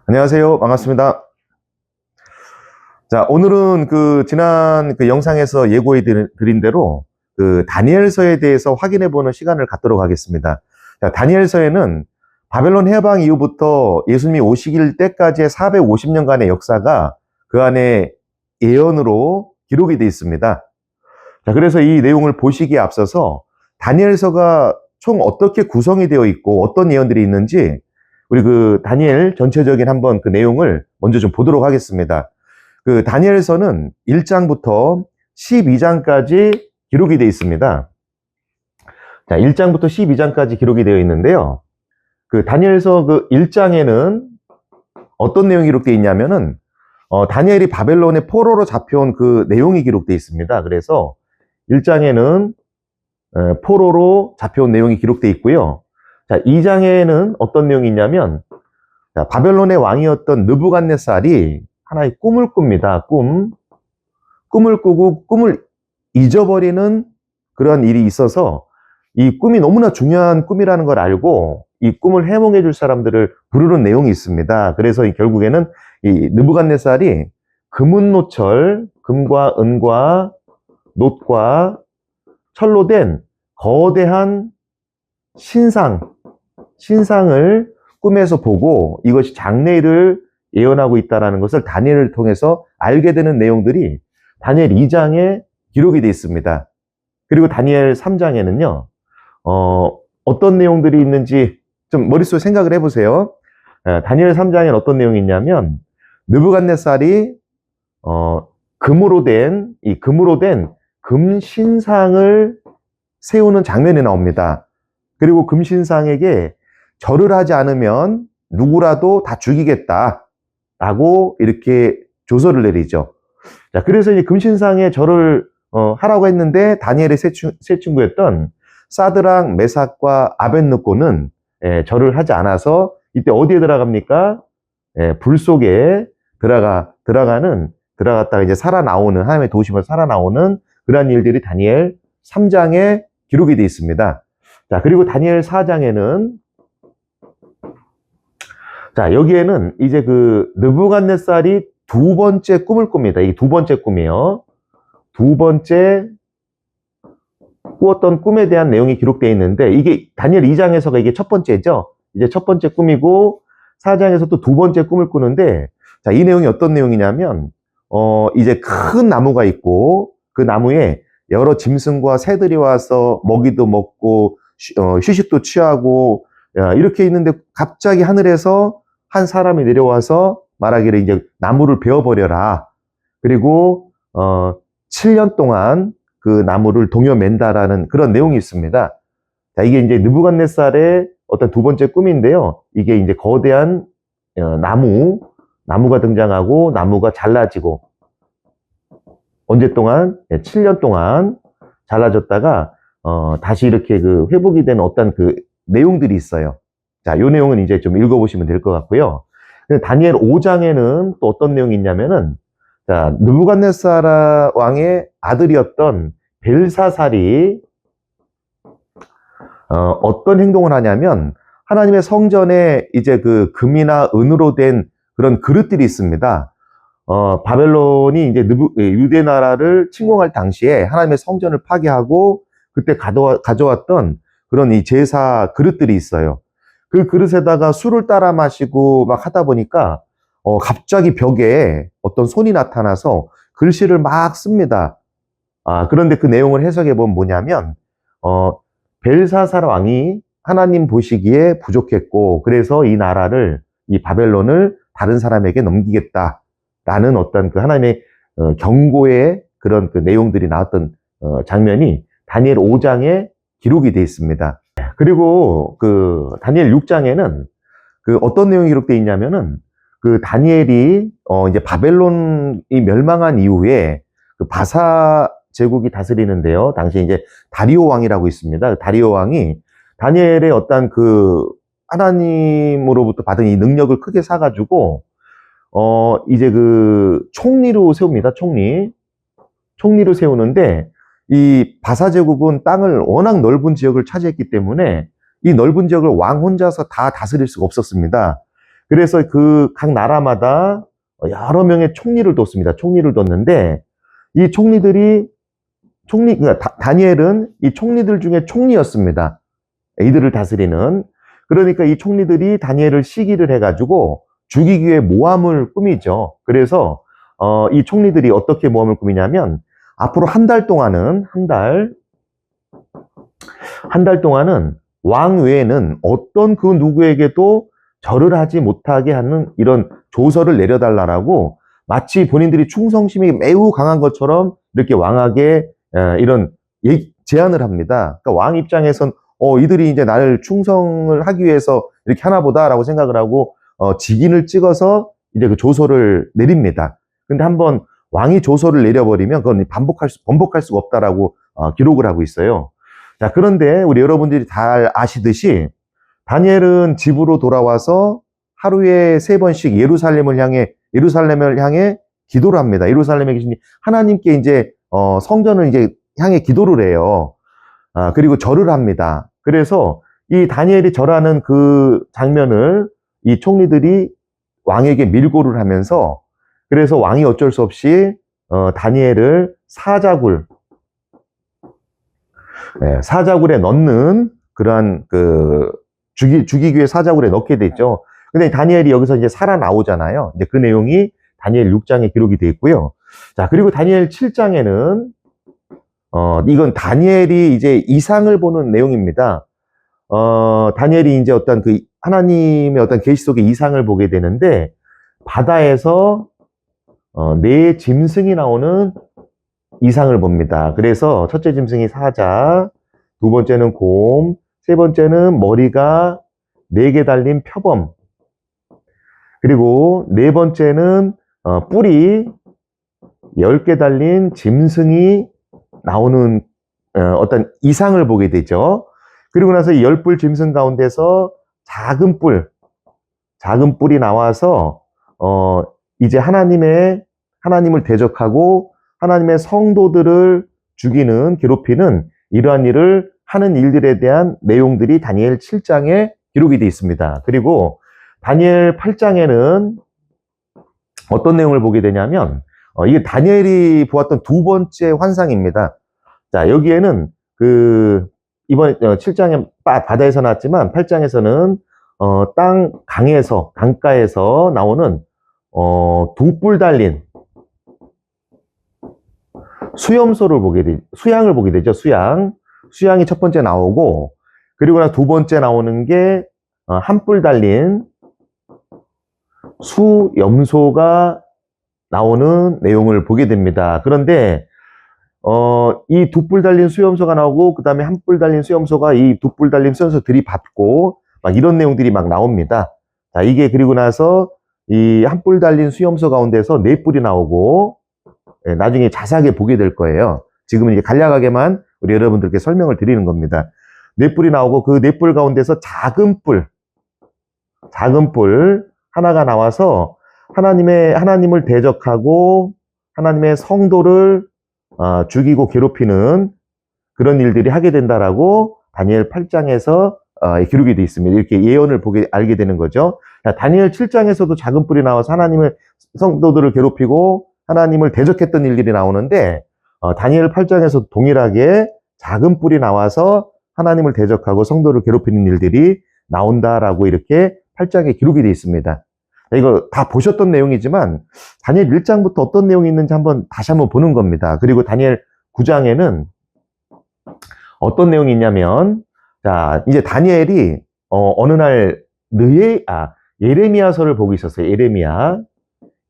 안녕하세요. 반갑습니다. 자, 오늘은 지난 영상에서 예고해 드린 대로 다니엘서에 대해서 확인해 보는 시간을 갖도록 하겠습니다. 자, 다니엘서에는 바벨론 해방 이후부터 예수님이 오시길 때까지의 450년간의 역사가 그 안에 예언으로 기록이 되어 있습니다. 자, 그래서 이 내용을 보시기에 앞서서 다니엘서가 총 어떻게 구성이 되어 있고 어떤 예언들이 있는지 우리 다니엘 전체적인 한번 그 내용을 먼저 좀 보도록 하겠습니다. 다니엘서는 1장부터 12장까지 기록이 되어 있습니다. 자, 1장부터 12장까지 기록이 되어 있는데요. 다니엘서 1장에는 어떤 내용이 기록되어 있냐면은, 다니엘이 바벨론의 포로로 잡혀온 그 내용이 기록되어 있습니다. 그래서 1장에는 포로로 잡혀온 내용이 기록되어 있고요. 자, 2장에는 어떤 내용이 있냐면, 자, 바벨론의 왕이었던 느부갓네살이 하나의 꿈을 꿉니다. 꿈을 꾸고 꿈을 잊어버리는 그런 일이 있어서 이 꿈이 너무나 중요한 꿈이라는 걸 알고 이 꿈을 해몽해 줄 사람들을 부르는 내용이 있습니다. 그래서 결국에는 이 느부갓네살이 금은노철, 금과 은과 놋과 철로 된 거대한 신상을 꿈에서 보고 이것이 장래일을 예언하고 있다는 것을 다니엘을 통해서 알게 되는 내용들이 다니엘 2장에 기록이 되어 있습니다. 그리고 다니엘 3장에는요, 어떤 내용들이 있는지 좀 머릿속에 생각을 해보세요. 다니엘 3장에는 어떤 내용이 있냐면, 느부갓네살이, 금으로 된 금신상을 세우는 장면이 나옵니다. 그리고 금신상에게 절을 하지 않으면 누구라도 다 죽이겠다라고 이렇게 조서를 내리죠. 자, 그래서 이제 금신상에 절을 하라고 했는데 다니엘의 세 친구였던 사드락, 메삭과 아벳느고는 절을 하지 않아서 이때 어디에 들어갑니까? 불 속에 들어갔다가 이제 살아나오는 하나님의 도우심을 살아나오는 그러한 일들이 다니엘 3장에 기록이 되어 있습니다. 자, 그리고 다니엘 4장에는 자, 여기에는 이제 느부갓네살이 두 번째 꿈을 꿉니다. 이게 두 번째 꿈이에요. 두 번째 꾸었던 꿈에 대한 내용이 기록되어 있는데, 이게 다니엘 2장에서가 이게 첫 번째죠. 이제 첫 번째 꿈이고, 4장에서 또 두 번째 꿈을 꾸는데, 자, 이 내용이 어떤 내용이냐면, 이제 큰 나무가 있고, 그 나무에 여러 짐승과 새들이 와서 먹이도 먹고, 휴식도 취하고, 이렇게 있는데 갑자기 하늘에서 한 사람이 내려와서 말하기를 이제 나무를 베어버려라. 그리고 7년 동안 그 나무를 동여맨다라는 그런 내용이 있습니다. 자, 이게 이제 느부갓네살의 어떤 두 번째 꿈인데요. 이게 이제 거대한 나무가 등장하고 나무가 잘라지고 언제 동안? 7년 동안 잘라졌다가 다시 이렇게 회복이 되는 어떤 내용들이 있어요. 자, 요 내용은 이제 좀 읽어보시면 될 것 같고요. 다니엘 5장에는 또 어떤 내용이 있냐면은, 자, 느부갓네살 왕의 아들이었던 벨사살이, 어떤 행동을 하냐면, 하나님의 성전에 이제 금이나 은으로 된 그런 그릇들이 있습니다. 바벨론이 이제 유대 나라를 침공할 당시에 하나님의 성전을 파괴하고 그때 가져왔던 그런 이 제사 그릇들이 있어요. 그 그릇에다가 술을 따라 마시고 막 하다 보니까 갑자기 벽에 어떤 손이 나타나서 글씨를 막 씁니다. 그런데 그 내용을 해석해 보면 뭐냐면 벨사살 왕이 하나님 보시기에 부족했고 그래서 이 바벨론을 다른 사람에게 넘기겠다라는 어떤 하나님의 경고의 그런 내용들이 나왔던 장면이 다니엘 5장에 기록이 되어 있습니다. 그리고 다니엘 6장에는 어떤 내용이 기록되어 있냐면은 다니엘이 이제 바벨론이 멸망한 이후에 바사 제국이 다스리는데요. 당시 이제 다리오 왕이라고 있습니다. 다리오 왕이 다니엘의 어떤 하나님으로부터 받은 이 능력을 크게 사가지고 이제 총리로 세웁니다. 총리로 세우는데 이 바사 제국은 땅을 워낙 넓은 지역을 차지했기 때문에 이 넓은 지역을 왕 혼자서 다 다스릴 수가 없었습니다. 그래서 그 각 나라마다 여러 명의 총리를 뒀습니다. 총리를 뒀는데 이 그러니까 다니엘은 이 총리들 중에 총리였습니다. 이들을 다스리는. 그러니까 이 총리들이 다니엘을 시기를 해가지고 죽이기 위해 모함을 꾸미죠. 그래서 이 총리들이 어떻게 모함을 꾸미냐면 앞으로 한 달 동안은 한 달 동안은 왕 외에는 어떤 그 누구에게도 절을 하지 못하게 하는 이런 조서를 내려달라라고 마치 본인들이 충성심이 매우 강한 것처럼 이렇게 왕에게 이런 제안을 합니다. 그러니까 왕 입장에선 이들이 이제 나를 충성을 하기 위해서 이렇게 하나 보다라고 생각을 하고 직인을 찍어서 이제 그 조서를 내립니다. 근데 한번 왕이 조서를 내려버리면 그건 번복할 수가 없다라고 기록을 하고 있어요. 자, 그런데 우리 여러분들이 잘 아시듯이 다니엘은 집으로 돌아와서 하루에 3번씩 예루살렘을 향해 기도를 합니다. 예루살렘에 계신 하나님께 이제 성전을 이제 향해 기도를 해요. 그리고 절을 합니다. 그래서 이 다니엘이 절하는 그 장면을 이 총리들이 왕에게 밀고를 하면서 그래서 왕이 어쩔 수 없이 다니엘을 사자굴에 넣는 그러한 죽이기 위해 사자굴에 넣게 되죠. 근데 다니엘이 여기서 이제 살아나오잖아요. 이제 그 내용이 다니엘 6장에 기록이 되어 있고요. 자, 그리고 다니엘 7장에는 이건 다니엘이 이제 이상을 보는 내용입니다. 다니엘이 이제 어떤 그 하나님의 어떤 계시 속의 이상을 보게 되는데 바다에서 네 짐승이 나오는 이상을 봅니다. 그래서 첫째 짐승이 사자, 두 번째는 곰, 세 번째는 머리가 4개 달린 표범, 그리고 네 번째는 뿔이 10개 달린 짐승이 나오는 어떤 이상을 보게 되죠. 그리고 나서 이 10뿔 짐승 가운데서 작은 뿔이 나와서 이제 하나님을 대적하고 하나님의 성도들을 죽이는, 괴롭히는 이러한 일을 하는 일들에 대한 내용들이 다니엘 7장에 기록이 되어 있습니다. 그리고 다니엘 8장에는 어떤 내용을 보게 되냐면 이게 다니엘이 보았던 두 번째 환상입니다. 자, 여기에는 이번 7장에 바다에서 나왔지만 8장에서는 강가에서 나오는 두 뿔 달린 수양을 보게 되죠. 수양이 첫 번째 나오고, 그리고 나서 두 번째 나오는 게 한 뿔 달린 수염소가 나오는 내용을 보게 됩니다. 그런데 이 두 뿔 달린 수염소가 나오고 그 다음에 한 뿔 달린 수염소가 이 두 뿔 달린 수염소 들이받고 막 이런 내용들이 막 나옵니다. 자, 이게 그리고 나서 이 한 뿔 달린 수염소 가운데서 4뿔이 나오고 나중에 자세하게 보게 될 거예요. 지금은 이제 간략하게만 우리 여러분들께 설명을 드리는 겁니다. 4뿔이 나오고 그 4뿔 가운데서 작은 뿔 하나가 나와서 하나님을 대적하고 하나님의 성도를 죽이고 괴롭히는 그런 일들이 하게 된다라고 다니엘 8장에서 기록이 되어 있습니다. 이렇게 예언을 알게 되는 거죠. 다니엘 7장에서도 작은 뿔이 나와서 하나님의 성도들을 괴롭히고 하나님을 대적했던 일들이 나오는데 다니엘 8장에서 동일하게 작은 뿔이 나와서 하나님을 대적하고 성도를 괴롭히는 일들이 나온다라고 이렇게 8장에 기록이 되어 있습니다. 이거 다 보셨던 내용이지만 다니엘 1장부터 어떤 내용이 있는지 다시 한번 보는 겁니다. 그리고 다니엘 9장에는 어떤 내용이 있냐면, 자, 이제 다니엘이 어느 날 예레미야서를 보고 있었어요.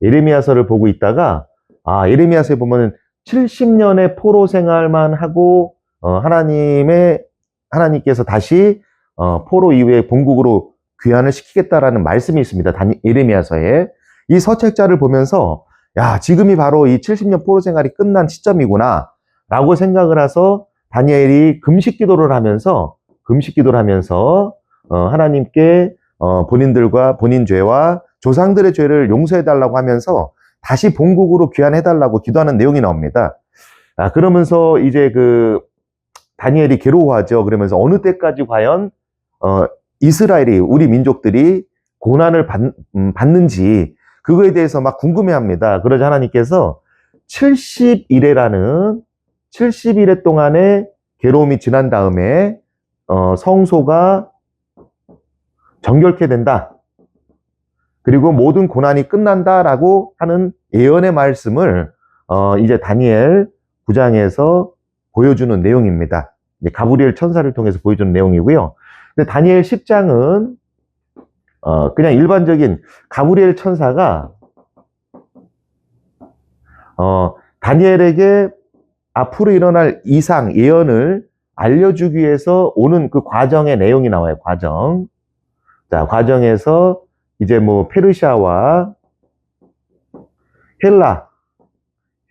예레미야서를 보고 있다가 예레미야서에 보면은 70년의 포로 생활만 하고 하나님께서 다시 포로 이후에 본국으로 귀환을 시키겠다라는 말씀이 있습니다. 예레미야서에. 이 서책자를 보면서 지금이 바로 이 70년 포로 생활이 끝난 시점이구나 라고 생각을 해서 다니엘이 금식 기도를 하면서 하나님께 본인 죄와 조상들의 죄를 용서해달라고 하면서 다시 본국으로 귀환해달라고 기도하는 내용이 나옵니다. 그러면서 이제 다니엘이 괴로워하죠. 그러면서 어느 때까지 과연 이스라엘이, 우리 민족들이 고난을 받는지 그거에 대해서 막 궁금해합니다. 그러자 하나님께서 70일에 동안의 괴로움이 지난 다음에 성소가 정결케 된다. 그리고 모든 고난이 끝난다라고 하는 예언의 말씀을 이제 다니엘 9장에서 보여주는 내용입니다. 이제 가브리엘 천사를 통해서 보여주는 내용이고요. 근데 다니엘 10장은 그냥 일반적인 가브리엘 천사가 다니엘에게 앞으로 일어날 이상, 예언을 알려주기 위해서 오는 그 과정의 내용이 나와요. 과정. 자, 과정에서 이제 뭐 페르시아와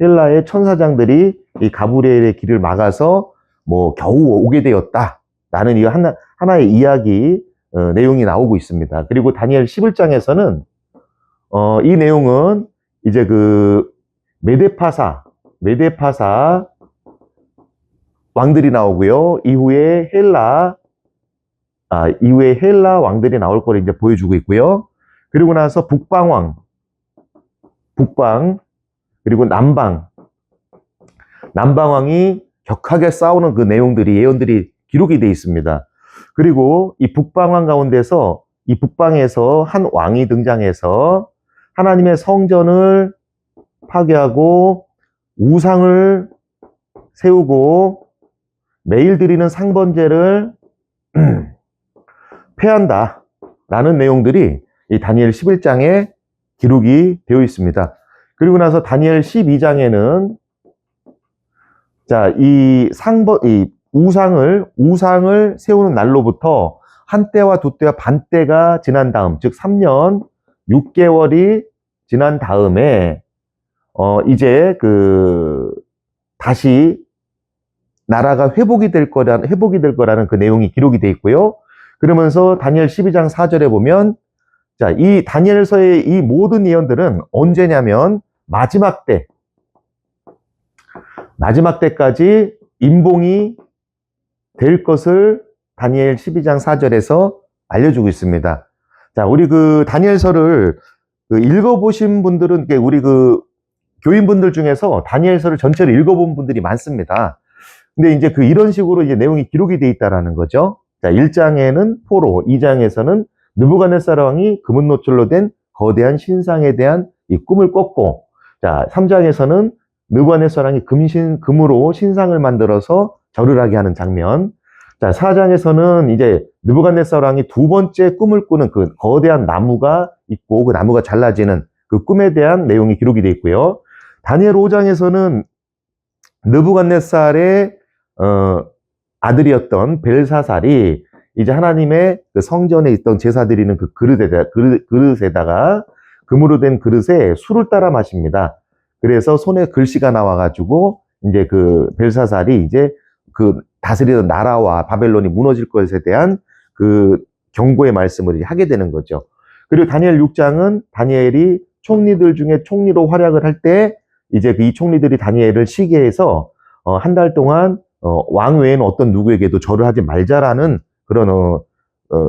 헬라의 천사장들이 이 가브리엘의 길을 막아서 뭐 겨우 오게 되었다. 라는 이 하나의 이야기 내용이 나오고 있습니다. 그리고 다니엘 11장에서는 이 내용은 이제 그 메데파사 왕들이 나오고요. 이후에 헬라 왕들이 나올 거를 이제 보여주고 있고요. 그리고 나서 북방, 그리고 남방왕이 격하게 싸우는 그 내용들이, 예언들이 기록이 되어 있습니다. 그리고 이 북방왕 가운데서, 이 북방에서 한 왕이 등장해서 하나님의 성전을 파괴하고 우상을 세우고 매일 드리는 상번제를 폐한다. 라는 내용들이 이 다니엘 11장에 기록이 되어 있습니다. 그리고 나서 다니엘 12장에는 자, 이 우상을 세우는 날로부터 한 때와 두 때와 반 때가 지난 다음, 즉 3년 6개월이 지난 다음에 이제 다시 나라가 회복이 될 거라는 그 내용이 기록이 되어 있고요. 그러면서 다니엘 12장 4절에 보면 자, 이 다니엘서의 이 모든 예언들은 언제냐면 마지막 때까지 임봉이 될 것을 다니엘 12장 4절에서 알려주고 있습니다. 자, 우리 그 다니엘서를 읽어보신 분들은, 우리 교인분들 중에서 다니엘서를 전체를 읽어본 분들이 많습니다. 근데 이제 이런 식으로 이제 내용이 기록이 돼 있다라는 거죠. 자, 1장에는 포로, 2장에서는 느부갓네살 왕이 금은 노출로 된 거대한 신상에 대한 이 꿈을 꿨고, 자, 3장에서는 느부갓네살 왕이 금으로 신상을 만들어서 절을 하게 하는 장면. 자, 4장에서는 이제 느부갓네살 왕이 두 번째 꿈을 꾸는 그 거대한 나무가 있고 그 나무가 잘라지는 그 꿈에 대한 내용이 기록이 되어 있고요. 다니엘 5장에서는 느부갓네살의 아들이었던 벨사살이 이제 하나님의 그 성전에 있던 제사 드리는 그 그릇에다가 금으로 된 그릇에 술을 따라 마십니다. 그래서 손에 글씨가 나와가지고 이제 그 벨사살이 이제 그 다스리던 나라와 바벨론이 무너질 것에 대한 그 경고의 말씀을 하게 되는 거죠. 그리고 다니엘 6장은 다니엘이 총리들 중에 총리로 활약을 할 때 이제 이 총리들이 다니엘을 시기해서 한 달 동안 왕 외에는 어떤 누구에게도 절을 하지 말자라는 그런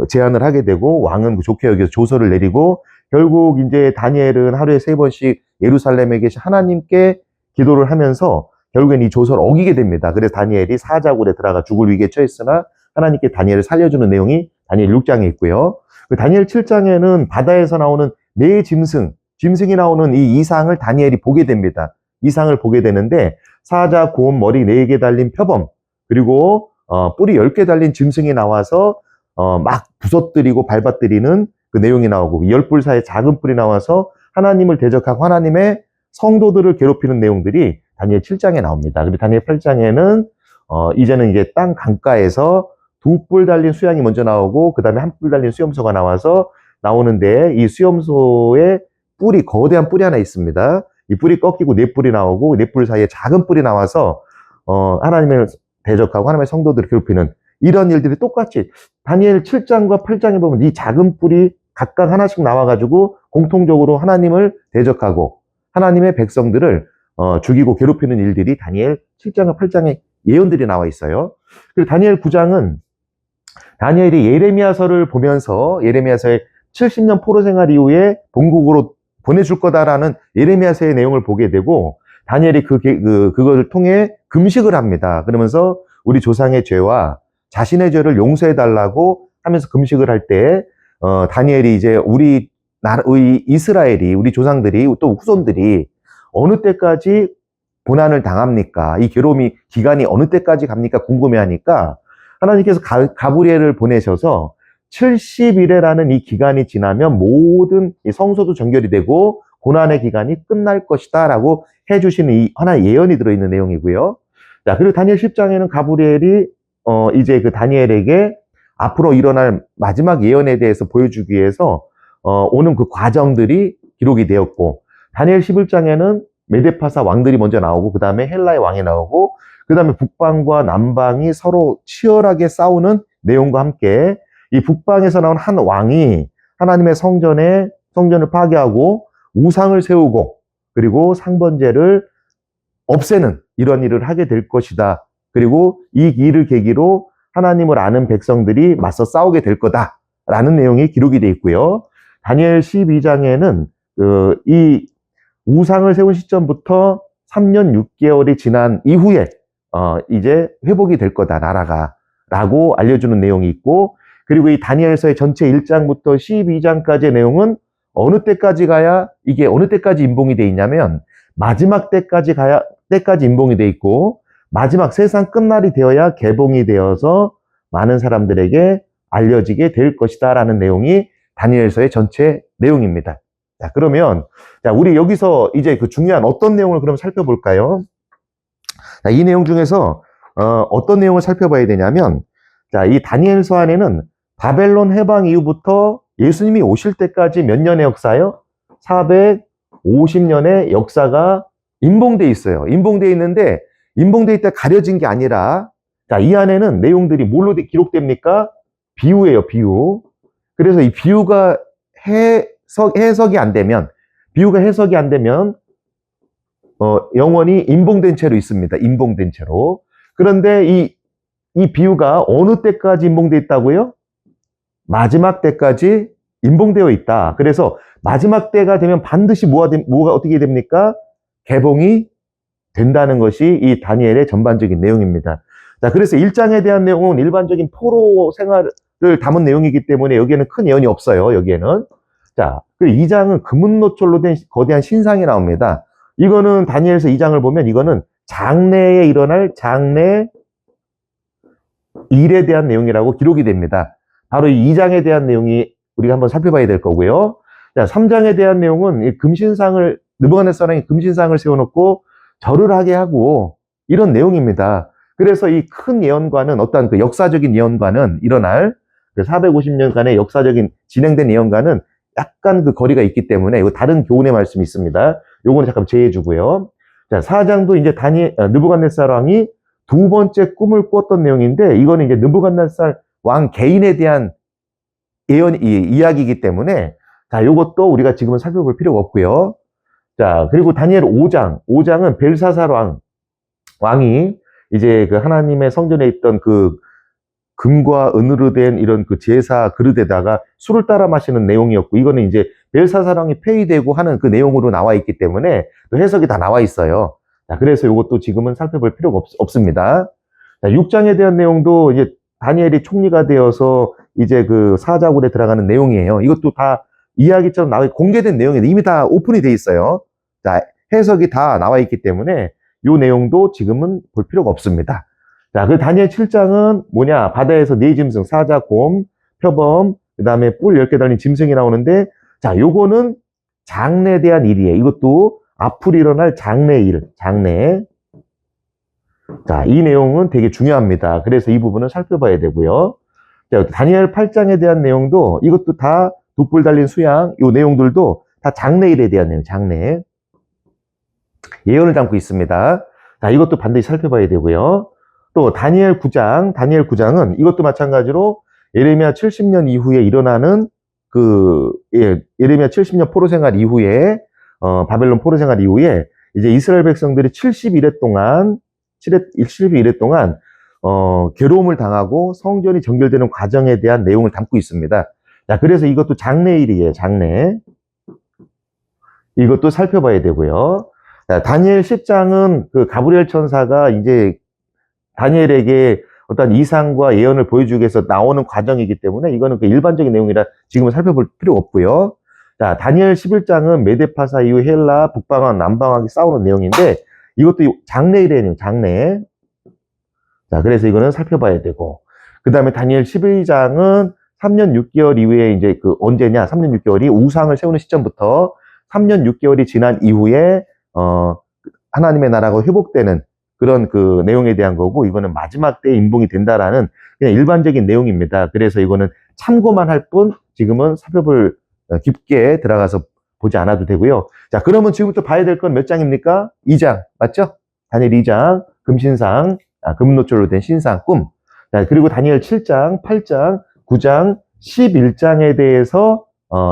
제안을 하게 되고 왕은 좋게 여겨서 조서를 내리고 결국 이제 다니엘은 하루에 3번씩 예루살렘에 계신 하나님께 기도를 하면서 결국엔 이 조서를 어기게 됩니다. 그래서 다니엘이 사자굴에 들어가 죽을 위기에 처했으나 하나님께 다니엘을 살려주는 내용이 다니엘 6장에 있고요. 다니엘 7장에는 바다에서 나오는 네 짐승이 나오는 이 이상을 다니엘이 보게 됩니다. 이상을 보게 되는데 사자, 곰, 머리 4개 달린 표범, 그리고 뿔이 10개 달린 짐승이 나와서 막 부서뜨리고 밟아뜨리는 그 내용이 나오고 10뿔 사이에 작은 뿔이 나와서 하나님을 대적하고 하나님의 성도들을 괴롭히는 내용들이 다니엘 7장에 나옵니다. 그리고 다니엘 8장에는 이제는 이제 땅 강가에서 2뿔 달린 수양이 먼저 나오고 그 다음에 1뿔 달린 수염소가 나오는데 이 수염소에 거대한 뿔이 하나 있습니다. 이 뿔이 꺾이고 4뿔이 나오고 4뿔 사이에 작은 뿔이 나와서 하나님을 대적하고 하나님의 성도들을 괴롭히는 이런 일들이 똑같이 다니엘 7장과 8장에 보면 이 작은 뿔이 각각 하나씩 나와가지고 공통적으로 하나님을 대적하고 하나님의 백성들을 죽이고 괴롭히는 일들이 다니엘 7장과 8장에 예언들이 나와 있어요. 그리고 다니엘 9장은 다니엘이 예레미야서를 보면서 예레미야서의 70년 포로 생활 이후에 본국으로 보내줄 거다라는 예레미야서의 내용을 보게 되고, 다니엘이 그걸 통해 금식을 합니다. 그러면서 우리 조상의 죄와 자신의 죄를 용서해달라고 하면서 금식을 할 때, 다니엘이 이제 우리 이스라엘이, 우리 조상들이, 또 후손들이 어느 때까지 고난을 당합니까? 이 괴로움이 기간이 어느 때까지 갑니까? 궁금해하니까 하나님께서 가브리엘을 보내셔서 70일이라는 이 기간이 지나면 모든 이 성소도 정결이 되고 고난의 기간이 끝날 것이다 라고 해주시는 이 하나의 예언이 들어있는 내용이고요. 자, 그리고 다니엘 10장에는 가브리엘이 이제 그 다니엘에게 앞으로 일어날 마지막 예언에 대해서 보여주기 위해서 오는 그 과정들이 기록이 되었고, 다니엘 11장에는 메데파사 왕들이 먼저 나오고, 그 다음에 헬라의 왕이 나오고, 그 다음에 북방과 남방이 서로 치열하게 싸우는 내용과 함께 이 북방에서 나온 한 왕이 하나님의 성전을 파괴하고 우상을 세우고 그리고 상번제를 없애는 이런 일을 하게 될 것이다. 그리고 이 일을 계기로 하나님을 아는 백성들이 맞서 싸우게 될 거다라는 내용이 기록이 되어 있고요. 다니엘 12장에는 이 우상을 세운 시점부터 3년 6개월이 지난 이후에 이제 회복이 될 거다, 나라가 라고 알려주는 내용이 있고, 그리고 이 다니엘서의 전체 1장부터 12장까지의 내용은 어느 때까지 가야 이게 어느 때까지 임봉이 돼 있냐면 마지막 때까지 임봉이 돼 있고, 마지막 세상 끝날이 되어야 개봉이 되어서 많은 사람들에게 알려지게 될 것이다 라는 내용이 다니엘서의 전체 내용입니다. 자, 그러면 우리 여기서 이제 그 중요한 어떤 내용을 그럼 살펴볼까요? 자, 이 내용 중에서 어떤 내용을 살펴봐야 되냐면, 자, 이 다니엘서 안에는 바벨론 해방 이후부터 예수님이 오실 때까지 몇 년의 역사요? 450년의 역사가 임봉돼 있어요. 임봉돼 있는데 임봉돼 있다 가려진 게 아니라, 자, 이 안에는 내용들이 뭘로 기록됩니까? 비유예요, 비유. 그래서 이 비유가 해석이 안 되면, 영원히 임봉된 채로 있습니다. 임봉된 채로. 그런데 이 비유가 어느 때까지 임봉돼 있다고요? 마지막 때까지 임봉되어 있다. 그래서 마지막 때가 되면 반드시 뭐가 어떻게 됩니까? 개봉이 된다는 것이 이 다니엘의 전반적인 내용입니다. 자, 그래서 1장에 대한 내용은 일반적인 포로 생활을 담은 내용이기 때문에 여기에는 큰 예언이 없어요. 여기에는. 자, 그리고 2장은 금은노철로 된 거대한 신상이 나옵니다. 이거는 다니엘서 2장을 보면 이거는 장래에 일어날 장래 일에 대한 내용이라고 기록이 됩니다. 바로 이 2장에 대한 내용이 우리가 한번 살펴봐야 될 거고요. 자, 3장에 대한 내용은 이 느부갓네살왕이 금신상을 세워놓고 절을 하게 하고 이런 내용입니다. 그래서 이 큰 예언과는 어떤 그 역사적인 예언과는 일어날 그 450년간의 역사적인 진행된 예언과는 약간 그 거리가 있기 때문에 이거 다른 교훈의 말씀이 있습니다. 요거는 잠깐 제외해주고요. 자, 4장도 이제 느부갓네살 왕이 두 번째 꿈을 꾸었던 내용인데, 이거는 이제 느부갓네살 왕 개인에 대한 이야기이기 때문에, 자, 요것도 우리가 지금은 살펴볼 필요가 없고요. 자, 그리고 다니엘 5장은 벨사살 왕이 이제 그 하나님의 성전에 있던 그 금과 은으로 된 이런 그 제사 그릇에다가 술을 따라 마시는 내용이었고, 이거는 이제 벨사살 왕이 폐위되고 하는 그 내용으로 나와 있기 때문에 또 해석이 다 나와 있어요. 자, 그래서 이것도 지금은 살펴볼 필요가 없습니다. 자, 6장에 대한 내용도 이제 다니엘이 총리가 되어서 이제 그 사자굴에 들어가는 내용이에요. 이것도 다 이야기처럼 공개된 내용인데 이미 다 오픈이 돼 있어요. 자, 해석이 다 나와 있기 때문에 이 내용도 지금은 볼 필요가 없습니다. 자, 그 다니엘 7장은 뭐냐? 바다에서 네 짐승, 사자, 곰, 표범, 그 다음에 뿔 10개 달린 짐승이 나오는데, 자, 요거는 장래에 대한 일이에요. 이것도 앞으로 일어날 장래. 자, 이 내용은 되게 중요합니다. 그래서 이 부분은 살펴봐야 되고요. 자, 다니엘 8장에 대한 내용도 이것도 다 둑불 달린 수양, 요 내용들도 다 장래일에 대한 내용, 장래. 예언을 담고 있습니다. 자, 이것도 반드시 살펴봐야 되고요. 또 다니엘 9장은 이것도 마찬가지로 예레미야 70년 이후에 일어나는 예레미야 70년 포로 생활 이후에 바벨론 포로 생활 이후에 이제 이스라엘 백성들이 71회 동안 괴로움을 당하고 성전이 정결되는 과정에 대한 내용을 담고 있습니다. 자, 그래서 이것도 장래일이에요, 장래. 이것도 살펴봐야 되고요. 자, 다니엘 10장은 그 가브리엘 천사가 이제 다니엘에게 어떤 이상과 예언을 보여주기 위해서 나오는 과정이기 때문에 이거는 그 일반적인 내용이라 지금은 살펴볼 필요 없고요. 자, 다니엘 11장은 메데파사 이후 헬라, 북방왕, 남방왕이 싸우는 내용인데 이것도 장래일에는 장래. 자, 그래서 이거는 살펴봐야 되고. 그 다음에 다니엘 12장은 3년 6개월 이후에 이제 그 언제냐? 3년 6개월이 우상을 세우는 시점부터 3년 6개월이 지난 이후에, 하나님의 나라가 회복되는 그런 그 내용에 대한 거고, 이거는 마지막 때에 임봉이 된다라는 그냥 일반적인 내용입니다. 그래서 이거는 참고만 할 뿐, 지금은 살펴볼 깊게 들어가서 보지 않아도 되고요. 자, 그러면 지금부터 봐야 될 건 몇 장입니까? 2장. 맞죠? 다니엘 2장, 금신상, 금노출로 된 신상, 꿈. 자, 그리고 다니엘 7장, 8장, 9장, 11장에 대해서,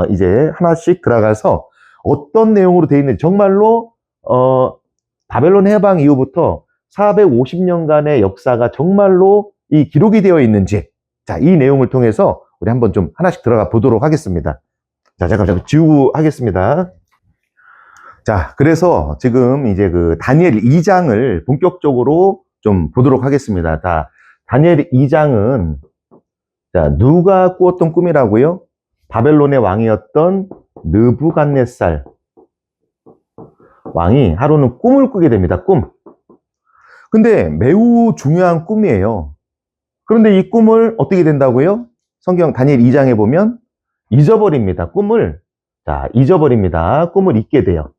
이제 하나씩 들어가서 어떤 내용으로 되어 있는지, 정말로, 바벨론 해방 이후부터 450년간의 역사가 정말로 이 기록이 되어 있는지, 자, 이 내용을 통해서 우리 한번 좀 하나씩 들어가 보도록 하겠습니다. 자, 잠깐 지우고 하겠습니다. 자, 그래서 지금 이제 그 다니엘 2장을 본격적으로 좀 보도록 하겠습니다. 자, 다니엘 2장은, 자, 누가 꾸었던 꿈이라고요? 바벨론의 왕이었던 느부갓네살 왕이 하루는 꿈을 꾸게 됩니다. 꿈. 근데 매우 중요한 꿈이에요. 그런데 이 꿈을 어떻게 된다고요? 성경 다니엘 2장에 보면 잊어버립니다. 꿈을. 자, 잊어버립니다. 꿈을 잊게 돼요.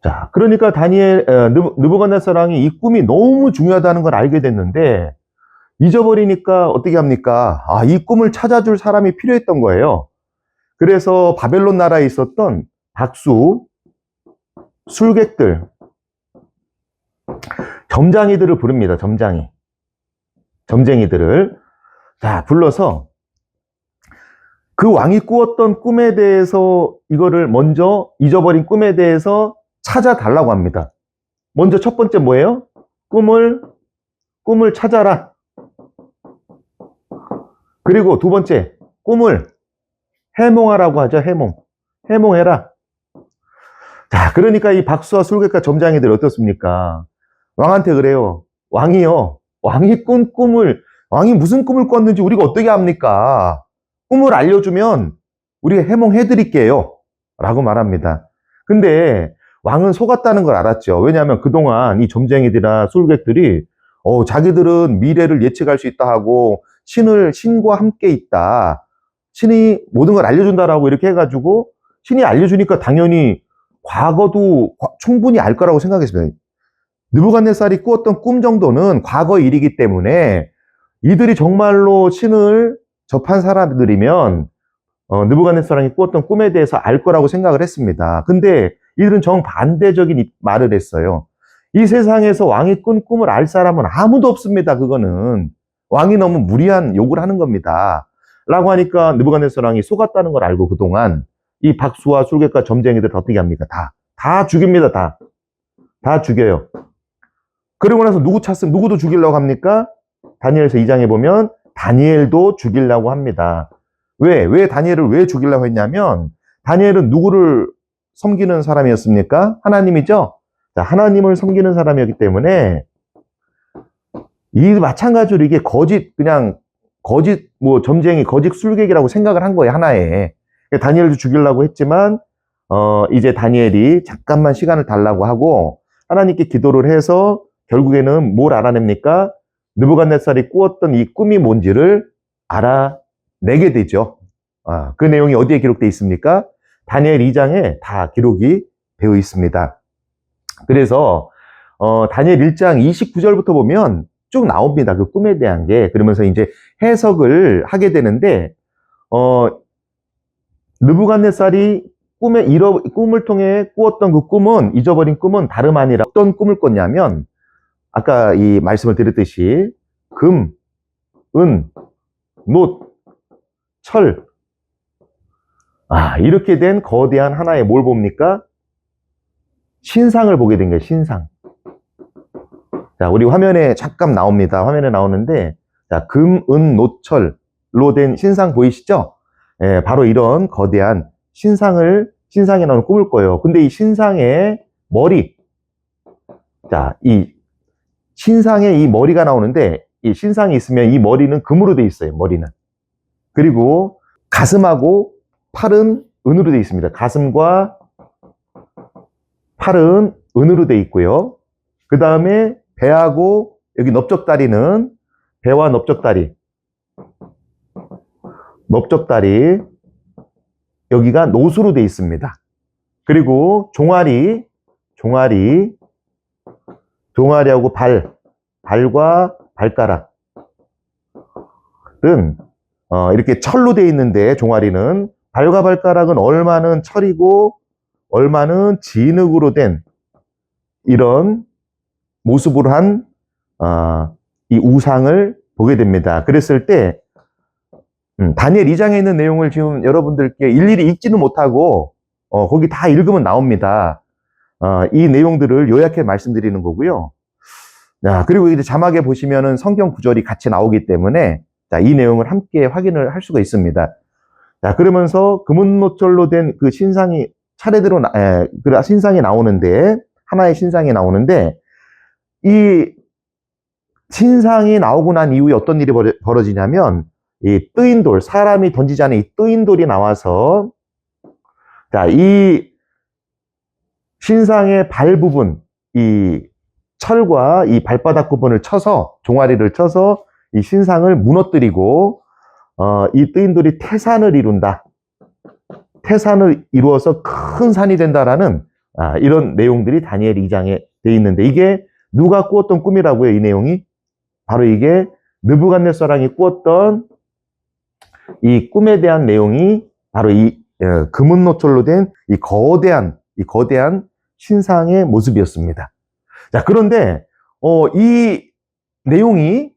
자, 그러니까 느부갓네살 왕이 이 꿈이 너무 중요하다는 걸 알게 됐는데 잊어버리니까 어떻게 합니까? 아, 이 꿈을 찾아줄 사람이 필요했던 거예요. 그래서 바벨론 나라에 있었던 박수, 술객들, 점장이들을 부릅니다. 점쟁이들을. 자, 불러서 그 왕이 꾸었던 꿈에 대해서 이거를 먼저 잊어버린 꿈에 대해서 찾아달라고 합니다. 먼저 첫 번째 뭐예요? 꿈을 찾아라. 그리고 두 번째, 꿈을 해몽하라고 하죠. 해몽해라. 자, 그러니까 이 박수와 술객과 점장이들 어떻습니까? 왕한테 그래요. 왕이 꾼 꿈을, 왕이 무슨 꿈을 꿨는지 우리가 어떻게 합니까? 꿈을 알려주면 우리가 해몽해드릴게요. 라고 말합니다. 근데 왕은 속았다는 걸 알았죠. 왜냐하면 그동안 이 점쟁이들이나 술객들이 자기들은 미래를 예측할 수 있다 하고 신과 함께 있다. 신이 모든 걸 알려준다라고 이렇게 해가지고 신이 알려주니까 당연히 과거도 충분히 알 거라고 생각했습니다. 느부갓네살이 꾸었던 꿈 정도는 과거 일이기 때문에 이들이 정말로 신을 접한 사람들이면 느부갓네살이 꾸었던 꿈에 대해서 알 거라고 생각을 했습니다. 근데 이들은 정반대적인 말을 했어요. 이 세상에서 왕이 꾼 꿈을 알 사람은 아무도 없습니다. 그거는 왕이 너무 무리한 욕을 하는 겁니다. 라고 하니까 느부갓네살 왕이 속았다는 걸 알고 그동안 이 박수와 술객과 점쟁이들 어떻게 합니까? 다 죽입니다. 다 죽여요. 그러고 나서 누구도 죽이려고 합니까? 다니엘서 2장에 보면 다니엘도 죽이려고 합니다. 왜 다니엘을 왜 죽이려고 했냐면 다니엘은 누구를 섬기는 사람이었습니까? 하나님이죠? 자, 하나님을 섬기는 사람이었기 때문에 이 마찬가지로 이게 거짓 점쟁이, 거짓 술객이라고 생각을 한 거예요, 하나에. 다니엘도 죽이려고 했지만, 이제 다니엘이 잠깐만 시간을 달라고 하고, 하나님께 기도를 해서, 결국에는 뭘 알아냅니까? 느부갓네살이 꾸었던 이 꿈이 뭔지를 알아내게 되죠. 그 내용이 어디에 기록되어 있습니까? 다니엘 2장에 다 기록이 되어 있습니다. 그래서, 다니엘 1장 29절부터 보면, 쭉 나옵니다. 그 꿈에 대한 게. 그러면서 이제 해석을 하게 되는데, 느부갓네살이 꿈을 통해 꾸었던 그 꿈은, 잊어버린 꿈은 다름 아니라 어떤 꿈을 꿨냐면, 아까 이 말씀을 드렸듯이, 금, 은, 놋, 철. 이렇게 된 거대한 하나의 뭘 봅니까? 신상을 보게 된 거예요, 신상. 자, 우리 화면에 잠깐 나옵니다. 화면에 나오는데, 자, 금, 은, 노, 철. 된 신상 보이시죠? 예, 바로 이런 거대한 신상에 나오는 꿈을 꿔요. 근데 이 신상의 머리, 자, 이 신상에 이 머리가 나오는데, 이 신상이 있으면 이 머리는 금으로 돼 있어요, 머리는. 그리고 가슴하고 팔은 은으로 돼 있습니다. 가슴과 팔은 은으로 돼 있고요. 그 다음에 배하고 여기 넓적다리는, 배와 넓적다리, 여기가 노수로 돼 있습니다. 그리고 종아리하고 발과 발가락은 이렇게 철로 돼 있는데, 종아리는, 발과 발가락은 얼마는 철이고 얼마는 진흙으로 된 이런 모습으로 한 이 우상을 보게 됩니다. 그랬을 때 다니엘 2장에 있는 내용을 지금 여러분들께 일일이 읽지는 못하고 거기 다 읽으면 나옵니다. 이 내용들을 요약해 말씀드리는 거고요. 자, 그리고 이제 자막에 보시면은 성경 구절이 같이 나오기 때문에, 자, 이 내용을 함께 확인을 할 수가 있습니다. 자, 그러면서 금은노철로 된 그 신상이 차례대로 그 신상이 나오는데, 하나의 신상이 나오는데, 이 신상이 나오고 난 이후에 어떤 일이 벌어지냐면, 이 뜨인 돌, 사람이 던지지 않은 이 뜨인 돌이 나와서, 자, 이 신상의 발 부분, 이 철과 이 발바닥 부분을 쳐서, 종아리를 쳐서 이 신상을 무너뜨리고, 이 뜨인 돌이 태산을 이룬다. 태산을 이루어서 큰 산이 된다라는 이런 내용들이 다니엘 2장에 돼 있는데, 이게 누가 꾸었던 꿈이라고요, 이 내용이? 바로 이게 느부갓네살왕이 꾸었던 이 꿈에 대한 내용이 바로 이 금은노철로 된 이 거대한 신상의 모습이었습니다. 자, 그런데 이 내용이,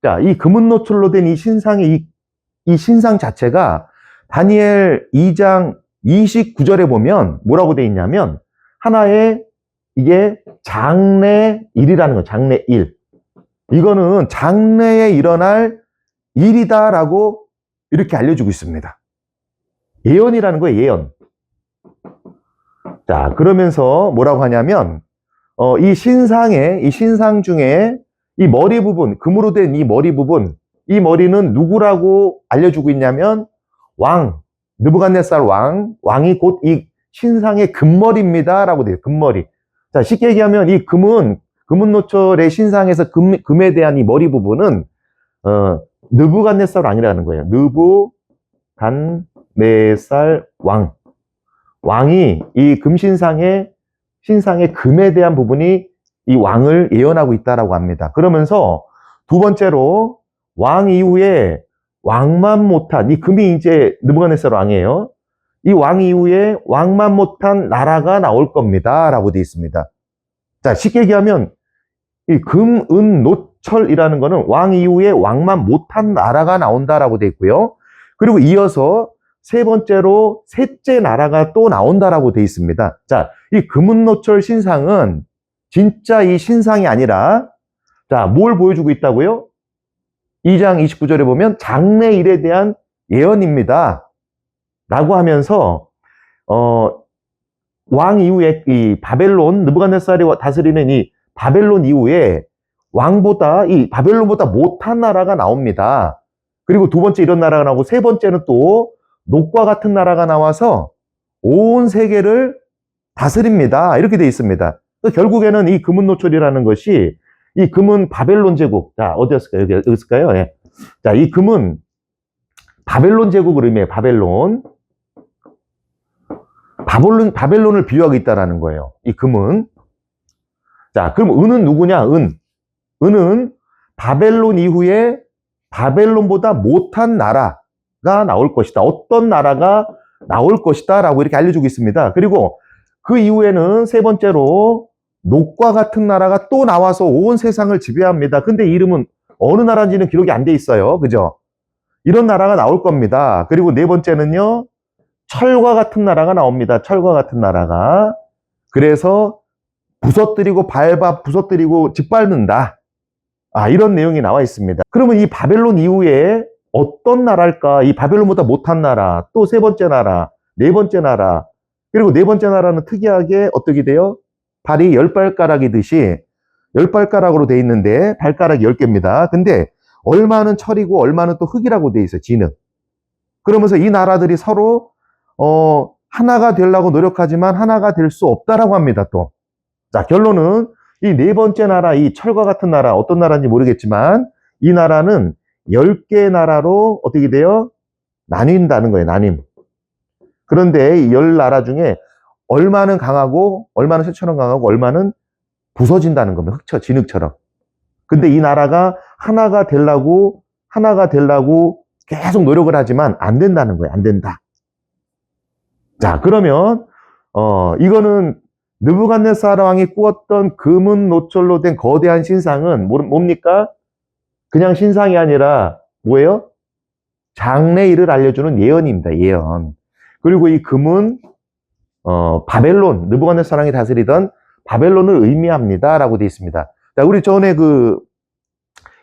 자, 이 금은노철로 된 이 신상의 이 신상 자체가 다니엘 2장 29절에 보면 뭐라고 돼 있냐면, 하나의 이게 장래일이라는 거, 장래일. 이거는 장래에 일어날 일이다라고 이렇게 알려주고 있습니다. 예언이라는 거예요, 예언. 자, 그러면서 뭐라고 하냐면, 이 신상 중에 이 머리 부분, 금으로 된 이 머리 부분, 이 머리는 누구라고 알려주고 있냐면, 느부갓네살 왕이 곧 이 신상의 금머리입니다. 라고 돼요, 금머리. 자, 쉽게 얘기하면 이 금은노철의 신상에서 금에 대한 이 머리 부분은, 느부갓네살 왕이라는 거예요. 느부갓네살 왕이 이 신상의 금에 대한 부분이 이 왕을 예언하고 있다라고 합니다. 그러면서 두 번째로 왕 이후에 왕만 못한, 이 금이 이제 느부갓네살 왕이에요. 이 왕 이후에 왕만 못한 나라가 나올 겁니다. 라고 되어 있습니다. 자, 쉽게 얘기하면 이 금, 은, 노철이라는 거는 왕 이후에 왕만 못한 나라가 나온다라고 되어 있고요. 그리고 이어서 세 번째로 셋째 나라가 또 나온다라고 되어 있습니다. 자, 이 금은노철 신상은 진짜 이 신상이 아니라, 자, 뭘 보여주고 있다고요? 2장 29절에 보면 장래일에 대한 예언입니다. 라고 하면서 왕 이후에 이 바벨론, 느부갓네살이 다스리는 이 바벨론 이후에 이 바벨론보다 못한 나라가 나옵니다. 그리고 두 번째 이런 나라가 나오고, 세 번째는 또 녹과 같은 나라가 나와서 온 세계를 다스립니다. 이렇게 되어 있습니다. 결국에는 이 금은노철이라는 것이, 이 금은 바벨론 제국, 자, 어디였을까요? 여기였을까요? 예. 자, 이 금은 바벨론 제국을 의미해요. 바벨론을 비유하고 있다라는 거예요, 이 금은. 자, 그럼 은은 누구냐? 은은 바벨론 이후에 바벨론보다 못한 나라가 나올 것이다. 어떤 나라가 나올 것이다 라고 이렇게 알려주고 있습니다. 그리고 그 이후에는 세 번째로 녹과 같은 나라가 또 나와서 온 세상을 지배합니다. 근데 이름은 어느 나라인지는 기록이 안 돼 있어요. 그죠? 이런 나라가 나올 겁니다. 그리고 네 번째는요, 철과 같은 나라가 나옵니다. 철과 같은 나라가. 그래서 부서뜨리고 짓밟는다. 이런 내용이 나와 있습니다. 그러면 이 바벨론 이후에 어떤 나라일까? 이 바벨론보다 못한 나라, 또 세 번째 나라, 네 번째 나라, 그리고 네 번째 나라는 특이하게 어떻게 돼요? 발이 열 발가락이듯이 열 발가락으로 돼 있는데 발가락 10개입니다. 근데 얼마는 철이고 얼마는 또 흙이라고 돼 있어요. 진흙. 그러면서 이 나라들이 서로 하나가 되려고 노력하지만 하나가 될 수 없다라고 합니다. 또. 자, 결론은 이 네 번째 나라, 이 철과 같은 나라, 어떤 나라인지 모르겠지만 이 나라는 10개 나라로 어떻게 돼요? 나뉜다는 거예요. 나뉜. 그런데 이 10나라 중에 얼마는 강하고 얼마는 쇠처럼 강하고 얼마는 부서진다는 겁니다. 흙처럼, 진흙처럼. 근데 이 나라가 하나가 되려고 계속 노력을 하지만 안 된다는 거예요. 안 된다. 자, 그러면 이거는 느부갓네살 왕이 꾸었던 금은 노철로 된 거대한 신상은 뭡니까? 그냥 신상이 아니라 뭐예요? 장래일을 알려주는 예언입니다. 예언. 그리고 이 금은 바벨론, 느부갓네살 왕이 다스리던 바벨론을 의미합니다라고 되어 있습니다. 자, 우리 전에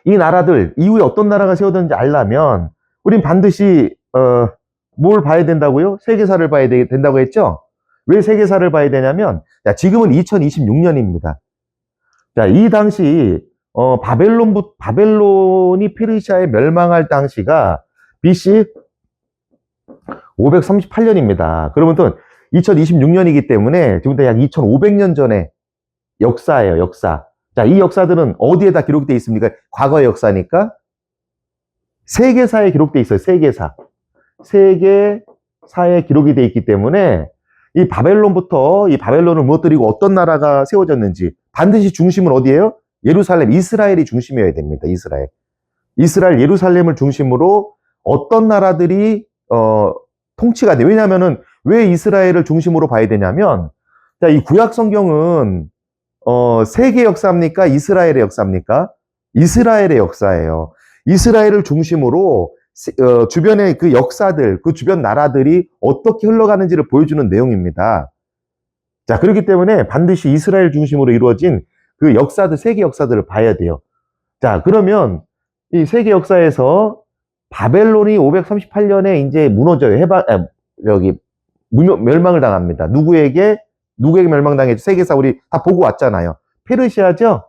이 나라들 이후에 어떤 나라가 세워졌는지 알려면 우린 반드시 뭘 봐야 된다고요? 세계사를 봐야 된다고 했죠? 왜 세계사를 봐야 되냐면, 자, 지금은 2026년입니다. 자, 이 당시 바벨론이 페르시아에 멸망할 당시가 BC 538년입니다. 그러면 또 2026년이기 때문에 지금부터 약 2500년 전의 역사예요, 역사. 자, 이 역사들은 어디에다 기록되어 있습니까? 과거의 역사니까 세계사에 기록되어 있어요. 세계사. 세계사에 기록이 되어 있기 때문에 이 바벨론을 무너뜨리고 어떤 나라가 세워졌는지 반드시 중심은 어디예요? 예루살렘, 이스라엘이 중심이어야 됩니다. 이스라엘 예루살렘을 중심으로 어떤 나라들이 통치가 돼. 왜냐면은 왜 이스라엘을 중심으로 봐야 되냐면, 자, 이 구약 성경은 세계 역사입니까? 이스라엘의 역사입니까? 이스라엘의 역사예요. 이스라엘을 중심으로 주변의 그 역사들, 그 주변 나라들이 어떻게 흘러가는지를 보여주는 내용입니다. 자, 그렇기 때문에 반드시 이스라엘 중심으로 이루어진 그 역사들, 세계 역사들을 봐야 돼요. 자, 그러면 이 세계 역사에서 바벨론이 538년에 이제 무너져요. 멸망을 당합니다. 누구에게 멸망당했죠? 세계사 우리 다 보고 왔잖아요. 페르시아죠?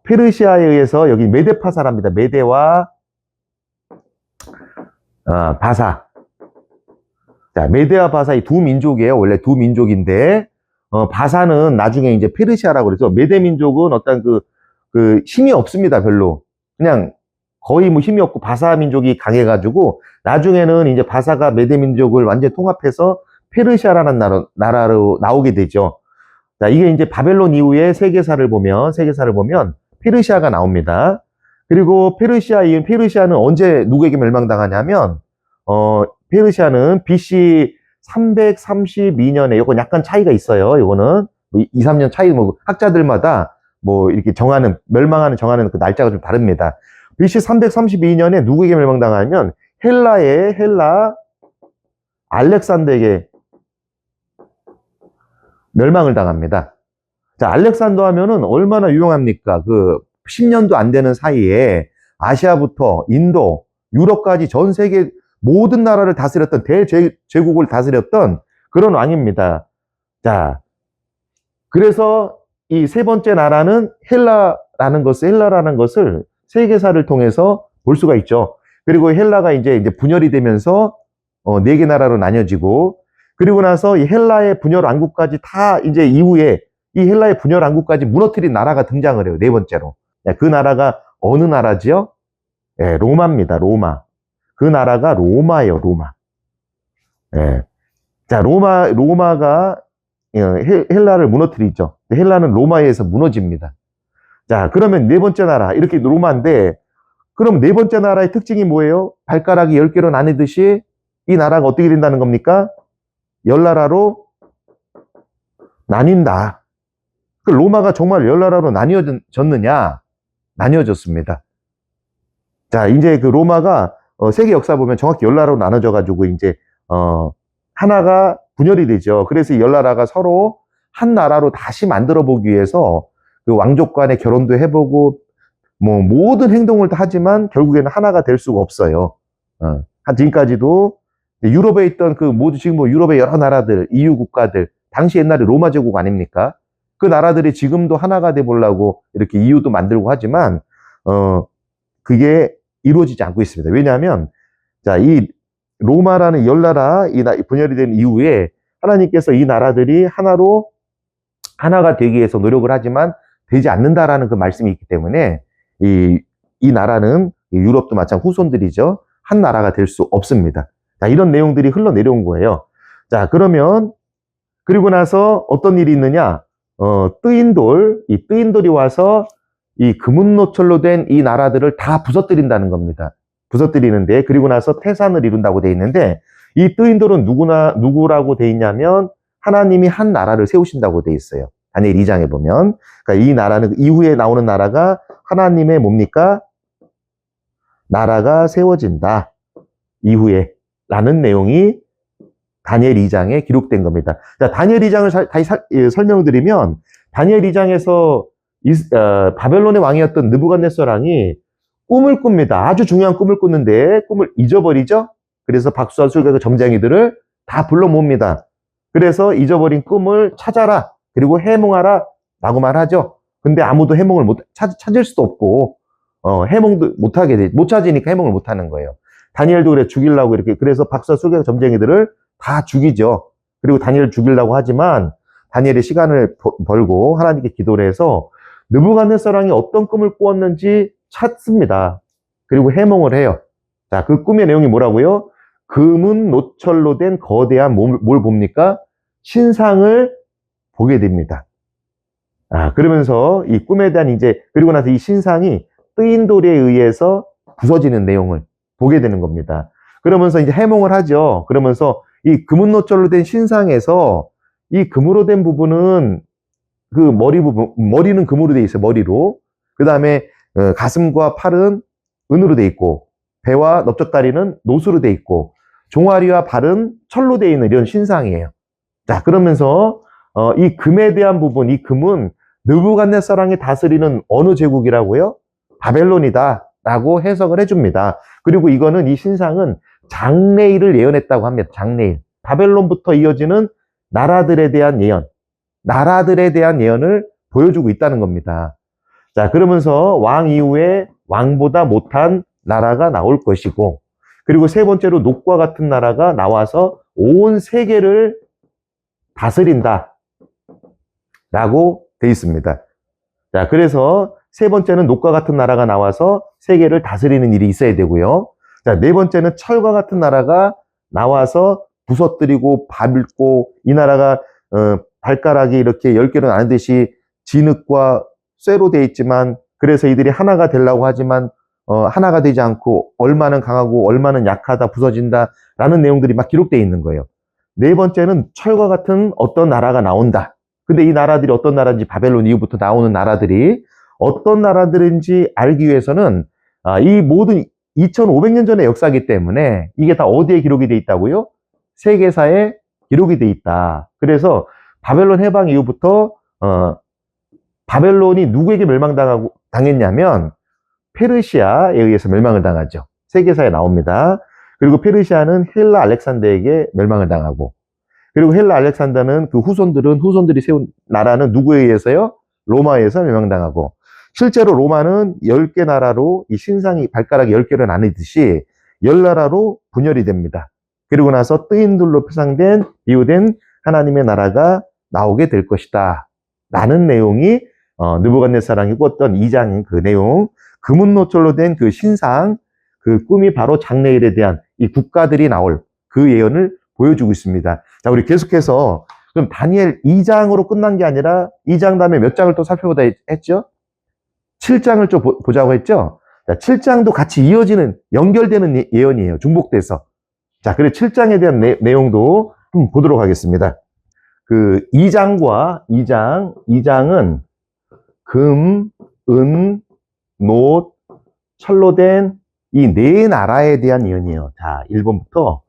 페르시아에 의해서 여기 메데파사랍니다. 메데와 바사. 자, 메데와 바사 이 두 민족이에요. 원래 두 민족인데 바사는 나중에 이제 페르시아라고 그래서 메데 민족은 어떤 그 힘이 없습니다. 별로. 그냥 거의 뭐 힘이 없고 바사 민족이 강해가지고 나중에는 이제 바사가 메데 민족을 완전히 통합해서 페르시아라는 나라로 나오게 되죠. 자, 이게 이제 바벨론 이후에 세계사를 보면 페르시아가 나옵니다. 그리고 페르시아는 언제 누구에게 멸망당하냐면 페르시아는 BC 332년에 이건 약간 차이가 있어요. 이거는 뭐 2, 3년 차이 뭐 학자들마다 뭐 이렇게 멸망하는 정하는 그 날짜가 좀 다릅니다. BC 332년에 누구에게 멸망당하냐면 헬라 알렉산더에게 멸망을 당합니다. 자, 알렉산더 하면은 얼마나 유용합니까? 10년도 안 되는 사이에 아시아부터 인도, 유럽까지 전 세계 모든 나라를 다스렸던 대제국을 다스렸던 그런 왕입니다. 자, 그래서 이 세 번째 나라는 헬라라는 것을 세계사를 통해서 볼 수가 있죠. 그리고 헬라가 이제 분열이 되면서 4개 나라로 나뉘어지고, 그리고 나서 이 헬라의 분열 왕국까지 다 이제 이후에 이 헬라의 분열 왕국까지 무너뜨린 나라가 등장을 해요. 네 번째로. 그 나라가 어느 나라지요? 예, 로마입니다. 로마. 그 나라가 로마예요. 로마. 예. 자, 로마가 헬라를 무너뜨리죠. 헬라는 로마에 의해서 무너집니다. 자, 그러면 네 번째 나라, 이렇게 로마인데, 그럼 네 번째 나라의 특징이 뭐예요? 발가락이 10개로 나뉘듯이 이 나라가 어떻게 된다는 겁니까? 10나라로 나뉜다. 그 로마가 정말 10나라로 나뉘어졌느냐? 나뉘어졌습니다. 자, 이제 그 로마가 세계 역사 보면 정확히 10나라로 나눠져가지고 이제 하나가 분열이 되죠. 그래서 이 10나라가 서로 한 나라로 다시 만들어 보기 위해서 그 왕족 간의 결혼도 해보고 뭐 모든 행동을 다 하지만 결국에는 하나가 될 수가 없어요. 지금까지도 유럽에 있던 그 모두 지금 뭐 유럽의 여러 나라들, EU 국가들, 당시 옛날에 로마 제국 아닙니까? 그 나라들이 지금도 하나가 돼 보려고 이렇게 EU도 만들고 하지만 그게 이루어지지 않고 있습니다. 왜냐하면 자, 이 로마라는 열 나라 분열이 된 이후에 하나님께서 이 나라들이 하나가 되기 위해서 노력을 하지만 되지 않는다라는 그 말씀이 있기 때문에 이 나라는 유럽도 마찬가지 후손들이죠. 한 나라가 될 수 없습니다. 자, 이런 내용들이 흘러내려온 거예요. 자, 그러면 그리고 나서 어떤 일이 있느냐? 이 뜨인 돌이 와서 이 금은노철로 된 이 나라들을 다 부서뜨린다는 겁니다. 부서뜨리는데, 그리고 나서 태산을 이룬다고 돼 있는데, 이 뜨인 돌은 누구라고 돼 있냐면, 하나님이 한 나라를 세우신다고 돼 있어요. 다니엘 2장에 보면. 그러니까 이 나라는, 이후에 나오는 나라가 하나님의 뭡니까? 나라가 세워진다. 이후에. 라는 내용이 다니엘 2장에 기록된 겁니다. 자, 다니엘 2장을 다시 설명드리면, 다니엘 2장에서 바벨론의 왕이었던 느부갓네살 왕이 꿈을 꿉니다. 아주 중요한 꿈을 꿨는데 꿈을 잊어버리죠. 그래서 박수와 술객의 점쟁이들을 다 불러 모읍니다. 그래서 잊어버린 꿈을 찾아라. 그리고 해몽하라. 라고 말하죠. 근데 아무도 해몽을 찾을 수도 없고 해몽도 못 찾으니까 해몽을 못 하는 거예요. 다니엘도 그래 죽이려고 이렇게 그래서 박수와 술객의 점쟁이들을 다 죽이죠. 그리고 다니엘을 죽이려고 하지만 다니엘의 시간을 벌고 하나님께 기도를 해서 느부갓네살 왕이 어떤 꿈을 꾸었는지 찾습니다. 그리고 해몽을 해요. 자, 그 꿈의 내용이 뭐라고요? 금은 노철로 된 거대한 뭘 봅니까? 신상을 보게 됩니다. 그러면서 이 꿈에 대한 그리고 나서 이 신상이 뜨인 돌에 의해서 부서지는 내용을 보게 되는 겁니다. 그러면서 이제 해몽을 하죠. 그러면서 이 금은 노철로 된 신상에서 이 금으로 된 부분은 그 머리는 금으로 돼 있어요. 머리로. 그 다음에 가슴과 팔은 은으로 돼 있고, 배와 넓적다리는 노수로 돼 있고, 종아리와 발은 철로 돼 있는 이런 신상이에요. 자, 그러면서 이 금에 대한 부분, 이 금은 느부갓네살 왕이 다스리는 어느 제국이라고요? 바벨론이다 라고 해석을 해줍니다. 그리고 이거는 이 신상은 장래일을 예언했다고 합니다. 장래일. 바벨론부터 이어지는 나라들에 대한 예언을 보여주고 있다는 겁니다. 자, 그러면서 왕 이후에 왕보다 못한 나라가 나올 것이고, 그리고 세 번째로 녹과 같은 나라가 나와서 온 세계를 다스린다 라고 돼 있습니다. 자, 그래서 세 번째는 녹과 같은 나라가 나와서 세계를 다스리는 일이 있어야 되고요. 자, 네 번째는 철과 같은 나라가 나와서 부서뜨리고 밟고 이 나라가 발가락이 이렇게 10개로 나누듯이 진흙과 쇠로 되어 있지만 그래서 이들이 하나가 되려고 하지만 하나가 되지 않고 얼마는 강하고 얼마는 약하다 부서진다 라는 내용들이 막 기록되어 있는 거예요. 네 번째는 철과 같은 어떤 나라가 나온다. 근데 이 나라들이 어떤 나라인지 바벨론 이후부터 나오는 나라들이 어떤 나라들인지 알기 위해서는 이 모든 2500년 전의 역사이기 때문에 이게 다 어디에 기록이 돼 있다고요? 세계사에 기록이 돼 있다. 그래서 바벨론 해방 이후부터 바벨론이 누구에게 당했냐면 페르시아에 의해서 멸망을 당하죠. 세계사에 나옵니다. 그리고 페르시아는 헬라 알렉산더에게 멸망을 당하고 그리고 헬라 알렉산더는 그 후손들이 세운 나라는 누구에 의해서요? 로마에서 멸망당하고 실제로 로마는 10개 나라로 이 신상이 발가락이 10개로 나뉘듯이 10나라로 분열이 됩니다. 그리고 나서 뜨인 돌로 표상된 비유된 하나님의 나라가 나오게 될 것이다. 라는 내용이 느부갓네살 왕이 꿨던 2장 그 내용, 금은노철로 된 그 신상, 그 꿈이 바로 장래일에 대한 이 국가들이 나올 그 예언을 보여주고 있습니다. 자, 우리 계속해서 그럼 다니엘 2장으로 끝난 게 아니라 2장 다음에 몇 장을 또 살펴보다 했죠? 7장을 좀 보자고 했죠? 자, 7장도 같이 연결되는 예언이에요. 중복돼서. 자, 그래 7장에 대한 내용도 한번 보도록 하겠습니다. 그 2장은 금, 은, 노, 철로 된 이 네 나라에 대한 예언이에요. 자, 1번부터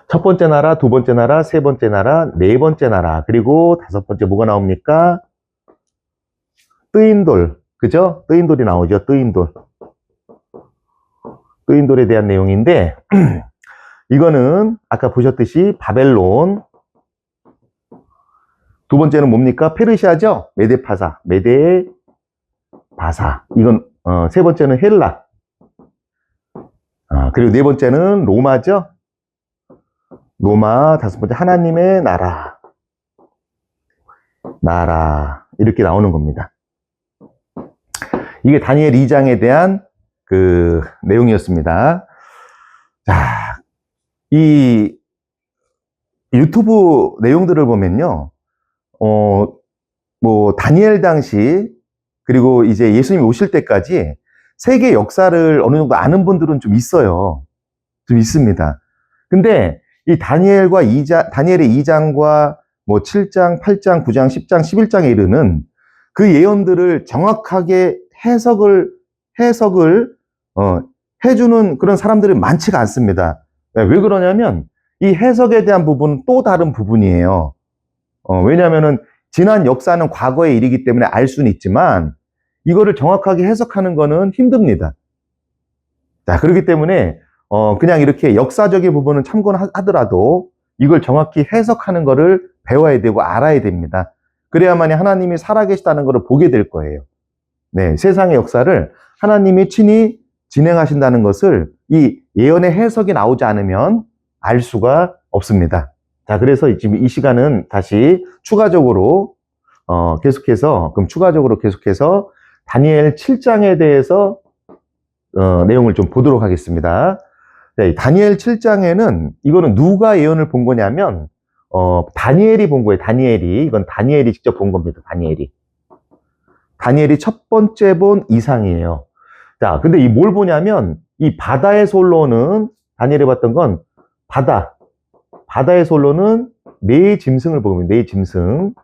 첫 번째 나라, 두 번째 나라, 세 번째 나라, 네 번째 나라, 그리고 다섯 번째 뭐가 나옵니까? 뜨인 돌, 그죠? 뜨인 돌이 나오죠. 뜨인 돌. 뜨인 돌에 대한 내용인데, 이거는 아까 보셨듯이 바벨론, 두 번째는 뭡니까? 페르시아죠? 메데파사, 메데바사. 이건, 세 번째는 헬라. 그리고 네 번째는 로마죠? 로마, 다섯 번째 하나님의 나라. 나라. 이렇게 나오는 겁니다. 이게 다니엘 2장에 대한 그 내용이었습니다. 자, 이 유튜브 내용들을 보면요. 뭐, 다니엘 당시, 그리고 이제 예수님이 오실 때까지 세계 역사를 어느 정도 아는 분들은 좀 있어요. 좀 있습니다. 근데 이 다니엘의 2장과 뭐 7장, 8장, 9장, 10장, 11장에 이르는 그 예언들을 정확하게 해석을 해주는 그런 사람들이 많지가 않습니다. 왜 그러냐면 이 해석에 대한 부분은 또 다른 부분이에요. 왜냐하면은 지난 역사는 과거의 일이기 때문에 알 수는 있지만 이거를 정확하게 해석하는 거는 힘듭니다. 자, 그렇기 때문에 그냥 이렇게 역사적인 부분은 참고하더라도 이걸 정확히 해석하는 거를 배워야 되고 알아야 됩니다. 그래야만이 하나님이 살아계시다는 것을 보게 될 거예요. 네, 세상의 역사를 하나님이 친히 진행하신다는 것을 이 예언의 해석이 나오지 않으면 알 수가 없습니다. 자, 그래서 지금 이 시간은 다시 추가적으로 계속해서 다니엘 7장에 대해서 내용을 좀 보도록 하겠습니다. 네, 다니엘 7장에는 이거는 누가 예언을 본 거냐면 다니엘이 본 거예요. 이건 다니엘이 직접 본 겁니다. 다니엘이 첫 번째 본 이상이에요. 자, 근데 이 뭘 보냐면 이 바다에서 올라오는 다니엘이 봤던 건 바다에서 올라오는 네 짐승을 보면 네 짐승.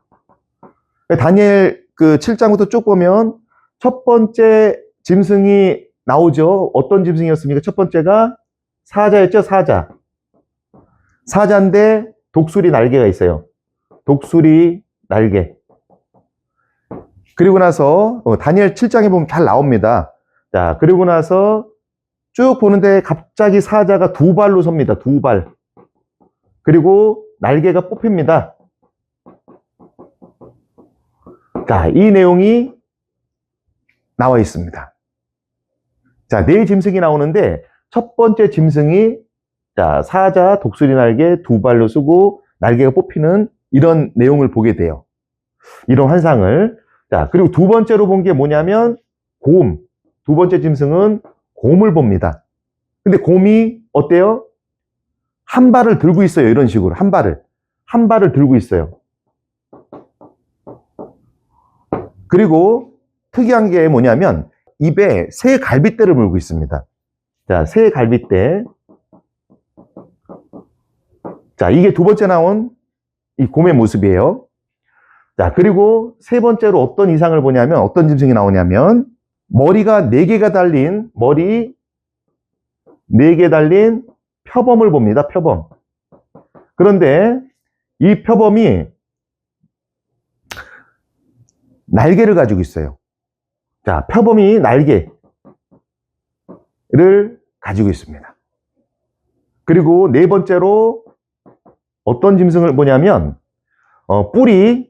다니엘 그 7장부터 쭉 보면 첫 번째 짐승이 나오죠. 어떤 짐승이었습니까? 첫 번째가 사자였죠. 사자인데 독수리 날개가 있어요. 독수리 날개. 그리고 나서 다니엘 7장에 보면 잘 나옵니다. 자, 그리고 나서 쭉 보는데 갑자기 사자가 두 발로 섭니다. 두 발. 그리고 날개가 뽑힙니다. 자, 이 내용이 나와 있습니다. 자, 네 짐승이 나오는데 첫 번째 짐승이 자, 사자, 독수리 날개 두 발로 쓰고 날개가 뽑히는 이런 내용을 보게 돼요. 이런 환상을. 자, 그리고 두 번째로 본 게 뭐냐면 곰. 두 번째 짐승은 곰을 봅니다. 근데 곰이 어때요? 한 발을 들고 있어요. 이런 식으로 한 발을 들고 있어요. 그리고 특이한 게 뭐냐면 입에 새 갈빗대를 물고 있습니다. 자, 새 갈빗대. 자, 이게 두 번째 나온 이 곰의 모습이에요. 자, 그리고 세 번째로 어떤 이상을 보냐면 어떤 짐승이 나오냐면 머리가 4개가 달린 머리 4개 달린 표범을 봅니다. 표범. 그런데 이 표범이 날개를 가지고 있어요. 자, 표범이 날개를 가지고 있습니다. 그리고 네 번째로 어떤 짐승을 보냐면 뿔이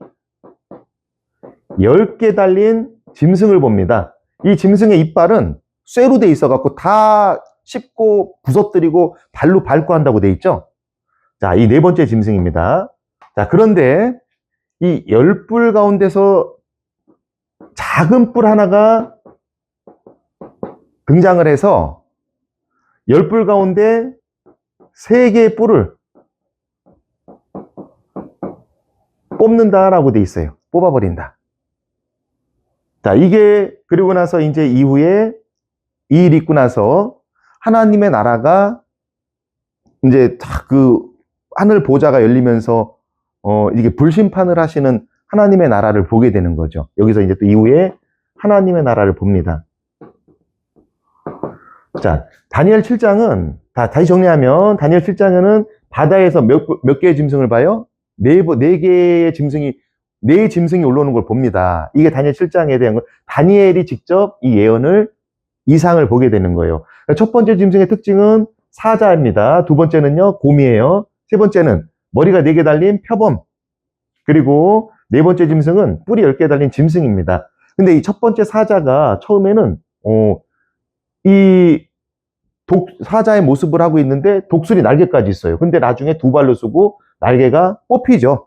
10개 달린 짐승을 봅니다. 이 짐승의 이빨은 쇠로 돼 있어갖고 다 씹고 부서뜨리고 발로 밟고 한다고 돼 있죠. 자, 이 네 번째 짐승입니다. 자, 그런데 이 10뿔 가운데서 작은 뿔 하나가 등장을 해서 10뿔 가운데 3개의 뿔을 뽑는다라고 돼 있어요. 뽑아버린다. 자, 이게 그리고 나서 이제 이후에 이 일 있고 나서 하나님의 나라가 이제 딱 그 하늘 보좌가 열리면서 이게 불심판을 하시는 하나님의 나라를 보게 되는 거죠. 여기서 이제 또 이후에 하나님의 나라를 봅니다. 자, 다니엘 7장은 다시 정리하면 다니엘 7장에는 바다에서 몇 개의 짐승을 봐요? 네 개의 짐승이 네 짐승이 올라오는 걸 봅니다. 이게 다니엘 7장에 대한 거. 다니엘이 직접 이 예언을, 이상을 보게 되는 거예요. 그러니까 첫 번째 짐승의 특징은 사자입니다. 두 번째는요, 곰이에요. 세 번째는 머리가 4개 달린 표범. 그리고 네 번째 짐승은 뿔이 10개 달린 짐승입니다. 근데 이 첫 번째 사자가 처음에는, 이 사자의 모습을 하고 있는데 독수리 날개까지 있어요. 근데 나중에 두 발로 쓰고 날개가 뽑히죠.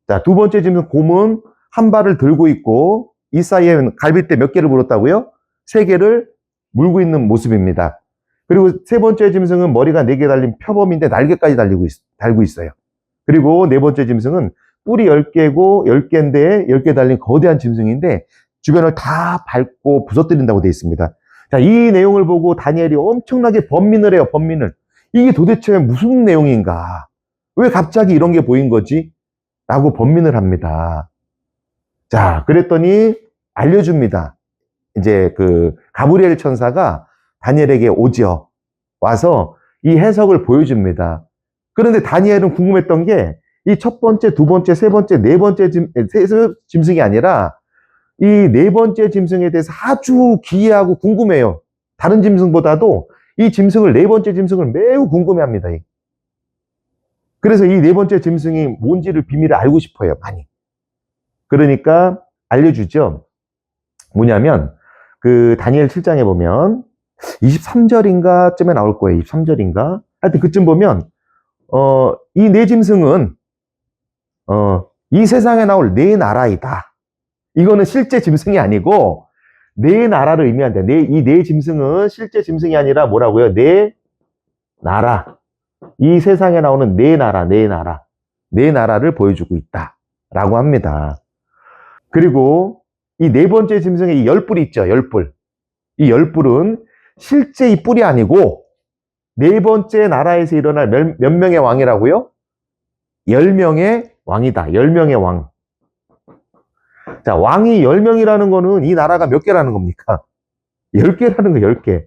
자, 두 번째 짐승 곰은 한 발을 들고 있고 이 사이에 갈빗대 몇 개를 물었다고요? 3개를 물고 있는 모습입니다. 그리고 세 번째 짐승은 머리가 4개 달린 표범인데 날개까지 달고 있어요. 그리고 네 번째 짐승은 뿔이 10개고 10개인데 10개 달린 거대한 짐승인데 주변을 다 밟고 부서뜨린다고 되어 있습니다. 자, 이 내용을 보고 다니엘이 엄청나게 번민을 해요, 번민을. 이게 도대체 무슨 내용인가? 왜 갑자기 이런 게 보인 거지? 라고 번민을 합니다. 자, 그랬더니 알려줍니다. 이제 그 가브리엘 천사가 다니엘에게 오죠. 와서 이 해석을 보여줍니다. 그런데 다니엘은 궁금했던 게 이 첫 번째, 두 번째, 세 번째, 네 번째 짐승이 아니라 이 네 번째 짐승에 대해서 아주 기이하고 궁금해요. 다른 짐승보다도 이 짐승을, 네 번째 짐승을 매우 궁금해합니다. 그래서 이 네 번째 짐승이 뭔지를, 비밀을 알고 싶어요, 많이. 그러니까 알려주죠. 뭐냐면 그 다니엘 7장에 보면 23절인가쯤에 나올 거예요. 23절인가? 하여튼 그쯤 보면 이 네 짐승은 이 세상에 나올 네 나라이다. 이거는 실제 짐승이 아니고 네 나라를 의미한다. 이 네 짐승은 실제 짐승이 아니라 뭐라고요? 네 나라. 이 세상에 나오는 네 나라를 보여주고 있다라고 합니다. 그리고 이 네 번째 짐승의 이 10뿔이 있죠. 10뿔. 이 10뿔은 실제 이 뿔이 아니고 네 번째 나라에서 일어날 몇 명의 왕이라고요? 10명의 왕이다. 10명의 왕. 자, 왕이 10명이라는 거는 이 나라가 몇 개라는 겁니까? 10개라는 거, 10개.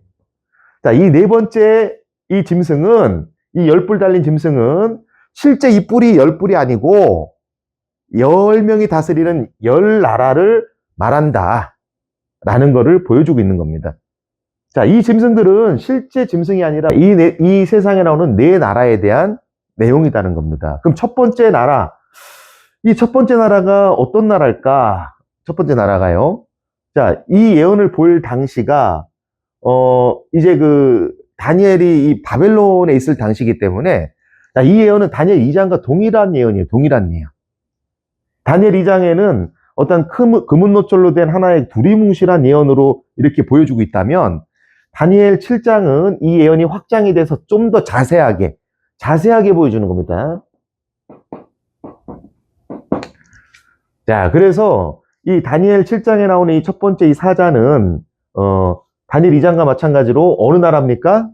자, 이 네 번째 이 짐승은, 이 10뿔 달린 짐승은 실제 이 뿔이 10뿔이 아니고 10명이 다스리는 10나라를 말한다. 라는 거를 보여주고 있는 겁니다. 자, 이 짐승들은 실제 짐승이 아니라 이 세상에 나오는 네 나라에 대한 내용이라는 겁니다. 그럼 첫 번째 나라, 이 첫 번째 나라가 어떤 나라일까? 첫 번째 나라가요. 자, 이 예언을 볼 당시가, 이제 그, 다니엘이 이 바벨론에 있을 당시이기 때문에, 자, 이 예언은 다니엘 2장과 동일한 예언이에요. 동일한 예언. 다니엘 2장에는 어떤 금은노철로 된 하나의 두리뭉실한 예언으로 이렇게 보여주고 있다면, 다니엘 7장은 이 예언이 확장이 돼서 좀 더 자세하게 보여주는 겁니다. 자, 그래서 이 다니엘 7장에 나오는 이 첫 번째 이 사자는, 다니엘 2장과 마찬가지로 어느 나라입니까?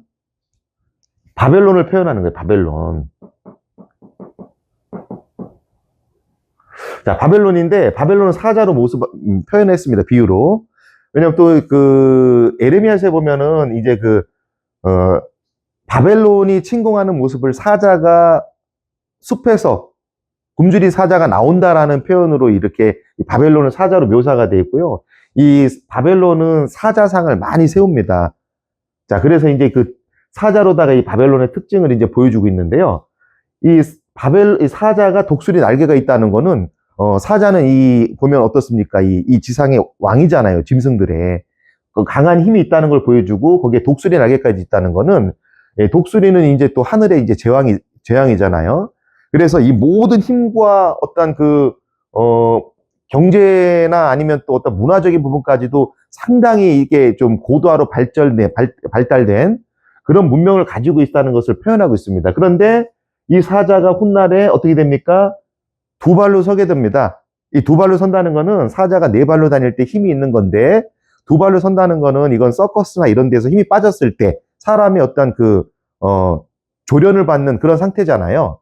바벨론을 표현하는 거예요, 바벨론. 자, 바벨론인데, 바벨론은 사자로 표현했습니다, 비유로. 왜냐면 또 그, 에레미야서에 보면은 이제 바벨론이 침공하는 모습을 사자가 숲에서 굶주린 사자가 나온다라는 표현으로 이렇게 바벨론은 사자로 묘사가 되어 있고요. 이 바벨론은 사자상을 많이 세웁니다. 자, 그래서 이제 그 사자로다가 이 바벨론의 특징을 이제 보여주고 있는데요. 이 사자가 독수리 날개가 있다는 거는, 사자는 보면 어떻습니까? 이 지상의 왕이잖아요. 짐승들의. 그 강한 힘이 있다는 걸 보여주고, 거기에 독수리 날개까지 있다는 거는, 독수리는 이제 또 하늘의 이제 재앙이잖아요. 그래서 이 모든 힘과 어떤 경제나 아니면 또 어떤 문화적인 부분까지도 상당히 이게 좀 고도화로 발달된 그런 문명을 가지고 있다는 것을 표현하고 있습니다. 그런데 이 사자가 훗날에 어떻게 됩니까? 두 발로 서게 됩니다. 이 두 발로 선다는 거는 사자가 네 발로 다닐 때 힘이 있는 건데, 두 발로 선다는 거는 이건 서커스나 이런 데서 힘이 빠졌을 때 사람이 어떤 조련을 받는 그런 상태잖아요.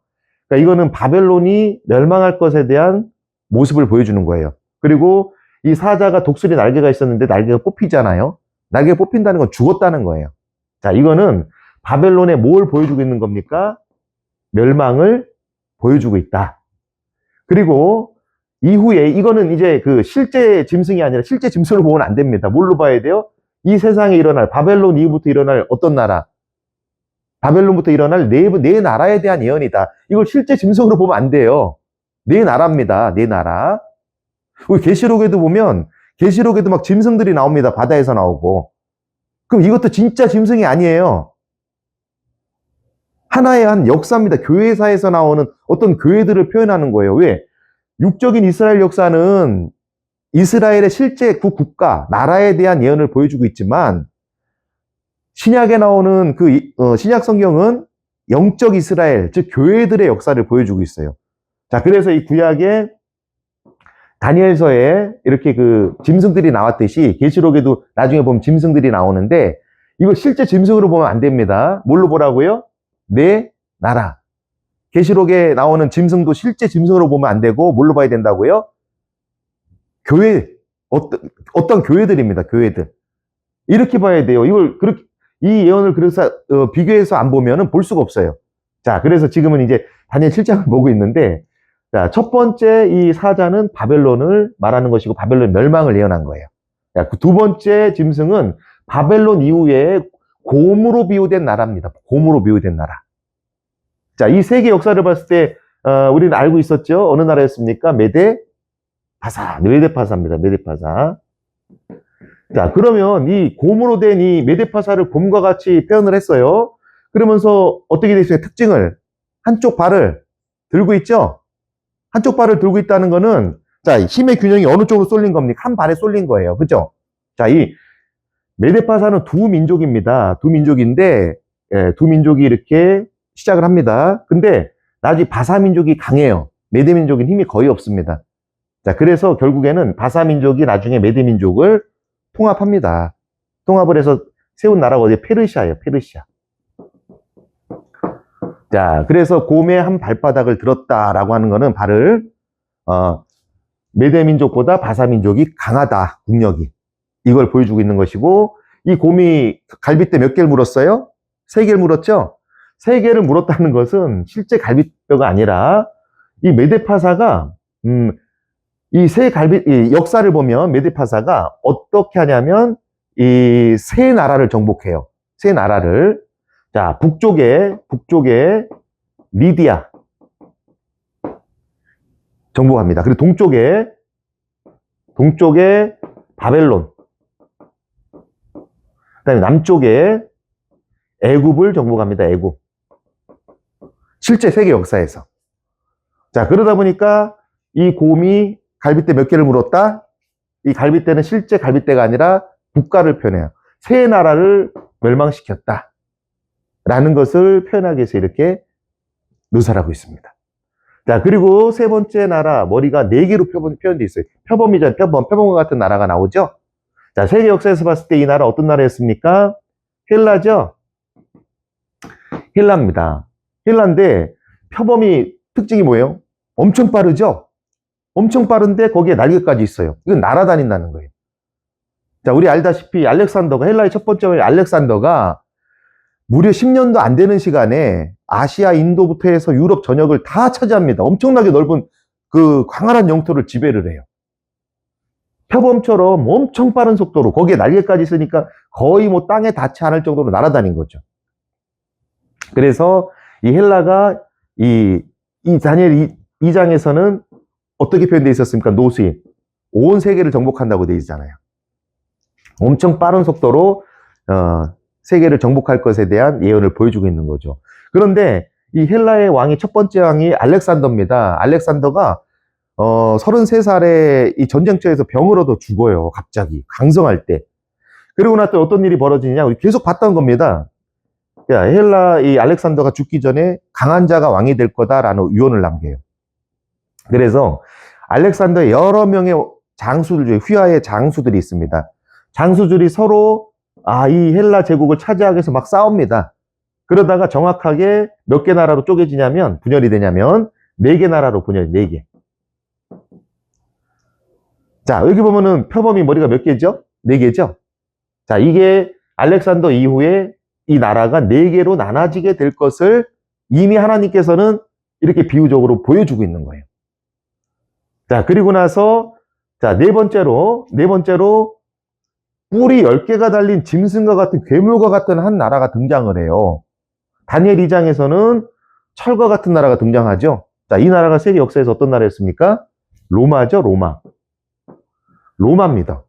그러니까 이거는 바벨론이 멸망할 것에 대한 모습을 보여주는 거예요. 그리고 이 사자가 독수리 날개가 있었는데 날개가 뽑히잖아요. 날개가 뽑힌다는 건 죽었다는 거예요. 자, 이거는 바벨론에 뭘 보여주고 있는 겁니까? 멸망을 보여주고 있다. 그리고 이후에 이거는 이제 그 실제 짐승이 아니라 실제 짐승으로 보면 안 됩니다. 뭘로 봐야 돼요? 이 세상에 일어날 바벨론 이후부터 일어날 어떤 나라? 바벨론부터 일어날 네 나라에 대한 예언이다. 이걸 실제 짐승으로 보면 안 돼요. 네 나라입니다. 네 나라. 우리 계시록에도 보면 계시록에도 막 짐승들이 나옵니다. 바다에서 나오고. 그럼 이것도 진짜 짐승이 아니에요. 하나의 한 역사입니다. 교회사에서 나오는 어떤 교회들을 표현하는 거예요. 왜? 육적인 이스라엘 역사는 이스라엘의 실제 국가, 나라에 대한 예언을 보여주고 있지만 신약에 나오는 신약 성경은 영적 이스라엘, 즉 교회들의 역사를 보여주고 있어요. 자, 그래서 이 구약에 다니엘서에 이렇게 그 짐승들이 나왔듯이 계시록에도 나중에 보면 짐승들이 나오는데 이거 실제 짐승으로 보면 안 됩니다. 뭘로 보라고요? 네 나라. 계시록에 나오는 짐승도 실제 짐승으로 보면 안 되고 뭘로 봐야 된다고요? 교회, 어떤 교회들입니다. 교회들. 이렇게 봐야 돼요. 이걸 그렇게 이 예언을 그래서 비교해서 안 보면은 볼 수가 없어요. 자, 그래서 지금은 이제 다니엘 7장을 보고 있는데, 자, 첫 번째 이 사자는 바벨론을 말하는 것이고 바벨론 멸망을 예언한 거예요. 자, 그 두 번째 짐승은 바벨론 이후에 곰으로 비유된 나라입니다. 곰으로 비유된 나라. 자, 이 세계 역사를 봤을 때 우리는 알고 있었죠. 어느 나라였습니까? 메데파사입니다. 메데파사. 자, 그러면 이 곰으로 된 이 메데파사를 곰과 같이 표현을 했어요. 그러면서 어떻게 됐어요? 특징을 한쪽 발을 들고 있죠? 한쪽 발을 들고 있다는 거는 자, 힘의 균형이 어느 쪽으로 쏠린 겁니까? 한 발에 쏠린 거예요. 그죠? 자, 이 메데파사는 두 민족입니다. 두 민족인데 두 민족이 이렇게 시작을 합니다. 근데 나중에 바사 민족이 강해요. 메데 민족은 힘이 거의 없습니다. 자, 그래서 결국에는 바사 민족이 나중에 메데 민족을 통합합니다. 통합을 해서 세운 나라가 어디 페르시아예요. 페르시아. 자, 그래서 곰의 한 발바닥을 들었다라고 하는 거는 발을 메데 민족보다 바사 민족이 강하다. 국력이. 이걸 보여주고 있는 것이고 이 곰이 갈빗대 몇 개를 물었어요? 3개를 물었죠? 3개를 물었다는 것은 실제 갈빗뼈가 아니라 이 메데파사가 이 역사를 보면 메데파사가 어떻게 하냐면 이 세 나라를 정복해요. 세 나라를. 자, 북쪽에 리디아 정복합니다. 그리고 동쪽에 바벨론. 그다음에 남쪽에 애굽을 정복합니다. 애굽. 실제 세계 역사에서. 자, 그러다 보니까 이 곰이 갈빗대 몇 개를 물었다? 이 갈빗대는 실제 갈빗대가 아니라 국가를 표현해요. 세 나라를 멸망시켰다. 라는 것을 표현하기 위해서 이렇게 묘사를 하고 있습니다. 자, 그리고 세 번째 나라, 머리가 4개로 표현되어 있어요. 표범이죠. 표범과 같은 나라가 나오죠. 자, 세계 역사에서 봤을 때 이 나라 어떤 나라였습니까? 헬라죠? 헬라입니다. 헬라인데 표범이 특징이 뭐예요? 엄청 빠르죠? 엄청 빠른데 거기에 날개까지 있어요. 이건 날아다닌다는 거예요. 자, 우리 알다시피 헬라의 첫 번째 왕 알렉산더가 무려 10년도 안 되는 시간에 아시아, 인도부터 해서 유럽 전역을 다 차지합니다. 엄청나게 넓은 그 광활한 영토를 지배를 해요. 표범처럼 엄청 빠른 속도로 거기에 날개까지 있으니까 거의 뭐 땅에 닿지 않을 정도로 날아다닌 거죠. 그래서 이 헬라가 이 다니엘 2장에서는 어떻게 표현되어 있었습니까? 노수인. 온 세계를 정복한다고 되어 있잖아요. 엄청 빠른 속도로 세계를 정복할 것에 대한 예언을 보여주고 있는 거죠. 그런데 이 헬라의 왕이 첫 번째 왕이 알렉산더입니다. 알렉산더가 33살에 이 전쟁터에서 병을 얻어 죽어요. 갑자기 강성할 때. 그러고 나서 어떤 일이 벌어지냐? 우리 계속 봤던 겁니다. 야, 이 알렉산더가 죽기 전에 강한 자가 왕이 될 거다라는 유언을 남겨요. 그래서 알렉산더의 여러 명의 장수들 중에 휘하의 장수들이 있습니다. 장수들이 서로 이 헬라 제국을 차지하기 위해서 막 싸웁니다. 그러다가 정확하게 몇 개 나라로 분열이 되냐면 4개 나라로 분열이 4개. 자, 여기 보면은 표범이 머리가 몇 개죠? 4개죠? 자, 이게 알렉산더 이후에 이 나라가 4개로 나눠지게 될 것을 이미 하나님께서는 이렇게 비유적으로 보여주고 있는 거예요. 자, 그리고 나서, 자, 네 번째로, 뿔이 10개가 달린 짐승과 같은 괴물과 같은 한 나라가 등장을 해요. 다니엘 2장에서는 철과 같은 나라가 등장하죠. 자, 이 나라가 세계 역사에서 어떤 나라였습니까? 로마죠, 로마. 로마입니다.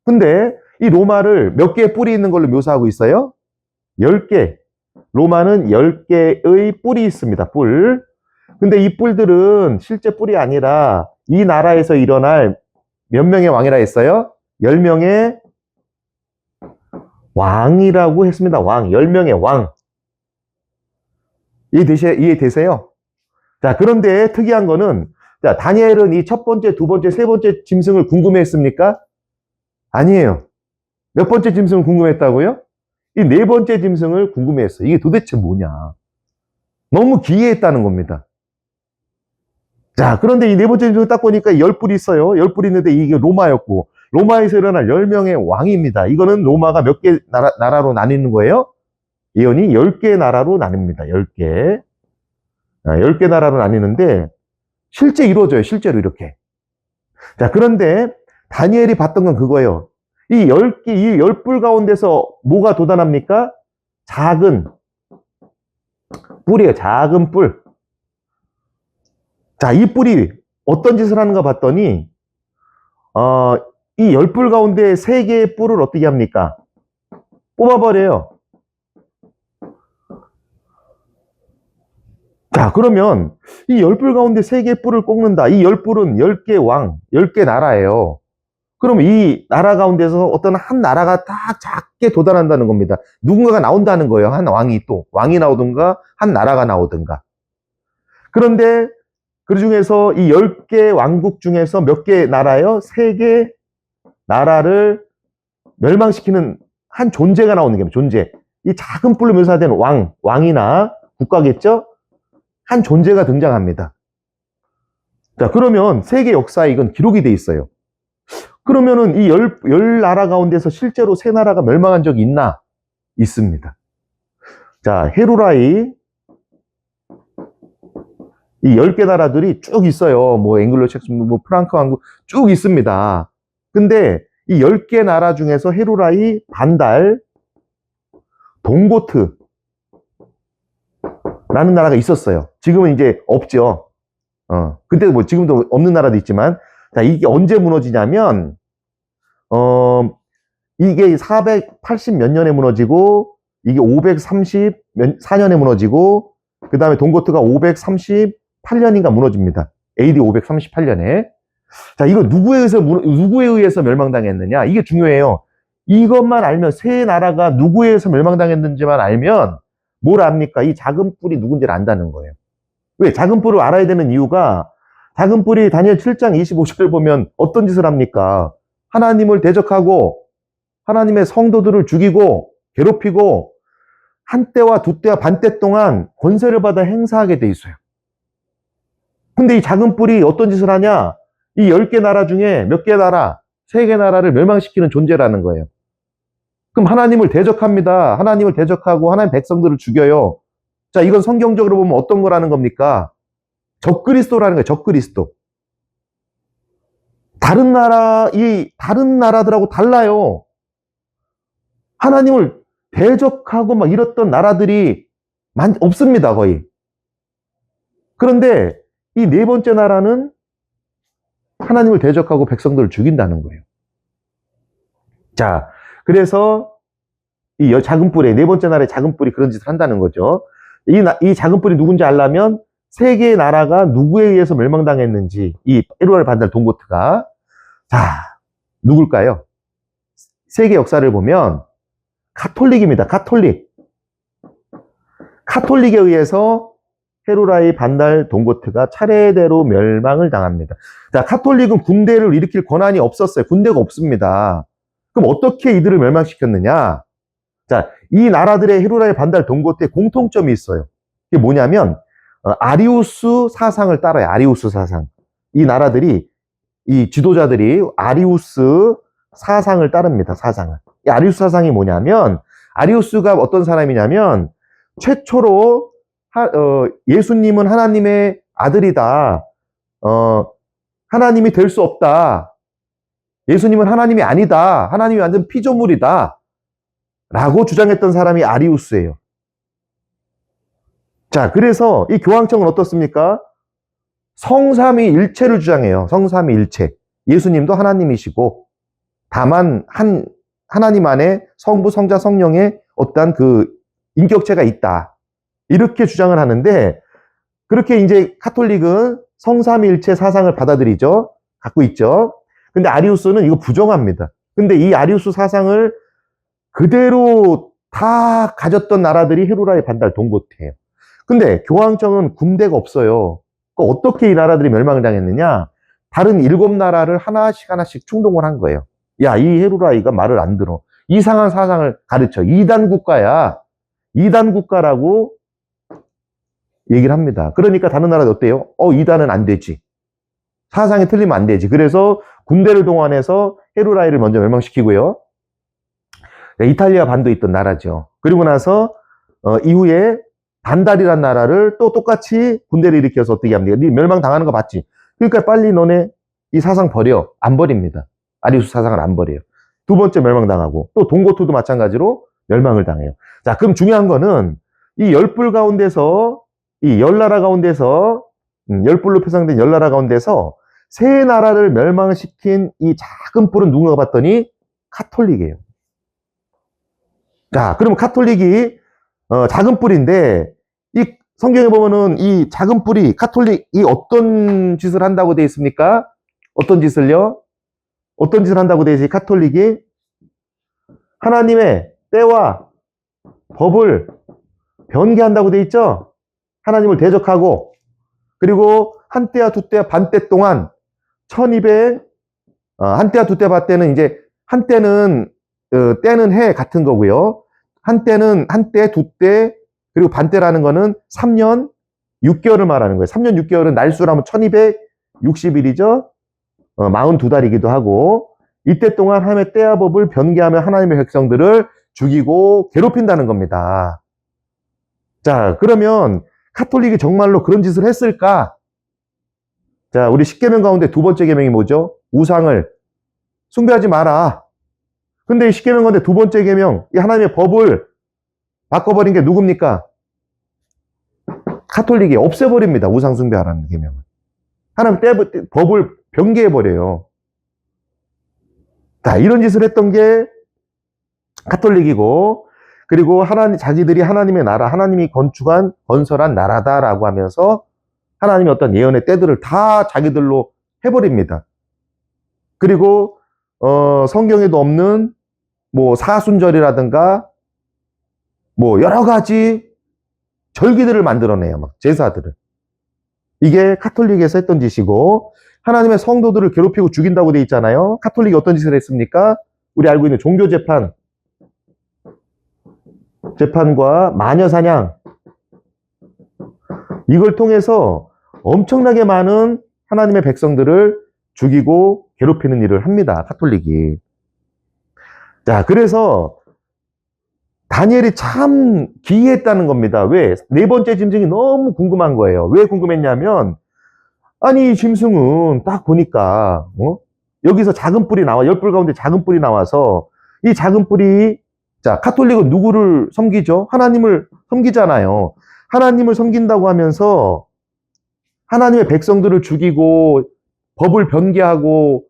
근데 이 로마를 몇 개의 뿔이 있는 걸로 묘사하고 있어요? 10개. 로마는 10개의 뿔이 있습니다, 뿔. 근데 이 뿔들은 실제 뿔이 아니라 이 나라에서 일어날 몇 명의 왕이라 했어요? 10명의 왕이라고 했습니다. 왕. 10명의 왕. 이해되세요? 자, 그런데 특이한 거는, 자, 다니엘은 이 첫 번째, 두 번째, 세 번째 짐승을 궁금해했습니까? 아니에요. 몇 번째 짐승을 궁금했다고요? 이 네 번째 짐승을 궁금해했어요. 이게 도대체 뭐냐? 너무 기이했다는 겁니다. 자, 그런데 이 네 번째 짐승을 딱 보니까 10뿔이 있어요. 10뿔이 있는데 이게 로마였고, 로마에서 일어날 10명의 왕입니다. 이거는 로마가 몇 개 나라로 나뉘는 거예요? 예언이 10개 나라로 나뉩니다. 10개. 10개 나라로 나뉘는데, 실제 이루어져요. 실제로 이렇게. 자, 그런데 다니엘이 봤던 건 그거예요. 이 10개, 이 10뿔 가운데서 뭐가 돋아납니까? 작은 뿔이에요. 작은 뿔. 자, 이 뿔이 어떤 짓을 하는가 봤더니, 이 10뿔 가운데 3개의 뿔을 어떻게 합니까? 뽑아버려요. 자, 그러면 이 10뿔 가운데 3개의 뿔을 꼽는다. 이 10뿔은 10개 왕, 10개 나라예요. 그럼 이 나라 가운데서 어떤 한 나라가 딱 작게 도달한다는 겁니다. 누군가가 나온다는 거예요. 한 왕이 또. 왕이 나오든가, 한 나라가 나오든가. 그런데 그 중에서 이 10개 왕국 중에서 몇 개 나라요? 3개 나라를 멸망시키는 한 존재가 나오는 겁니다. 존재. 이 작은 뿔로 묘사된 왕이나 국가겠죠? 한 존재가 등장합니다. 자, 그러면 세계 역사에 이건 기록이 돼 있어요. 그러면은 이 열 나라 가운데서 실제로 세 나라가 멸망한 적이 있나? 있습니다. 자, 헤루라이, 이 10개 나라들이 쭉 있어요. 뭐, 앵글로 sek슨, 뭐, 프랑크 왕국 쭉 있습니다. 근데 이 10개 나라 중에서 헤루라이, 반달, 동고트, 라는 나라가 있었어요. 지금은 이제 없죠. 그때 뭐 지금도 없는 나라도 있지만, 자, 이게 언제 무너지냐면, 이게 480 몇 년에 무너지고, 이게 534년에 무너지고, 그 다음에 동고트가 538년인가 무너집니다. AD 538년에. 자, 이거 누구에 의해서 멸망당했느냐? 이게 중요해요. 이것만 알면, 세 나라가 누구에 의해서 멸망당했는지만 알면, 뭘 압니까? 이 작은 뿔이 누군지를 안다는 거예요. 왜? 작은 뿔을 알아야 되는 이유가, 작은 뿔이 다니엘 7장 25절을 보면 어떤 짓을 합니까? 하나님을 대적하고 하나님의 성도들을 죽이고 괴롭히고 한때와 두때와 반때 동안 권세를 받아 행사하게 돼 있어요. 근데 이 작은 뿔이 어떤 짓을 하냐? 이 10개 나라 중에 몇 개 나라, 3개 나라를 멸망시키는 존재라는 거예요. 그럼 하나님을 대적합니다. 하나님을 대적하고 하나님 백성들을 죽여요. 자, 이건 성경적으로 보면 어떤 거라는 겁니까? 적그리스도라는 거예요. 적그리스도. 다른 나라들하고 달라요. 하나님을 대적하고 막 이랬던 나라들이 없습니다, 거의. 그런데 이 네 번째 나라는 하나님을 대적하고 백성들을 죽인다는 거예요. 자, 그래서 이 작은 뿔에, 네 번째 나라의 작은 뿔이 그런 짓을 한다는 거죠. 이 작은 뿔이 누군지 알려면 세 개의 나라가 누구에 의해서 멸망당했는지, 이 헤루라이 반달 동고트가. 자, 누굴까요? 세계 역사를 보면 가톨릭입니다. 가톨릭에 의해서 헤루라이 반달 동고트가 차례대로 멸망을 당합니다. 자, 가톨릭은 군대를 일으킬 권한이 없었어요. 군대가 없습니다. 그럼 어떻게 이들을 멸망시켰느냐? 자, 이 나라들의 헤루라이 반달 동고트에 공통점이 있어요. 이게 뭐냐면 아리우스 사상을 따라요. 아리우스 사상. 이 나라들이, 이 지도자들이 아리우스 사상을 따릅니다. 사상을. 이 아리우스 사상이 뭐냐면, 아리우스가 어떤 사람이냐면 최초로 예수님은 하나님의 아들이다. 하나님이 될 수 없다. 예수님은 하나님이 아니다. 하나님이 완전 피조물이다. 라고 주장했던 사람이 아리우스예요. 자, 그래서 이 교황청은 어떻습니까? 성삼위일체를 주장해요. 성삼위일체. 예수님도 하나님이시고 다만 하나님 안에 성부, 성자, 성령의 어떤 그 인격체가 있다. 이렇게 주장을 하는데 그렇게 이제 카톨릭은 성삼위일체 사상을 받아들이죠. 갖고 있죠. 근데 아리우스는 이거 부정합니다. 근데 이 아리우스 사상을 그대로 다 가졌던 나라들이 헤루라의 반달 동고태예요. 근데 교황청은 군대가 없어요. 그러니까 어떻게 이 나라들이 멸망을 당했느냐? 다른 7나라를 하나씩 충동을 한 거예요. 야, 이 헤루라이가 말을 안 들어. 이상한 사상을 가르쳐. 이단 국가야. 이단 국가라고 얘기를 합니다. 그러니까 다른 나라도 어때요? 이단은 안 되지. 사상이 틀리면 안 되지. 그래서 군대를 동원해서 헤루라이를 먼저 멸망시키고요. 이탈리아 반도 있던 나라죠. 그리고 나서 이후에 반달이란 나라를 또 똑같이 군대를 일으켜서 어떻게 합니까? 네 멸망당하는 거 봤지? 그러니까 빨리 너네 이 사상 버려. 안 버립니다. 아리우스 사상을 안 버려요. 두 번째 멸망당하고 또 동고토도 마찬가지로 멸망을 당해요. 자, 그럼 중요한 거는 이 열불 가운데서 이 10나라 가운데서 열불로 표상된 10나라 가운데서 세 나라를 멸망시킨 이 작은 뿔은 누군가 봤더니 카톨릭이에요. 자, 그러면 카톨릭이 작은 뿔인데 이 성경에 보면은 이 작은 뿔이 카톨릭이 어떤 짓을 한다고 되어 있습니까? 어떤 짓을요? 어떤 짓을 한다고 되어 있어요? 카톨릭이 하나님의 때와 법을 변개한다고 되어 있죠? 하나님을 대적하고 그리고 한때와 두때와 반때 동안 1200 한때와 두때 반때는 이제 한때는 때는 해 같은 거고요. 한때는 한때, 두때 그리고 반때라는 거는 3년 6개월을 말하는 거예요. 3년 6개월은 날수로 하면 1260일이죠. 42달이기도 하고 이때 동안 하나님의 때와 법을 변개하며 하나님의 백성들을 죽이고 괴롭힌다는 겁니다. 자, 그러면 카톨릭이 정말로 그런 짓을 했을까? 자, 우리 10계명 가운데 두 번째 계명이 뭐죠? 우상을 숭배하지 마라. 근데 이 10계명 가운데 두 번째 계명, 이 하나님의 법을 바꿔버린 게 누굽니까? 카톨릭이 없애버립니다. 우상 숭배하라는 계명을. 하나님 법을 변개해버려요. 자, 이런 짓을 했던 게 카톨릭이고, 그리고 자기들이 하나님의 나라, 하나님이 건설한 나라다라고 하면서 하나님의 어떤 예언의 때들을 다 자기들로 해버립니다. 그리고 성경에도 없는 뭐 사순절이라든가 뭐 여러 가지 절기들을 만들어내요. 막 제사들을. 이게 카톨릭에서 했던 짓이고 하나님의 성도들을 괴롭히고 죽인다고 돼 있잖아요. 카톨릭이 어떤 짓을 했습니까? 우리 알고 있는 종교 재판과 마녀 사냥 이걸 통해서 엄청나게 많은 하나님의 백성들을 죽이고 괴롭히는 일을 합니다. 카톨릭이. 자, 그래서 다니엘이 참 기이했다는 겁니다. 왜? 네 번째 짐승이 너무 궁금한 거예요. 왜 궁금했냐면 아니, 이 짐승은 딱 보니까 여기서 작은 뿔이 나와, 열뿔 가운데 작은 뿔이 나와서 이 작은 뿔이 자, 카톨릭은 누구를 섬기죠? 하나님을 섬기잖아요. 하나님을 섬긴다고 하면서 하나님의 백성들을 죽이고 법을 변개하고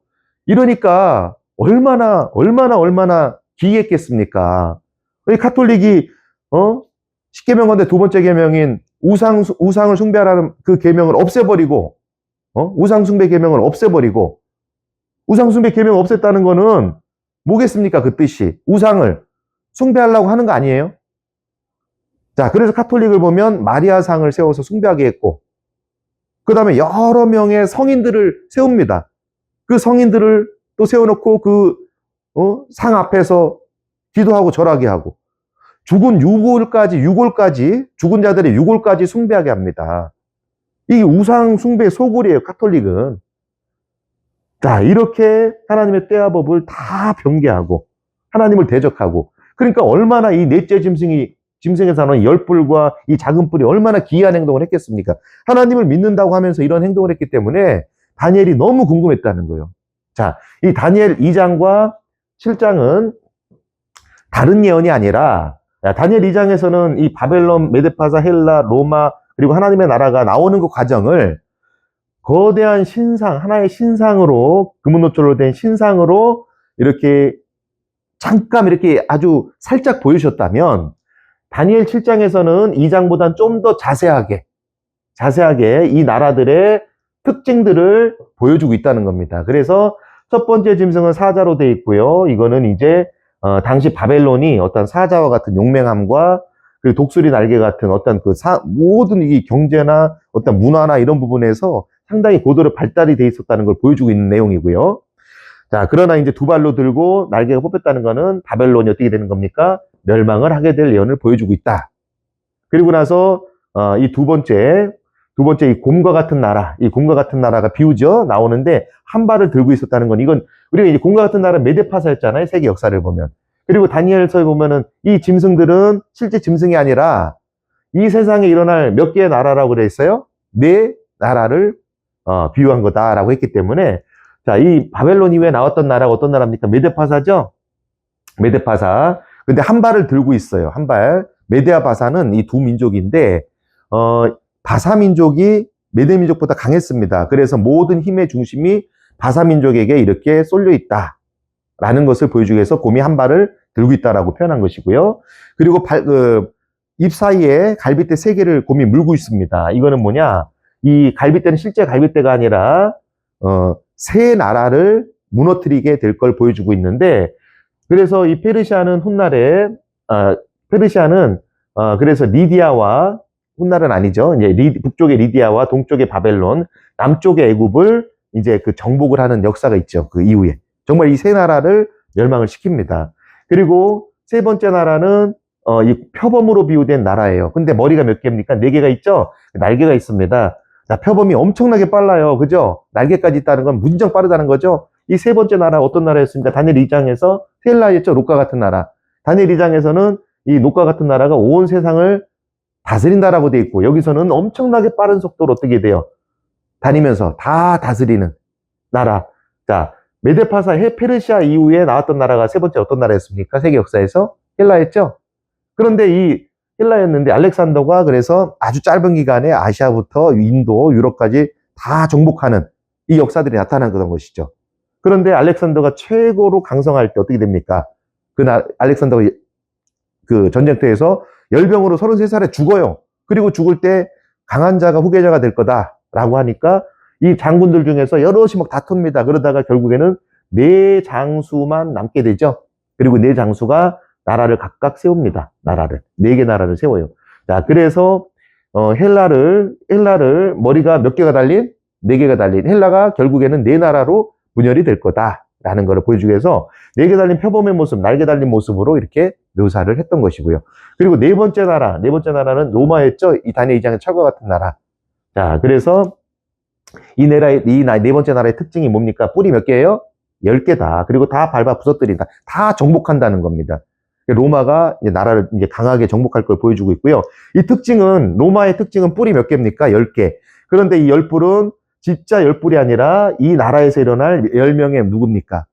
이러니까 얼마나 기이했겠습니까? 이 카톨릭이 10계명 가운데 두 번째 계명인 우상을 숭배하라는 그 계명을 없애버리고 우상 숭배 계명을 없애버리고 우상 숭배 계명을 없앴다는 거는 뭐겠습니까? 그 뜻이 우상을 숭배하려고 하는 거 아니에요? 자, 그래서 카톨릭을 보면 마리아상을 세워서 숭배하게 했고 그 다음에 여러 명의 성인들을 세웁니다. 그 성인들을 또 세워놓고 그 상 앞에서 기도하고 절하게 하고 죽은 유골까지 죽은 자들의 유골까지 숭배하게 합니다. 이게 우상 숭배의 소굴이에요. 카톨릭은. 자, 이렇게 하나님의 때와 법을 다 변개하고 하나님을 대적하고 그러니까 얼마나 이 넷째 짐승에서 나오는 열뿔과 이 작은 뿔이 얼마나 기이한 행동을 했겠습니까? 하나님을 믿는다고 하면서 이런 행동을 했기 때문에 다니엘이 너무 궁금했다는 거예요. 자, 이 다니엘 2장과 7장은 다른 예언이 아니라, 다니엘 2장에서는 이 바벨론, 메데파사, 헬라, 로마, 그리고 하나님의 나라가 나오는 그 과정을 거대한 신상, 하나의 신상으로, 금은노초로 된 신상으로 이렇게 잠깐 이렇게 아주 살짝 보여주셨다면, 다니엘 7장에서는 2장보다는 좀 더 자세하게 이 나라들의 특징들을 보여주고 있다는 겁니다. 그래서 첫 번째 짐승은 사자로 되어 있고요. 이거는 이제 당시 바벨론이 어떤 사자와 같은 용맹함과 그 독수리 날개 같은 어떤 모든 이 경제나 어떤 문화나 이런 부분에서 상당히 고도로 발달이 돼 있었다는 걸 보여주고 있는 내용이고요. 자, 그러나 이제 두 발로 들고 날개가 뽑혔다는 거는 바벨론이 어떻게 되는 겁니까? 멸망을 하게 될 예언을 보여주고 있다. 그리고 나서 이 두 번째 이 곰과 같은 나라, 이 곰과 같은 나라가 비유죠. 나오는데 한 발을 들고 있었다는 건 이건 우리가 이제 곰과 같은 나라 메데파사였잖아요. 세계 역사를 보면. 그리고 다니엘서에 보면은 이 짐승들은 실제 짐승이 아니라 이 세상에 일어날 몇 개의 나라라고 그랬어요? 네 나라를 비유한 거다라고 했기 때문에 자, 이 바벨론 이후에 나왔던 나라가 어떤 나라입니까? 메데파사죠? 메데파사. 근데 한 발을 들고 있어요. 한 발. 메데아 바사는 이 두 민족인데, 바사 민족이 메데 민족보다 강했습니다. 그래서 모든 힘의 중심이 바사 민족에게 이렇게 쏠려 있다. 라는 것을 보여주기 위해서 곰이 한 발을 들고 있다라고 표현한 것이고요. 그리고 입 사이에 갈빗대 세 개를 곰이 물고 있습니다. 이거는 뭐냐? 이 갈빗대는 실제 갈빗대가 아니라, 세 나라를 무너뜨리게 될 걸 보여주고 있는데, 그래서 이 페르시아는 훗날에, 그래서 리디아와, 훗날은 아니죠. 이제 북쪽의 리디아와 동쪽의 바벨론, 남쪽의 애굽을 이제 그 정복을 하는 역사가 있죠. 그 이후에. 정말 이 세 나라를 멸망을 시킵니다. 그리고 세 번째 나라는, 이 표범으로 비유된 나라예요. 근데 머리가 몇 개입니까? 네 개가 있죠? 날개가 있습니다. 자, 표범이 엄청나게 빨라요. 그죠? 날개까지 있다는 건 무진장 빠르다는 거죠? 이 세 번째 나라 어떤 나라였습니까? 다니엘 2장에서 헬라였죠? 녹과 같은 나라. 다니엘 2장에서는 이 녹과 같은 나라가 온 세상을 다스린다라고 돼 있고 여기서는 엄청나게 빠른 속도로 어떻게 돼요? 다니면서 다 다스리는 나라. 자, 메데파사 페르시아 이후에 나왔던 나라가 세 번째 어떤 나라였습니까? 세계 역사에서 헬라였죠? 그런데 이 헬라였는데 알렉산더가 그래서 아주 짧은 기간에 아시아부터 인도, 유럽까지 다 정복하는 이 역사들이 나타난 것이죠. 그런데 알렉산더가 최고로 강성할 때 어떻게 됩니까? 알렉산더가 그 전쟁터에서 열병으로 33살에 죽어요. 그리고 죽을 때 강한 자가 후계자가 될 거다라고 하니까 이 장군들 중에서 여럿이 막 다툽니다. 그러다가 결국에는 네 장수만 남게 되죠. 그리고 네 장수가 나라를 각각 세웁니다. 네 개 나라를 세워요. 자, 그래서 헬라를 머리가 몇 개가 달린? 네 개가 달린 헬라가 결국에는 네 나라로 분열이 될 거다라는 것을 보여주기 위해서 네 개 달린 표범의 모습, 날개 달린 모습으로 이렇게 묘사를 했던 것이고요. 그리고 네 번째 나라는 로마였죠. 이 다니엘 2장의 철과 같은 나라. 자, 그래서 이 네 번째 나라의 특징이 뭡니까? 뿔이 몇 개예요? 10개다. 그리고 다 밟아 부서뜨린다. 다 정복한다는 겁니다. 로마가 이제 나라를 이제 강하게 정복할 걸 보여주고 있고요. 로마의 특징은 뿔이 몇 개입니까? 10개. 그런데 이 10뿔은 진짜 10뿔이 아니라 이 나라에서 일어날 10명의 누굽니까?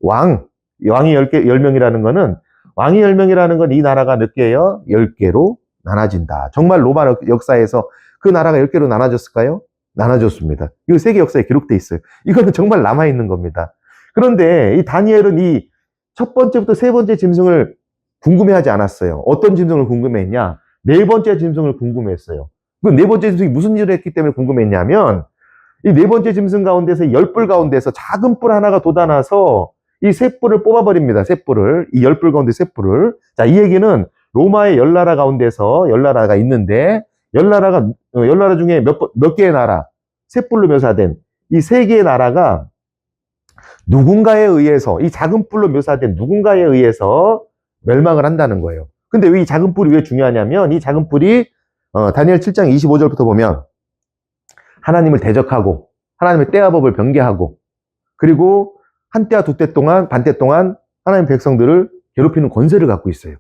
왕이 10명이라는 거는 왕이 10명이라는 건 이 나라가 몇 개예요? 10개로 나눠진다. 정말 로마 역사에서 그 나라가 10개로 나눠졌을까요? 나눠졌습니다. 이거 세계 역사에 기록돼 있어요. 이거는 정말 남아있는 겁니다. 그런데 이 다니엘은 이 첫 번째부터 세 번째 짐승을 궁금해하지 않았어요. 어떤 짐승을 궁금해했냐? 네 번째 짐승을 궁금해했어요. 그 네 번째 짐승이 무슨 일을 했기 때문에 궁금했냐면 이 네 번째 짐승 가운데서 10뿔 가운데서 작은 뿔 하나가 돋아나서 이 세 뿔을 뽑아버립니다. 세 뿔을. 이 10뿔 가운데 세 뿔을. 자, 이 얘기는 로마의 10나라 가운데서 10나라가 있는데 10나라 중에 몇 개의 나라, 세 뿔로 묘사된 이 세 개의 나라가 누군가에 의해서, 이 작은 뿔로 묘사된 누군가에 의해서 멸망을 한다는 거예요. 근데 왜 이 작은 뿔이 왜 중요하냐면 이 작은 뿔이 다니엘 7장 25절부터 보면 하나님을 대적하고 하나님의 때와 법을 변개하고 그리고 한때와 두때 동안 반때 동안 하나님의 백성들을 괴롭히는 권세를 갖고 있어요.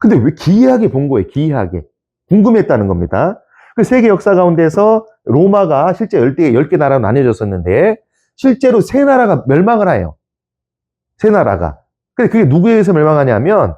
근데 왜 기이하게 본 거예요? 기이하게. 궁금했다는 겁니다. 그 세계 역사 가운데서 로마가 실제 10개 나라로 나뉘어졌었는데, 실제로 세 나라가 멸망을 해요. 세 나라가. 근데 그게 누구에 의해서 멸망하냐면,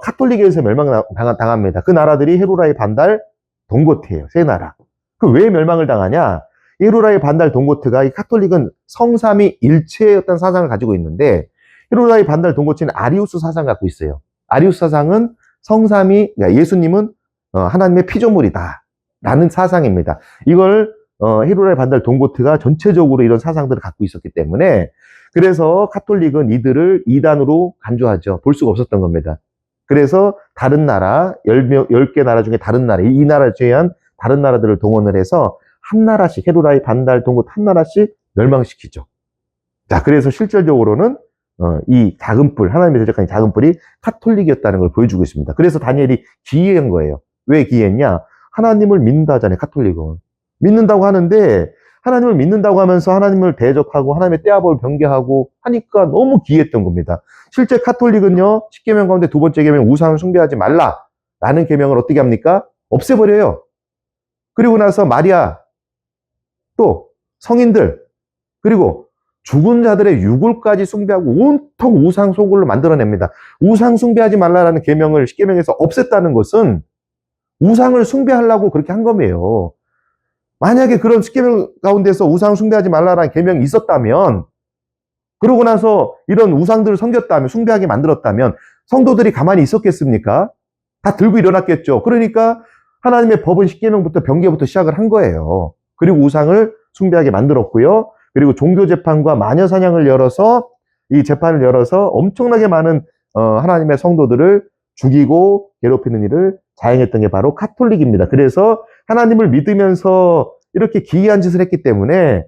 카톨릭에 의해서 멸망당합니다. 그 나라들이 헤로라이, 반달, 동고트예요. 세 나라. 그 왜 멸망을 당하냐? 헤로라이, 반달, 동고트가 이 카톨릭은 성삼위 일체의 어떤 사상을 가지고 있는데, 헤로라이, 반달, 동고트는 아리우스 사상을 갖고 있어요. 아리우스 사상은 성삼위, 그러니까 예수님은 하나님의 피조물이다 라는 사상입니다. 이걸 헤로라이, 반달, 동고트가 전체적으로 이런 사상들을 갖고 있었기 때문에, 그래서 카톨릭은 이들을 이단으로 간주하죠. 볼 수가 없었던 겁니다. 그래서 다른 나라, 10개 나라 중에 다른 나라, 이 나라를 제외한 다른 나라들을 동원을 해서 한 나라씩, 헤로라이, 반달, 동고트 한 나라씩 멸망시키죠. 자, 그래서 실질적으로는 이 작은 뿔, 하나님의 대적한 작은 뿔이 카톨릭이었다는 걸 보여주고 있습니다. 그래서 다니엘이 기이한 거예요. 왜 기이했냐? 하나님을 믿는다 하잖아요, 카톨릭은. 믿는다고 하는데, 하나님을 믿는다고 하면서 하나님을 대적하고 하나님의 떼아벌 변개하고 하니까 너무 기이했던 겁니다. 실제 카톨릭은요, 10계명 가운데 두 번째 계명 우상을 숭배하지 말라 라는 계명을 어떻게 합니까? 없애버려요. 그리고 나서 마리아, 또 성인들, 그리고 죽은 자들의 유골까지 숭배하고 온통 우상 소굴로 만들어냅니다. 우상 숭배하지 말라라는 계명을 10계명에서 없앴다는 것은 우상을 숭배하려고 그렇게 한 거예요. 만약에 그런 10계명 가운데서 우상 숭배하지 말라라는 계명이 있었다면, 그러고 나서 이런 우상들을 섬겼다면, 숭배하게 만들었다면 성도들이 가만히 있었겠습니까? 다 들고 일어났겠죠. 그러니까 하나님의 법은 10계명부터 변개부터 시작을 한 거예요. 그리고 우상을 숭배하게 만들었고요. 그리고 종교 재판과 마녀 사냥을 열어서, 이 재판을 열어서 엄청나게 많은 하나님의 성도들을 죽이고 괴롭히는 일을 자행했던 게 바로 카톨릭입니다. 그래서 하나님을 믿으면서 이렇게 기이한 짓을 했기 때문에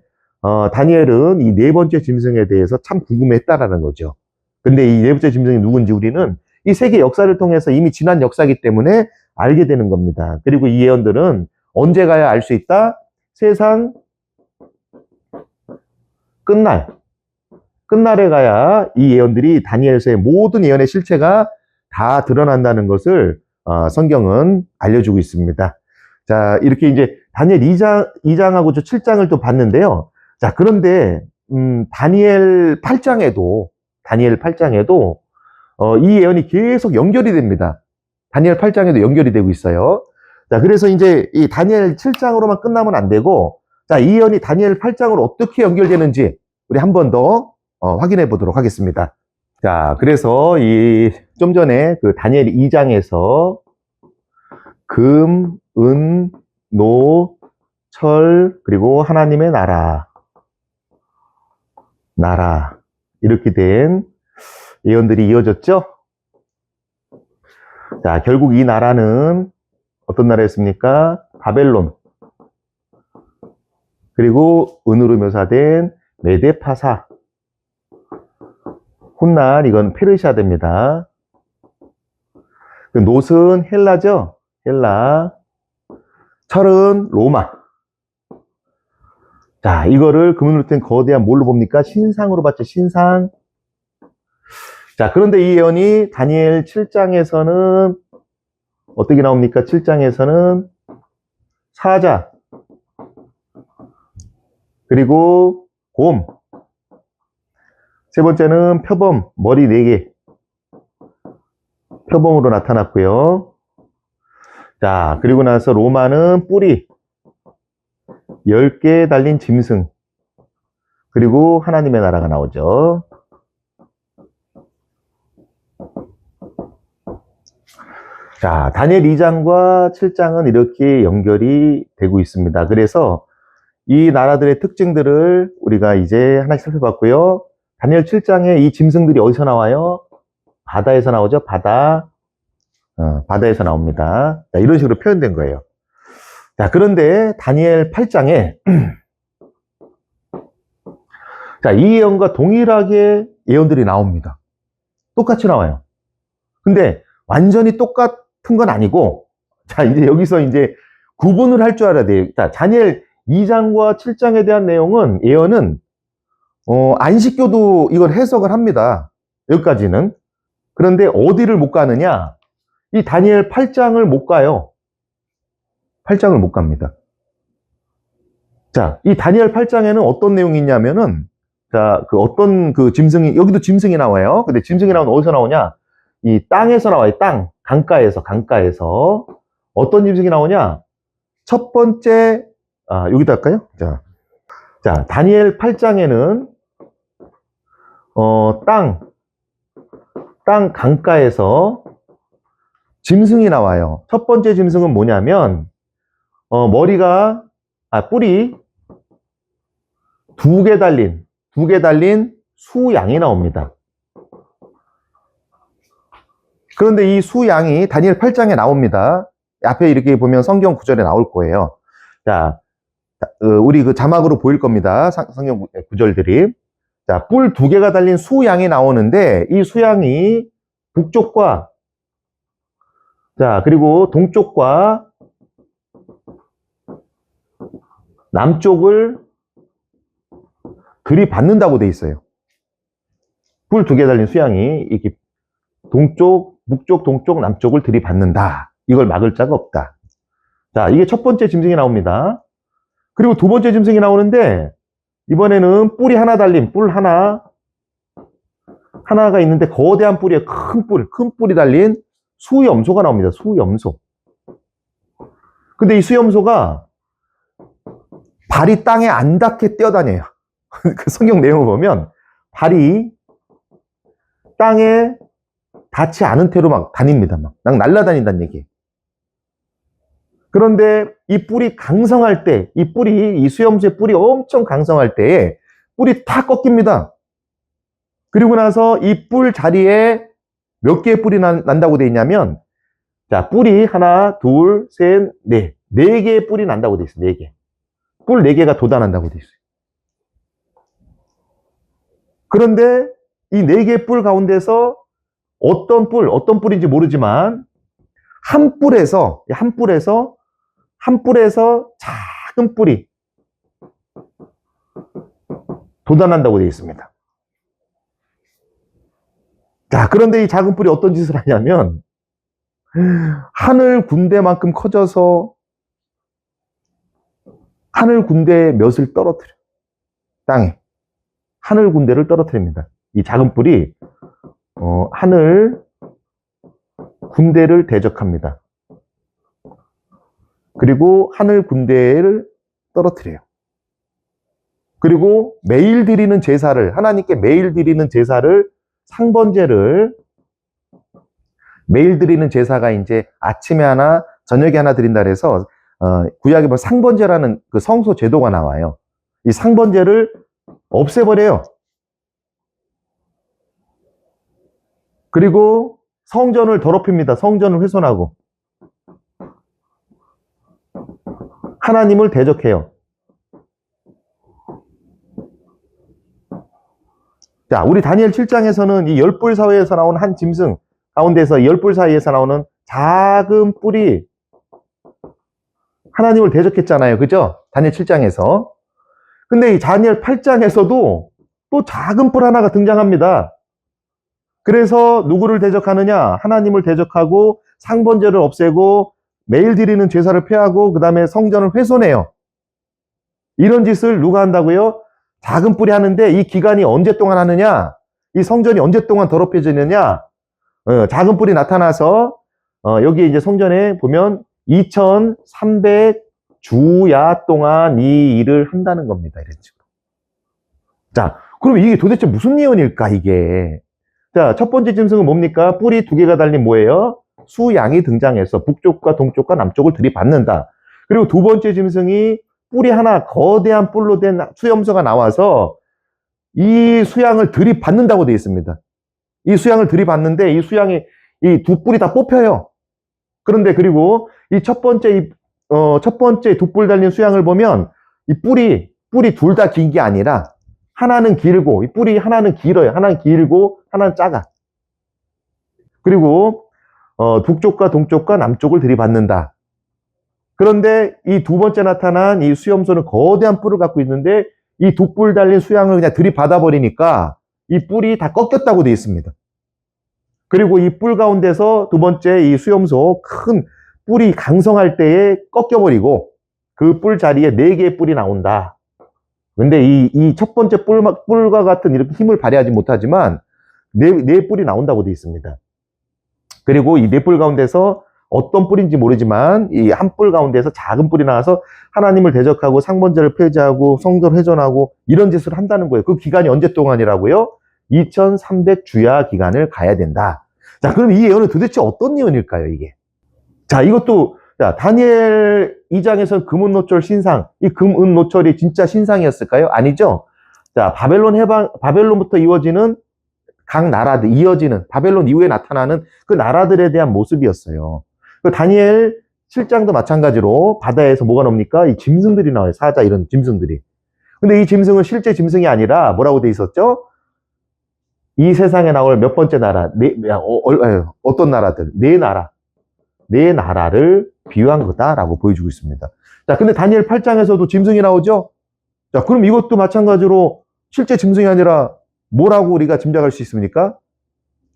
다니엘은 이 네 번째 짐승에 대해서 참 궁금했다라는 거죠. 근데 이 네 번째 짐승이 누군지 우리는 이 세계 역사를 통해서 이미 지난 역사이기 때문에 알게 되는 겁니다. 그리고 이 예언들은 언제 가야 알 수 있다? 세상 끝날에 가야 이 예언들이, 다니엘서의 모든 예언의 실체가 다 드러난다는 것을 성경은 알려주고 있습니다. 자, 이렇게 이제 다니엘 2장하고 7장을 또 봤는데요. 자, 그런데 다니엘 8장에도 이 예언이 계속 연결이 됩니다. 다니엘 8장에도 연결이 되고 있어요. 자, 그래서 이제 이 다니엘 7장으로만 끝나면 안 되고, 자, 이 예언이 다니엘 8장으로 어떻게 연결되는지 우리 한 번 더 확인해 보도록 하겠습니다. 자, 그래서 좀 전에 그 다니엘 2장에서 금, 은, 노, 철, 그리고 하나님의 나라 이렇게 된 예언들이 이어졌죠? 자, 결국 이 나라는 어떤 나라였습니까? 바벨론, 그리고 은으로 묘사된 메데파사, 훗날 이건 페르시아 됩니다. 그 놋은 헬라죠? 헬라. 철은 로마. 자, 이거를 금은으로 된 거대한 뭘로 봅니까? 신상으로 봤죠, 신상. 자, 그런데 이 예언이 다니엘 7장에서는 어떻게 나옵니까? 7장에서는 사자, 그리고 곰, 세 번째는 표범, 머리 4개. 표범으로 나타났고요. 자, 그리고 나서 로마는 뿌리, 10개 달린 짐승, 그리고 하나님의 나라가 나오죠. 자, 다니엘 2장과 7장은 이렇게 연결이 되고 있습니다. 그래서 이 나라들의 특징들을 우리가 이제 하나씩 살펴봤고요. 다니엘 7장에 이 짐승들이 어디서 나와요? 바다에서 나오죠. 바다에서 나옵니다. 자, 이런 식으로 표현된 거예요. 자, 그런데 다니엘 8장에 자, 이 예언과 동일하게 예언들이 나옵니다. 똑같이 나와요. 근데 완전히 똑같은 건 아니고, 자, 이제 여기서 이제 구분을 할 줄 알아야 돼요. 자, 다니엘 2장과 7장에 대한 예언은 안식교도 이걸 해석을 합니다. 여기까지는. 그런데 어디를 못 가느냐? 이 다니엘 8장을 못 가요. 8장을 못 갑니다. 자, 이 다니엘 8장에는 어떤 내용이 있냐면은, 자, 그 어떤 그 짐승이, 여기도 짐승이 나와요. 근데 짐승이 나오면 어디서 나오냐? 이 땅에서 나와요. 땅. 강가에서. 어떤 짐승이 나오냐? 첫 번째, 여기다 할까요? 자, 다니엘 8장에는, 땅 강가에서 짐승이 나와요. 첫 번째 짐승은 뭐냐면, 뿔이 두 개 달린 수양이 나옵니다. 그런데 이 수양이 다니엘 8장에 나옵니다. 앞에 이렇게 보면 성경 구절에 나올 거예요. 자, 우리 그 자막으로 보일 겁니다. 성경 구절들이. 자, 뿔 두 개가 달린 수양이 나오는데, 이 수양이 북쪽과, 자, 그리고 동쪽과 남쪽을 들이받는다고 돼 있어요. 뿔 두 개 달린 수양이 이렇게 동쪽, 북쪽, 동쪽, 남쪽을 들이받는다. 이걸 막을 자가 없다. 자, 이게 첫 번째 짐승이 나옵니다. 그리고 두 번째 짐승이 나오는데, 이번에는 뿔이 하나 달린, 하나가 있는데 거대한 뿔이에 큰 뿔이 달린 수염소가 나옵니다. 수염소. 근데 이 수염소가 발이 땅에 안 닿게 뛰어다녀요. 그 성경 내용을 보면 발이 땅에 닿지 않은 채로 막 다닙니다. 막 날아다닌다는 얘기예요. 그런데 이 뿔이 강성할 때, 이 수염소의 뿔이 엄청 강성할 때에 뿔이 다 꺾입니다. 그리고 나서 이 뿔 자리에 몇 개의 뿔이 난다고 돼 있냐면, 자, 뿔이 하나, 둘, 셋, 네. 4개의 뿔이 난다고 돼 있어요. 4개. 뿔 4개가 돋아난다고 돼 있어요. 그런데 이 4개의 뿔 가운데서 어떤 뿔인지 모르지만, 한 뿔에서 작은 뿔이 돋아난다고 되어 있습니다. 자, 그런데 이 작은 뿔이 어떤 짓을 하냐면, 하늘 군대만큼 커져서 하늘 군대의 몇을 떨어뜨려. 땅에. 하늘 군대를 떨어뜨립니다. 이 작은 뿔이, 하늘 군대를 대적합니다. 그리고 하늘 군대를 떨어뜨려요. 그리고 하나님께 매일 드리는 제사를, 상번제를, 매일 드리는 제사가 이제 아침에 하나, 저녁에 하나 드린다 그래서, 구약에 보면 상번제라는 그 성소 제도가 나와요. 이 상번제를 없애버려요. 그리고 성전을 더럽힙니다. 성전을 훼손하고. 하나님을 대적해요. 자, 우리 다니엘 7장에서는 이 10뿔 사이에서 나오는 한 짐승 가운데서 10뿔 사이에서 나오는 작은 뿔이 하나님을 대적했잖아요. 그죠? 다니엘 7장에서. 근데 이 다니엘 8장에서도 또 작은 뿔 하나가 등장합니다. 그래서 누구를 대적하느냐? 하나님을 대적하고 상번제를 없애고 매일 드리는 제사를 폐하고 그 다음에 성전을 훼손해요. 이런 짓을 누가 한다고요? 작은 뿔이 하는데 이 기간이 언제 동안 하느냐? 이 성전이 언제 동안 더럽혀지느냐? 작은 뿔이 나타나서 여기 이제 성전에 보면 2300주야 동안 이 일을 한다는 겁니다. 이런 식으로. 자, 그럼 이게 도대체 무슨 예언일까, 이게? 자, 첫 번째 짐승은 뭡니까? 뿔이 2개가 달린 뭐예요? 수양이 등장해서 북쪽과 동쪽과 남쪽을 들이받는다. 그리고 두 번째 짐승이 뿔이 하나, 거대한 뿔로 된 수염소가 나와서 이 수양을 들이받는다고 되어 있습니다. 이 수양을 들이받는데 이 수양이 이 두 뿔이 다 뽑혀요. 그런데 그리고 이 첫 번째 두 뿔 달린 수양을 보면 이 뿔이 둘 다 긴 게 아니라 하나는 길고, 이 뿔이 하나는 길어요. 하나는 길고 하나는 작아. 그리고 북쪽과 동쪽과 남쪽을 들이받는다. 그런데 이 두 번째 나타난 이 수염소는 거대한 뿔을 갖고 있는데 이 두 뿔 달린 수양을 그냥 들이받아 버리니까 이 뿔이 다 꺾였다고 되어 있습니다. 그리고 이 뿔 가운데서 두 번째 이 수염소 큰 뿔이 강성할 때에 꺾여버리고 그 뿔 자리에 4개의 뿔이 나온다. 근데 이 첫 번째 뿔과 같은 이렇게 힘을 발휘하지 못하지만 네 뿔이 나온다고 되어 있습니다. 그리고 이 네 뿔 가운데서 어떤 뿔인지 모르지만 이 한 뿔 가운데서 작은 뿔이 나와서 하나님을 대적하고 상번제를 폐지하고 성전 회전하고 이런 짓을 한다는 거예요. 그 기간이 언제 동안이라고요? 2300주야 기간을 가야 된다. 자, 그럼 이 예언은 도대체 어떤 예언일까요, 이게? 자, 이것도 자, 다니엘 2장에서 금은노철 신상, 이 금은노철이 진짜 신상이었을까요? 아니죠. 자, 바벨론부터 이어지는 각 나라들, 이어지는 바벨론 이후에 나타나는 그 나라들에 대한 모습이었어요. 그 다니엘 7장도 마찬가지로 바다에서 뭐가 나옵니까? 이 짐승들이 나와요. 사자 이런 짐승들이. 근데 이 짐승은 실제 짐승이 아니라 뭐라고 돼 있었죠? 이 세상에 나올 몇 번째 나라, 어떤 나라들, 네 나라를 비유한 거다라고 보여주고 있습니다. 자, 근데 다니엘 8장에서도 짐승이 나오죠? 자, 그럼 이것도 마찬가지로 실제 짐승이 아니라 뭐라고 우리가 짐작할 수 있습니까?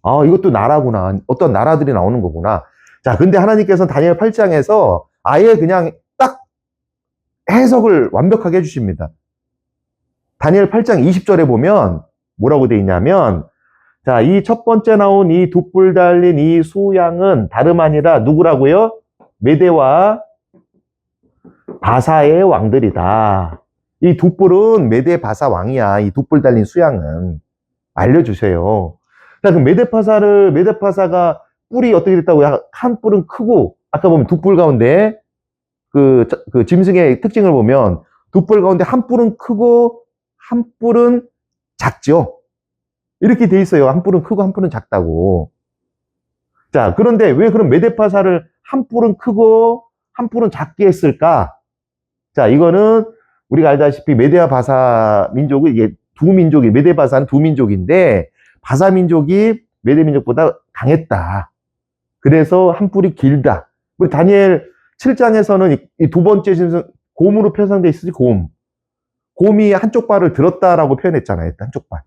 아, 이것도 나라구나. 어떤 나라들이 나오는 거구나. 자, 근데 하나님께서는 다니엘 8장에서 아예 그냥 딱 해석을 완벽하게 해주십니다. 다니엘 8장 20절에 보면 뭐라고 돼 있냐면, 자, 이 첫 번째 나온 이 두 뿔 달린 이 수양은 다름 아니라 누구라고요? 메대와 바사의 왕들이다. 이 두 뿔은 메대 바사 왕이야. 이 두 뿔 달린 수양은. 알려주세요. 자, 그럼 메대파사가 뿔이 어떻게 됐다고요? 한 뿔은 크고, 아까 보면 두 뿔 가운데 그 짐승의 특징을 보면 두 뿔 가운데 한 뿔은 크고 한 뿔은 작죠. 이렇게 돼 있어요. 한 뿔은 크고 한 뿔은 작다고. 자, 그런데 왜 그럼 메대파사를 한 뿔은 크고 한 뿔은 작게 했을까? 자, 이거는 우리가 알다시피 메대와 바사 민족이 이게 두 민족이, 메대 바사는 두 민족인데 바사 민족이 메대 민족보다 강했다. 그래서 한 뿔이 길다. 우리 다니엘 7장에서는 이 두 번째 짐승 곰으로 표상돼 있으지, 곰. 곰이 한쪽 발을 들었다라고 표현했잖아요. 한쪽 발.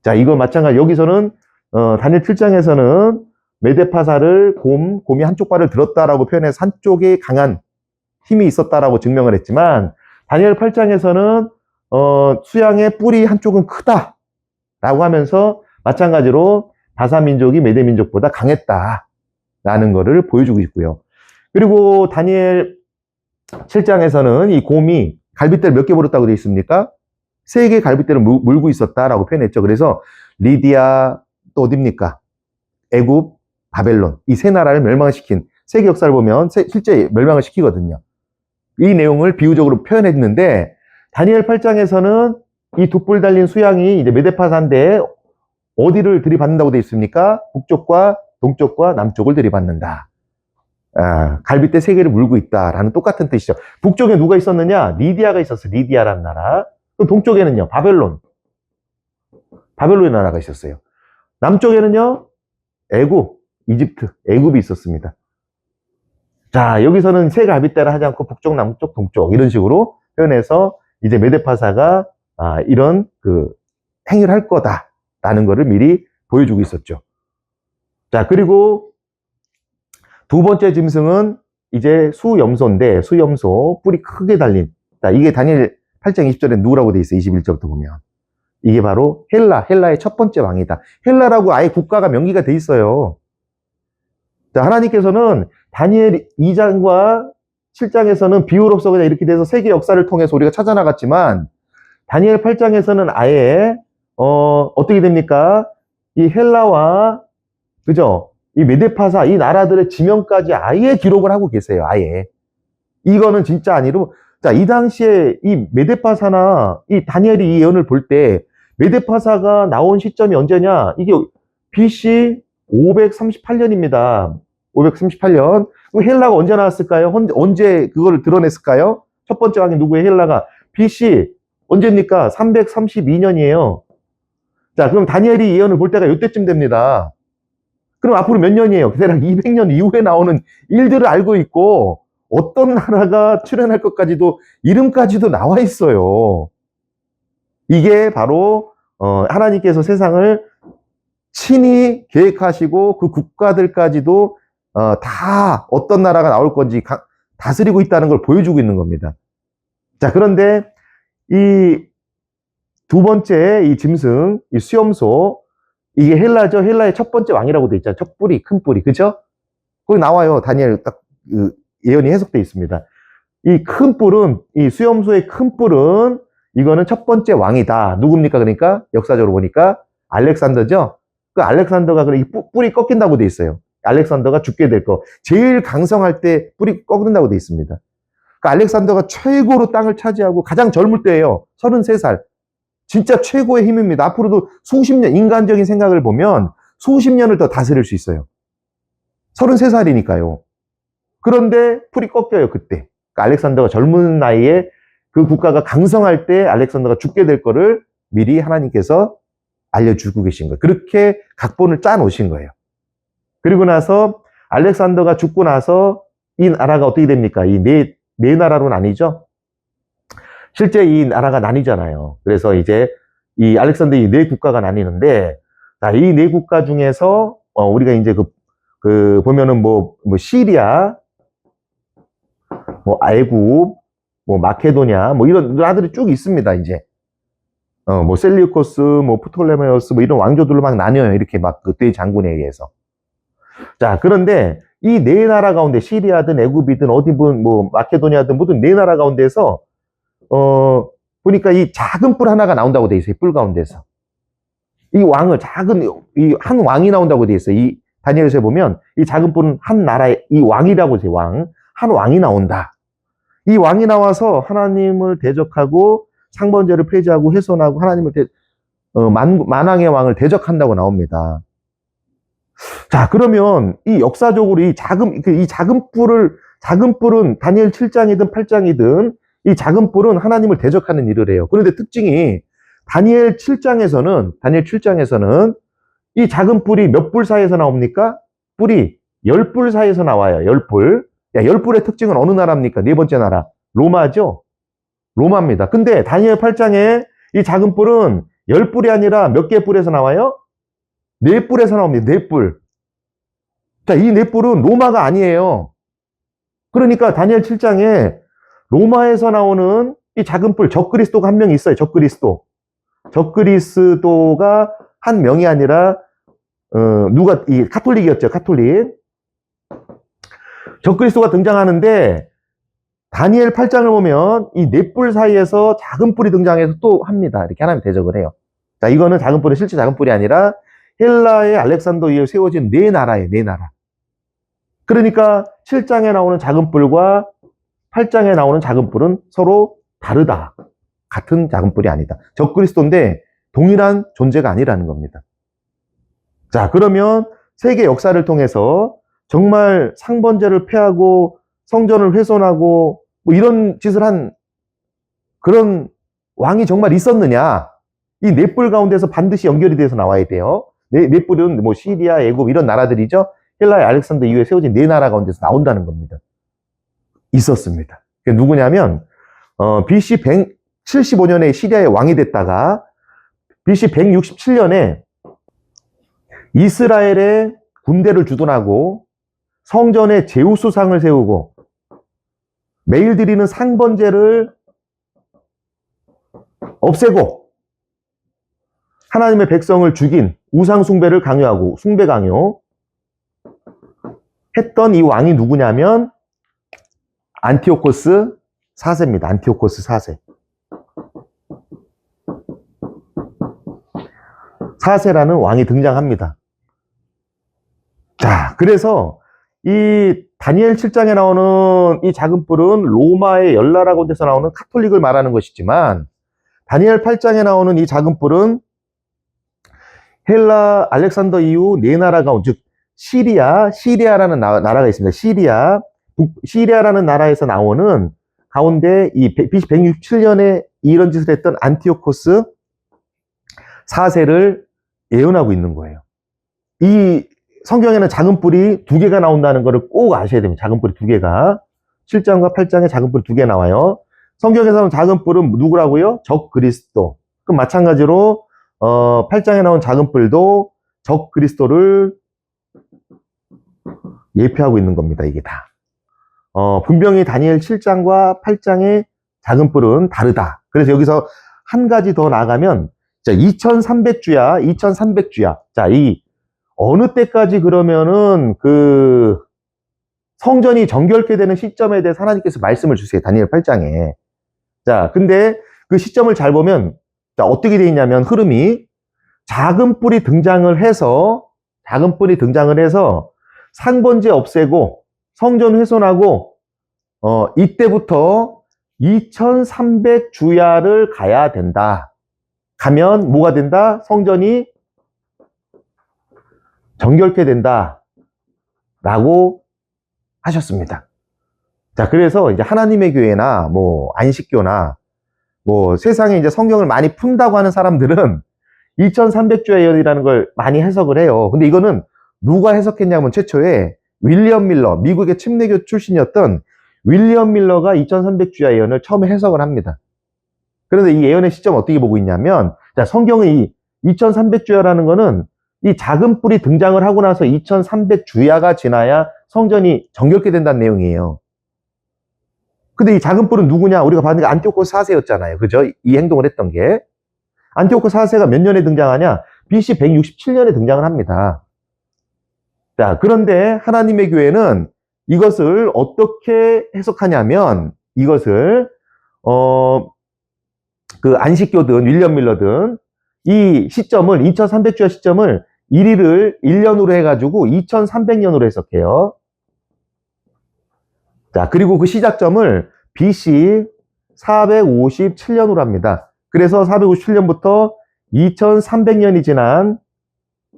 자, 이거 마찬가지. 여기서는 다니엘 7장에서는 메대파사를 곰이 한쪽 발을 들었다라고 표현해서 한쪽에 강한 힘이 있었다라고 증명을 했지만 다니엘 8장에서는 수양의 뿔이 한쪽은 크다라고 하면서 마찬가지로 바사 민족이 메대 민족보다 강했다라는 것을 보여주고 있고요. 그리고 다니엘 7장에서는 이 곰이 갈빗대를 몇 개 물었다고 되어 있습니까? 3개의 갈빗대를 물고 있었다라고 표현했죠. 그래서 리디아, 또 어딥니까? 애굽, 바벨론, 이 세 나라를 멸망시킨 세계 역사를 보면 실제 멸망을 시키거든요. 이 내용을 비유적으로 표현했는데 다니엘 8장에서는 이 두 뿔 달린 수양이 이제 메대파사인데 어디를 들이받는다고 되어 있습니까? 북쪽과 동쪽과 남쪽을 들이받는다. 갈빗대 3개를 물고 있다라는 똑같은 뜻이죠. 북쪽에 누가 있었느냐? 리디아가 있었어요. 리디아라는 나라. 그럼 동쪽에는요? 바벨론의 나라가 있었어요. 남쪽에는요? 애굽, 이집트, 애굽이 있었습니다. 자, 여기서는 세 갈빗대를 하지 않고 북쪽, 남쪽, 동쪽 이런 식으로 표현해서 이제 메대파사가 이런 그 행위를 할 거다라는 것을 미리 보여주고 있었죠. 자, 그리고 두 번째 짐승은 이제 수염소인데 수염소 뿔이 크게 달린. 자, 이게 다니엘 8장 20절에 누구라고 돼 있어요? 21절부터 보면. 이게 바로 헬라의 첫 번째 왕이다. 헬라라고 아예 국가가 명기가 돼 있어요. 자, 하나님께서는 다니엘 2장과 7장에서는 비유로서 그냥 이렇게 돼서 세계 역사를 통해서 우리가 찾아나갔지만 다니엘 8장에서는 아예 어떻게 됩니까? 이 헬라와 그죠? 이 메데파사 이 나라들의 지명까지 아예 기록을 하고 계세요. 아예. 이거는 진짜 아니로 자, 이 당시에 이 메데파사나 이 다니엘이 이 예언을 볼 때 메데파사가 나온 시점이 언제냐? 이게 BC 538년입니다. 538년. 헬라가 언제 나왔을까요? 언제 그거를 드러냈을까요? 첫 번째 왕이 누구예요? 헬라가. BC 언제입니까? 332년이에요. 자, 그럼 다니엘이 예언을 볼 때가 이때쯤 됩니다. 그럼 앞으로 몇 년이에요? 대략 200년 이후에 나오는 일들을 알고 있고 어떤 나라가 출현할 것까지도 이름까지도 나와 있어요. 이게 바로 하나님께서 세상을 친히 계획하시고 그 국가들까지도 다 어떤 나라가 나올 건지 다스리고 있다는 걸 보여주고 있는 겁니다. 자, 그런데 이 두 번째 이 짐승, 이 수염소, 이게 헬라죠. 헬라의 첫 번째 왕이라고 돼 있잖아요. 첫 뿌리, 큰 뿌리. 그죠? 거기 나와요. 다니엘 딱 예언이 해석되어 있습니다. 이 큰 뿔은, 이 수염소의 큰 뿔은 이거는 첫 번째 왕이다. 누굽니까? 그러니까 역사적으로 보니까 알렉산더죠. 그 알렉산더가 이 뿔이 꺾인다고 돼 있어요. 알렉산더가 죽게 될 거. 제일 강성할 때 뿔이 꺾는다고 돼 있습니다. 그 알렉산더가 최고로 땅을 차지하고 가장 젊을 때예요. 33살. 진짜 최고의 힘입니다. 앞으로도 수십 년, 인간적인 생각을 보면 수십 년을 더 다스릴 수 있어요. 33살이니까요. 그런데 뿔이 꺾여요, 그때. 그러니까 알렉산더가 젊은 나이에 그 국가가 강성할 때 알렉산더가 죽게 될 거를 미리 하나님께서 알려주고 계신 거예요. 그렇게 각본을 짜 놓으신 거예요. 그리고 나서 알렉산더가 죽고 나서 이 나라가 어떻게 됩니까? 이 네 나라로 나뉘죠? 실제 이 나라가 나뉘잖아요. 그래서 이제 이 알렉산더 이 네 국가가 나뉘는데, 자, 이 네 국가 중에서, 우리가 이제 보면은 시리아, 애굽, 마케도냐, 이런 나라들이 쭉 있습니다, 이제. 셀리우코스, 프톨레메오스, 이런 왕조들로 막 나뉘어요. 이렇게 막 그 대장군에 의해서. 자, 그런데 이 네 나라 가운데 시리아든 애굽이든 어디든 마케도냐든 모든 네 나라 가운데서 보니까 이 작은 뿔 하나가 나온다고 돼 있어요. 뿔 가운데서. 이 왕을 이 한 왕이 나온다고 돼 있어요. 이 다니엘서에 보면 이 작은 뿔은 한 나라의 이 왕이라고 해요. 왕. 한 왕이 나온다. 이 왕이 나와서 하나님을 대적하고 상번제를 폐지하고 훼손하고 하나님을 만왕의 왕을 대적한다고 나옵니다. 자, 그러면 이 역사적으로 이 작은 뿔은 다니엘 7장이든 8장이든 이 작은 뿔은 하나님을 대적하는 일을 해요. 그런데 특징이 다니엘 7장에서는 이 작은 뿔이 몇 뿔 사이에서 나옵니까? 뿔이 10뿔 사이에서 나와요. 10뿔. 10뿔의 특징은 어느 나라입니까? 네 번째 나라. 로마죠? 로마입니다. 근데 다니엘 8장에 이 작은 뿔은 10뿔이 아니라 몇 개의 뿔에서 나와요? 4뿔에서 나옵니다. 4뿔. 자, 이 4뿔은 로마가 아니에요. 그러니까 다니엘 7장에 로마에서 나오는 이 작은 뿔, 적그리스도가 한 명 있어요. 적그리스도가 한 명이 아니라 이 카톨릭이었죠. 카톨릭. 적그리스도가 등장하는데 다니엘 8장을 보면 이 4뿔 사이에서 작은 뿔이 등장해서 또 합니다. 이렇게 하나님 대적을 해요. 자, 이거는 작은 뿔이 실제 작은 뿔이 아니라 헬라의 알렉산더 이후에 세워진 네 나라예요. 네 나라. 그러니까 7장에 나오는 작은 뿔과 8장에 나오는 작은 뿔은 서로 다르다. 같은 작은 뿔이 아니다. 적그리스도인데 동일한 존재가 아니라는 겁니다. 자, 그러면 세계 역사를 통해서 정말 상번제를 폐하고 성전을 훼손하고 이런 짓을 한 그런 왕이 정말 있었느냐? 이 네 뿔 가운데서 반드시 연결이 돼서 나와야 돼요. 네 뿔은 시리아, 애굽 이런 나라들이죠. 헬라의 알렉산더 이후에 세워진 네 나라 가운데서 나온다는 겁니다. 있었습니다. 그게 누구냐면 BC 175년에 시리아의 왕이 됐다가 BC 167년에 이스라엘의 군대를 주둔하고 성전에 제우스상을 세우고 매일 드리는 상번제를 없애고 하나님의 백성을 죽인 우상 숭배를 강요하고 숭배 강요 했던 이 왕이 누구냐면 안티오코스 4세입니다. 안티오코스 4세. 4세라는 왕이 등장합니다. 자, 그래서 이 다니엘 7장에 나오는 이 작은 뿔은 로마의 열나라 가운데서 나오는 카톨릭을 말하는 것이지만 다니엘 8장에 나오는 이 작은 뿔은 헬라 알렉산더 이후 네 나라 가운데 즉 시리아라는 나라가 있습니다. 시리아라는 나라에서 나오는 가운데 이 BC 167년에 이런 짓을 했던 안티오코스 4세를 예언하고 있는 거예요. 이 성경에는 작은 뿔이 2개가 나온다는 것을 꼭 아셔야 됩니다. 작은 뿔이 2개가. 7장과 8장에 작은 뿔이 2개 나와요. 성경에서는 작은 뿔은 누구라고요? 적그리스도. 그럼 마찬가지로 8장에 나온 작은 뿔도 적그리스도를 예표하고 있는 겁니다. 이게 다. 분명히 다니엘 7장과 8장의 작은 뿔은 다르다. 그래서 여기서 한 가지 더 나아가면, 자, 2300주야, 2300주야. 자, 이, 어느 때까지 그러면은 성전이 정결케 되는 시점에 대해서 하나님께서 말씀을 주세요. 다니엘 8장에. 자, 근데 그 시점을 잘 보면, 자, 어떻게 돼 있냐면, 흐름이 작은 뿔이 등장을 해서 상번제 없애고 성전 훼손하고 이때부터 2300주야를 가야 된다. 가면 뭐가 된다? 성전이 정결케 된다. 라고 하셨습니다. 자, 그래서 이제 하나님의 교회나 뭐 안식교나 뭐 세상에 이제 성경을 많이 푼다고 하는 사람들은 2300주야 예언이라는 걸 많이 해석을 해요. 근데 이거는 누가 해석했냐면 최초에 윌리엄 밀러, 미국의 침례교 출신이었던 윌리엄 밀러가 2300주야 예언을 처음에 해석을 합니다. 그런데 이 예언의 시점 어떻게 보고 있냐면, 자, 성경의 이 2300주야라는 거는 이 작은 뿔이 등장을 하고 나서 2300주야가 지나야 성전이 정결케 된다는 내용이에요. 근데 이 작은 뿔은 누구냐? 우리가 봤는 게 안티오코스 4세였잖아요. 그죠? 이 행동을 했던 게. 안티오코스 4세가 몇 년에 등장하냐? BC 167년에 등장을 합니다. 자, 그런데 하나님의 교회는 이것을 어떻게 해석하냐면, 이것을 그 안식교든 윌리엄 밀러든 이 시점을 2300주야 시점을 1년으로 해가지고 2300년으로 해석해요. 자, 그리고 그 시작점을 BC 457년으로 합니다. 그래서 457년부터 2300년이 지난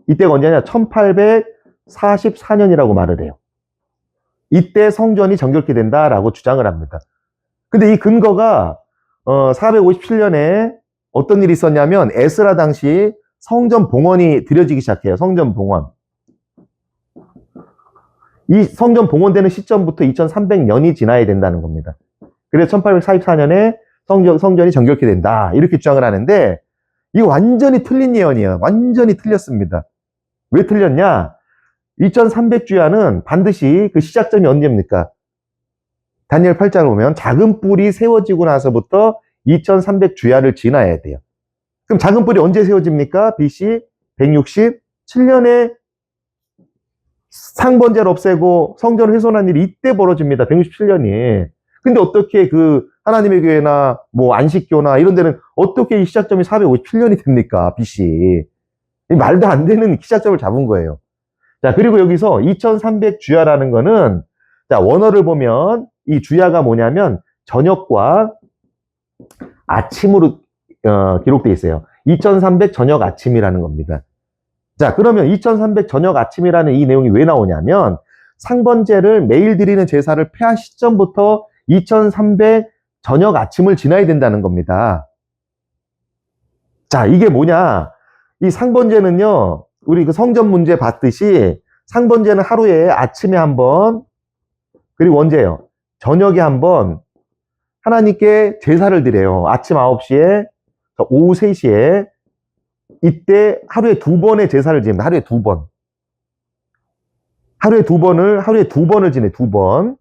이때가 언제냐? 1844년이라고 말을 해요. 이때 성전이 정결케 된다라고 주장을 합니다. 근데 이 근거가 457년에 어떤 일이 있었냐면 에스라 당시 성전 봉헌이 드려지기 시작해요. 성전 봉헌. 이 성전 봉헌되는 시점부터 2300년이 지나야 된다는 겁니다. 그래서 1844년에 성전이 정결케 된다. 이렇게 주장을 하는데 이거 완전히 틀린 예언이에요. 완전히 틀렸습니다. 왜 틀렸냐? 2300주야는 반드시 그 시작점이 언제입니까? 다니엘 8장을 보면 작은 뿔이 세워지고 나서부터 2300주야를 지나야 돼요. 그럼 작은 뿔이 언제 세워집니까? BC 167년에 상번제를 없애고 성전을 훼손한 일이 이때 벌어집니다. 167년이. 근데 어떻게 그 하나님의 교회나 뭐 안식교나 이런 데는 어떻게 이 시작점이 457년이 됩니까? BC. 말도 안 되는 시작점을 잡은 거예요. 자, 그리고 여기서 2300주야라는 거는, 자, 원어를 보면 이 주야가 뭐냐면 저녁과 아침으로 기록되어 있어요. 2300 저녁 아침이라는 겁니다. 자, 그러면 2300 저녁 아침이라는 이 내용이 왜 나오냐면 상번제를 매일 드리는 제사를 폐한 시점부터 2300 저녁 아침을 지나야 된다는 겁니다. 자, 이게 뭐냐? 이 상번제는요, 우리 그 성전 문제 봤듯이 상번제는 하루에 아침에 한 번, 그리고 언제요? 저녁에 한 번 하나님께 제사를 드려요. 아침 9시에, 오후 3시에 이때 하루에 2번의 제사를 지냅니다. 하루에 2번. 하루에 2번을 지내, 2번.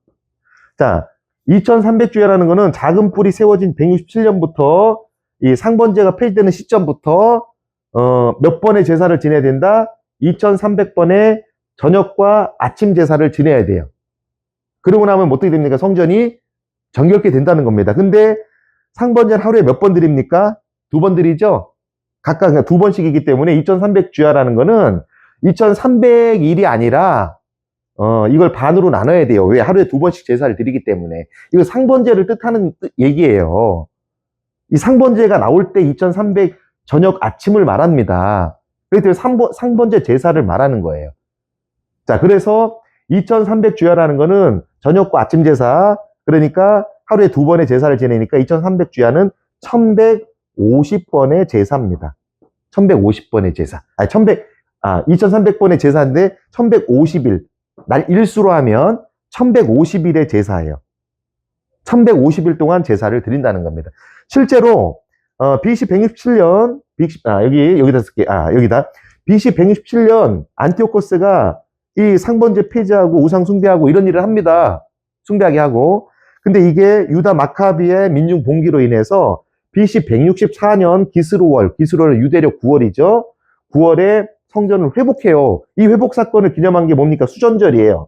자, 2300주야라는 거는 작은 뿔이 세워진 167년부터 이 상번제가 폐지되는 시점부터 몇 번의 제사를 지내야 된다? 2300번의 저녁과 아침 제사를 지내야 돼요. 그러고 나면 어떻게 됩니까? 성전이 정결케 된다는 겁니다. 근데 상번제는 하루에 몇 번 드립니까? 2번 드리죠? 각각 2번씩이기 때문에 2300주야라는 거는 2300일이 아니라 이걸 반으로 나눠야 돼요. 왜? 하루에 2번씩 제사를 드리기 때문에. 이거 상번제를 뜻하는 얘기예요. 이 상번제가 나올 때 2300 저녁 아침을 말합니다. 그래서 상번제 제사를 말하는 거예요. 자, 그래서 2300주야라는 거는 저녁과 아침 제사, 그러니까 하루에 2번의 제사를 지내니까 2300주야는 1150번의 제사입니다. 1150번의 제사. 2300번의 제사인데 1150일. 날 일수로 하면 1150일의 제사예요. 1150일 동안 제사를 드린다는 겁니다. 실제로 BC 167년 여기다 쓸게. 여기다. BC 167년 안티오코스가 이 상번제 폐지하고 우상 숭배하고 이런 일을 합니다. 숭배하게 하고. 근데 이게 유다 마카비의 민중 봉기로 인해서 BC 164년 기스루월 유대력 9월이죠. 9월에 성전을 회복해요. 이 회복 사건을 기념한 게 뭡니까? 수전절이에요.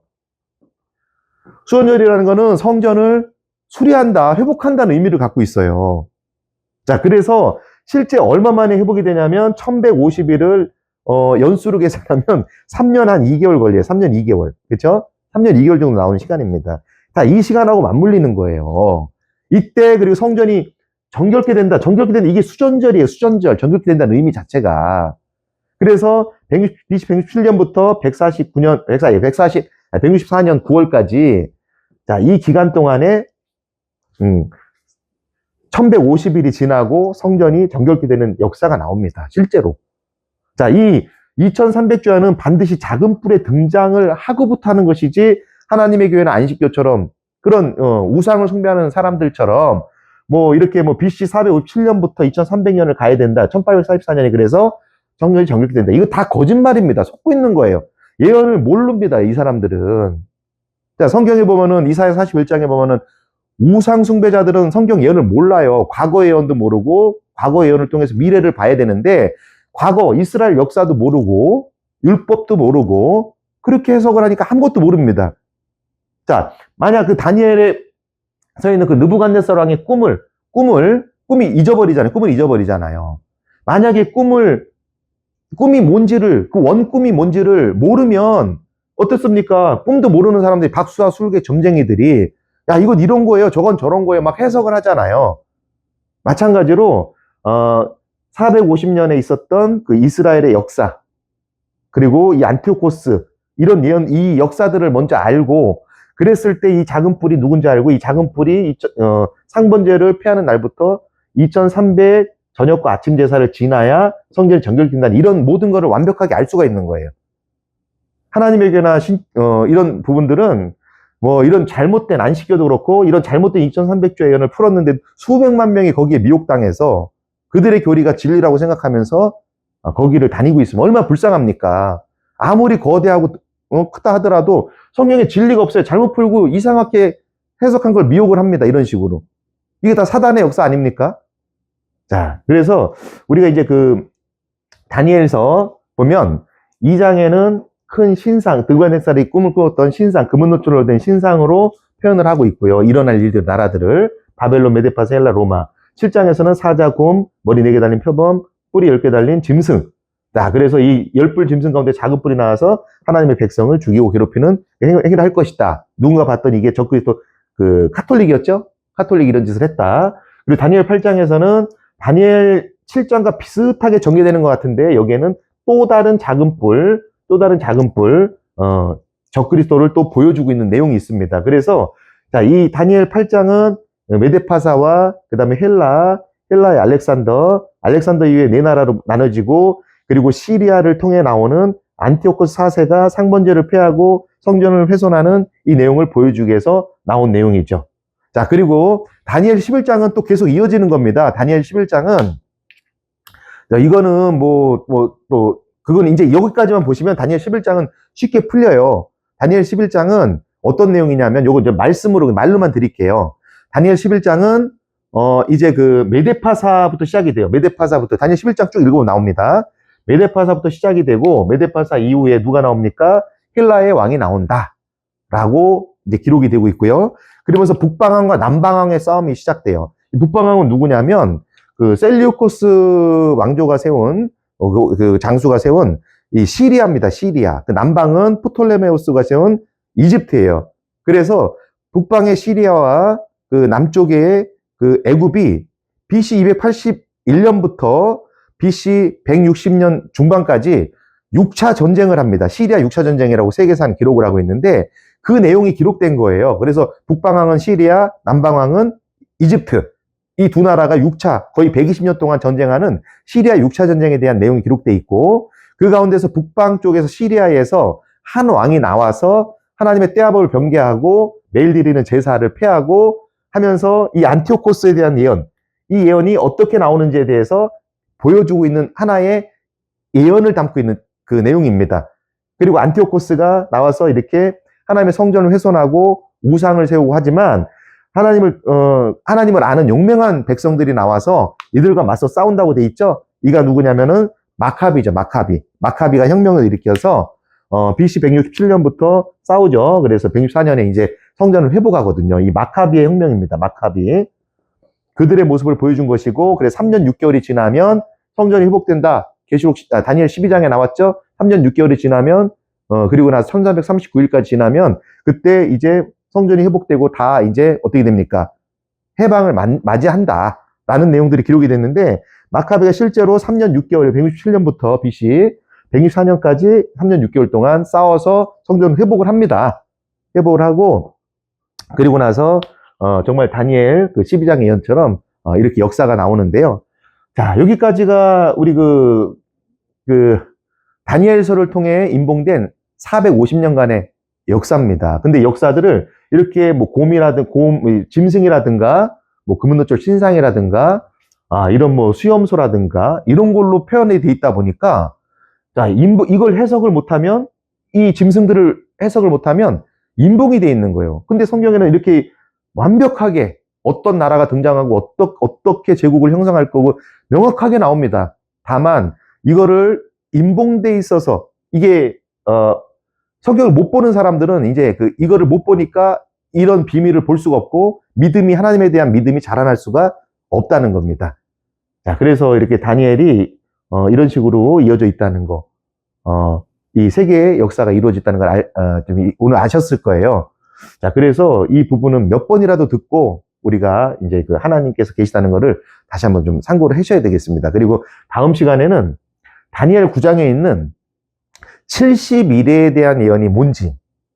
수전절이라는 거는 성전을 수리한다, 회복한다는 의미를 갖고 있어요. 자, 그래서 실제 얼마 만에 회복이 되냐면 1150일을 연수로 계산하면 3년 한 2개월 걸려요. 3년 2개월. 그렇죠? 3년 2개월 정도 나오는 시간입니다. 다 이 시간하고 맞물리는 거예요. 이때 그리고 성전이 정결케 된다. 정결케 된다. 이게 수전절이에요. 수전절. 정결케 된다는 의미 자체가. 그래서 BC 167년부터 164년 9월까지 자, 이 기간 동안에 1150일이 지나고 성전이 정결케 되는 역사가 나옵니다. 실제로. 자, 이 2300주야는 반드시 작은 뿔의 등장을 하고부터 하는 것이지 하나님의 교회는 안식교처럼 그런 우상을 숭배하는 사람들처럼 뭐 이렇게 뭐 BC 457년부터 2300년을 가야 된다. 1844년에 그래서 성전이 정결케 된다. 이거 다 거짓말입니다. 속고 있는 거예요. 예언을 모릅니다. 이 사람들은. 자, 성경에 보면은 이사야 41장에 보면은 우상 숭배자들은 성경 예언을 몰라요. 과거 예언도 모르고 과거 예언을 통해서 미래를 봐야 되는데 과거 이스라엘 역사도 모르고 율법도 모르고 그렇게 해석을 하니까 아무것도 모릅니다. 자, 만약 그 다니엘에 서 있는 그 느부갓네살 왕의 꿈이 잊어버리잖아요. 만약에 꿈이 뭔지를, 그 원꿈이 뭔지를 모르면 어떻습니까? 꿈도 모르는 사람들이 박수와 술개 점쟁이들이 야, 이건 이런 거예요. 저건 저런 거예요. 막 해석을 하잖아요. 마찬가지로 450년에 있었던 그 이스라엘의 역사 그리고 이 안티오코스 이런 예언, 이 역사들을 먼저 알고 그랬을 때 이 작은 뿔이 누군지 알고 이 작은 뿔이 상번제를 폐하는 날부터 2300 저녁과 아침 제사를 지나야 성전이 정결된다는 이런 모든 것을 완벽하게 알 수가 있는 거예요. 하나님에게나 이런 부분들은 뭐 이런 잘못된 안식교도 그렇고 이런 잘못된 2300주의 예언을 풀었는데 수백만 명이 거기에 미혹당해서 그들의 교리가 진리라고 생각하면서 거기를 다니고 있으면 얼마나 불쌍합니까? 아무리 거대하고 크다 하더라도 성경에 진리가 없어요. 잘못 풀고 이상하게 해석한 걸 미혹을 합니다. 이런 식으로. 이게 다 사단의 역사 아닙니까? 자, 그래서 우리가 이제 그 다니엘서 보면 2장에는 큰 신상, 느부갓네살이 꿈을 꾸었던 신상, 금은노출로 된 신상으로 표현을 하고 있고요. 일어날 일들, 나라들을 바벨론, 메데파사, 헬라, 로마. 7장에서는 사자, 곰, 머리 4개 달린 표범, 뿔이 10개 달린 짐승. 자, 그래서 이 10뿔 짐승 가운데 작은 뿔이 나와서 하나님의 백성을 죽이고 괴롭히는 행위를 할 것이다. 누군가 봤더니 이게 적그리스도 그 카톨릭이었죠? 카톨릭 이런 짓을 했다. 그리고 다니엘 8장에서는 다니엘 7장과 비슷하게 전개되는 것 같은데 여기에는 또 다른 작은 뿔, 적그리스도를 또 보여주고 있는 내용이 있습니다. 그래서 자, 이 다니엘 8장은 메데파사와 그 다음에 헬라의 알렉산더 이후에 네 나라로 나눠지고 그리고 시리아를 통해 나오는 안티오코스 4세가 상번제를 폐하고 성전을 훼손하는 이 내용을 보여주기 위해서 나온 내용이죠. 자, 그리고 다니엘 11장은 또 계속 이어지는 겁니다. 다니엘 11장은 이거는 그건 이제 여기까지만 보시면 다니엘 11장은 쉽게 풀려요. 다니엘 11장은 어떤 내용이냐면 요거 이제 말로만 드릴게요. 다니엘 11장은 이제 그 메데파사부터 시작이 돼요. 메데파사부터 다니엘 11장 쭉 읽어보면 나옵니다. 메데파사부터 시작이 되고 메데파사 이후에 누가 나옵니까? 헬라의 왕이 나온다라고 이제 기록이 되고 있고요. 그러면서 북방왕과 남방왕의 싸움이 시작돼요. 북방왕은 누구냐면 그 셀리우코스 왕조가 세운 그 장수가 세운 이 시리아입니다. 시리아. 그 남방은 프톨레메우스가 세운 이집트예요. 그래서 북방의 시리아와 그 남쪽의 그 애굽이 BC 281년부터 BC 160년 중반까지 6차 전쟁을 합니다. 시리아 6차 전쟁이라고 세계사는 기록을 하고 있는데 그 내용이 기록된 거예요. 그래서 북방왕은 시리아, 남방왕은 이집트. 이 두 나라가 6차, 거의 120년 동안 전쟁하는 시리아 6차 전쟁에 대한 내용이 기록돼 있고 그 가운데서 북방 쪽에서 시리아에서 한 왕이 나와서 하나님의 떼아법을 변개하고 매일 드리는 제사를 폐하고 하면서 이 안티오코스에 대한 예언, 이 예언이 어떻게 나오는지에 대해서 보여주고 있는 하나의 예언을 담고 있는 그 내용입니다. 그리고 안티오코스가 나와서 이렇게 하나님의 성전을 훼손하고 우상을 세우고 하지만 하나님을 아는 용맹한 백성들이 나와서 이들과 맞서 싸운다고 돼 있죠. 이가 누구냐면은 마카비죠. 마카비가 혁명을 일으켜서 BC 167년부터 싸우죠. 그래서 164년에 이제 성전을 회복하거든요. 이 마카비의 혁명입니다. 마카비. 그들의 모습을 보여준 것이고, 그래서 3년 6개월이 지나면 성전이 회복된다. 다니엘 12장에 나왔죠. 3년 6개월이 지나면 그리고 나서 1339일까지 지나면 그때 이제 성전이 회복되고 다 이제 어떻게 됩니까? 해방을 맞이한다. 라는 내용들이 기록이 됐는데, 마카비가 실제로 3년 6개월, 167년부터 BC 164년까지 3년 6개월 동안 싸워서 성전 회복을 합니다. 회복을 하고, 그리고 나서, 정말 다니엘 그 12장 예언처럼, 이렇게 역사가 나오는데요. 자, 여기까지가 우리 다니엘서를 통해 인봉된 450년간의 역사입니다. 근데 역사들을 이렇게 뭐 짐승이라든가, 뭐 금은노철 신상이라든가, 이런 뭐 수염소라든가, 이런 걸로 표현이 돼 있다 보니까, 자, 이걸 해석을 못하면, 이 짐승들을 해석을 못하면 인봉이 돼 있는 거예요. 근데 성경에는 이렇게 완벽하게 어떤 나라가 등장하고 어떻게 제국을 형성할 거고 명확하게 나옵니다. 다만 이거를 인봉돼 있어서 이게 성경을 못 보는 사람들은 이제 이거를 못 보니까 이런 비밀을 볼 수가 없고 하나님에 대한 믿음이 자라날 수가 없다는 겁니다. 자, 그래서 이렇게 다니엘이 이런 식으로 이어져 있다는 거, 이 세계의 역사가 이루어졌다는 걸 오늘 아셨을 거예요. 자, 그래서 이 부분은 몇 번이라도 듣고 우리가 이제 하나님께서 계시다는 거를 다시 한번 좀 참고를 하셔야 되겠습니다. 그리고 다음 시간에는 다니엘 9장에 있는 70일에 대한 예언이 뭔지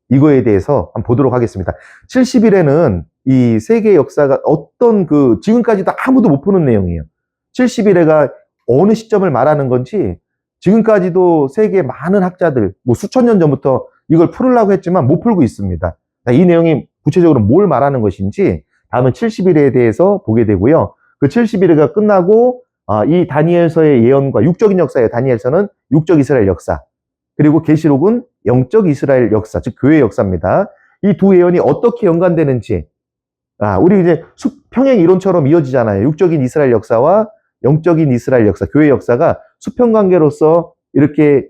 이거에 대해서 한번 보도록 하겠습니다. 70일에는 이 세계 역사가 어떤 지금까지도 아무도 못 푸는 내용이에요. 70일에가 어느 시점을 말하는 건지 지금까지도 세계 많은 학자들 뭐 수천 년 전부터 이걸 풀으려고 했지만 못 풀고 있습니다. 이 내용이 구체적으로 뭘 말하는 것인지 다음은 70일에 대해서 보게 되고요. 그 70일회가 끝나고 이 다니엘서의 예언과 육적인 역사예요. 다니엘서는 육적 이스라엘 역사, 그리고 계시록은 영적 이스라엘 역사, 즉 교회 역사입니다. 이 두 예언이 어떻게 연관되는지, 우리 이제 수평행 이론처럼 이어지잖아요. 육적인 이스라엘 역사와 영적인 이스라엘 역사, 교회 역사가 수평 관계로서 이렇게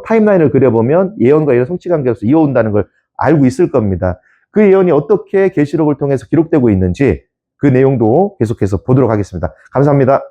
타임라인을 그려보면 예언과 이런 성취 관계로서 이어온다는 걸 알고 있을 겁니다. 그 예언이 어떻게 계시록을 통해서 기록되고 있는지 그 내용도 계속해서 보도록 하겠습니다. 감사합니다.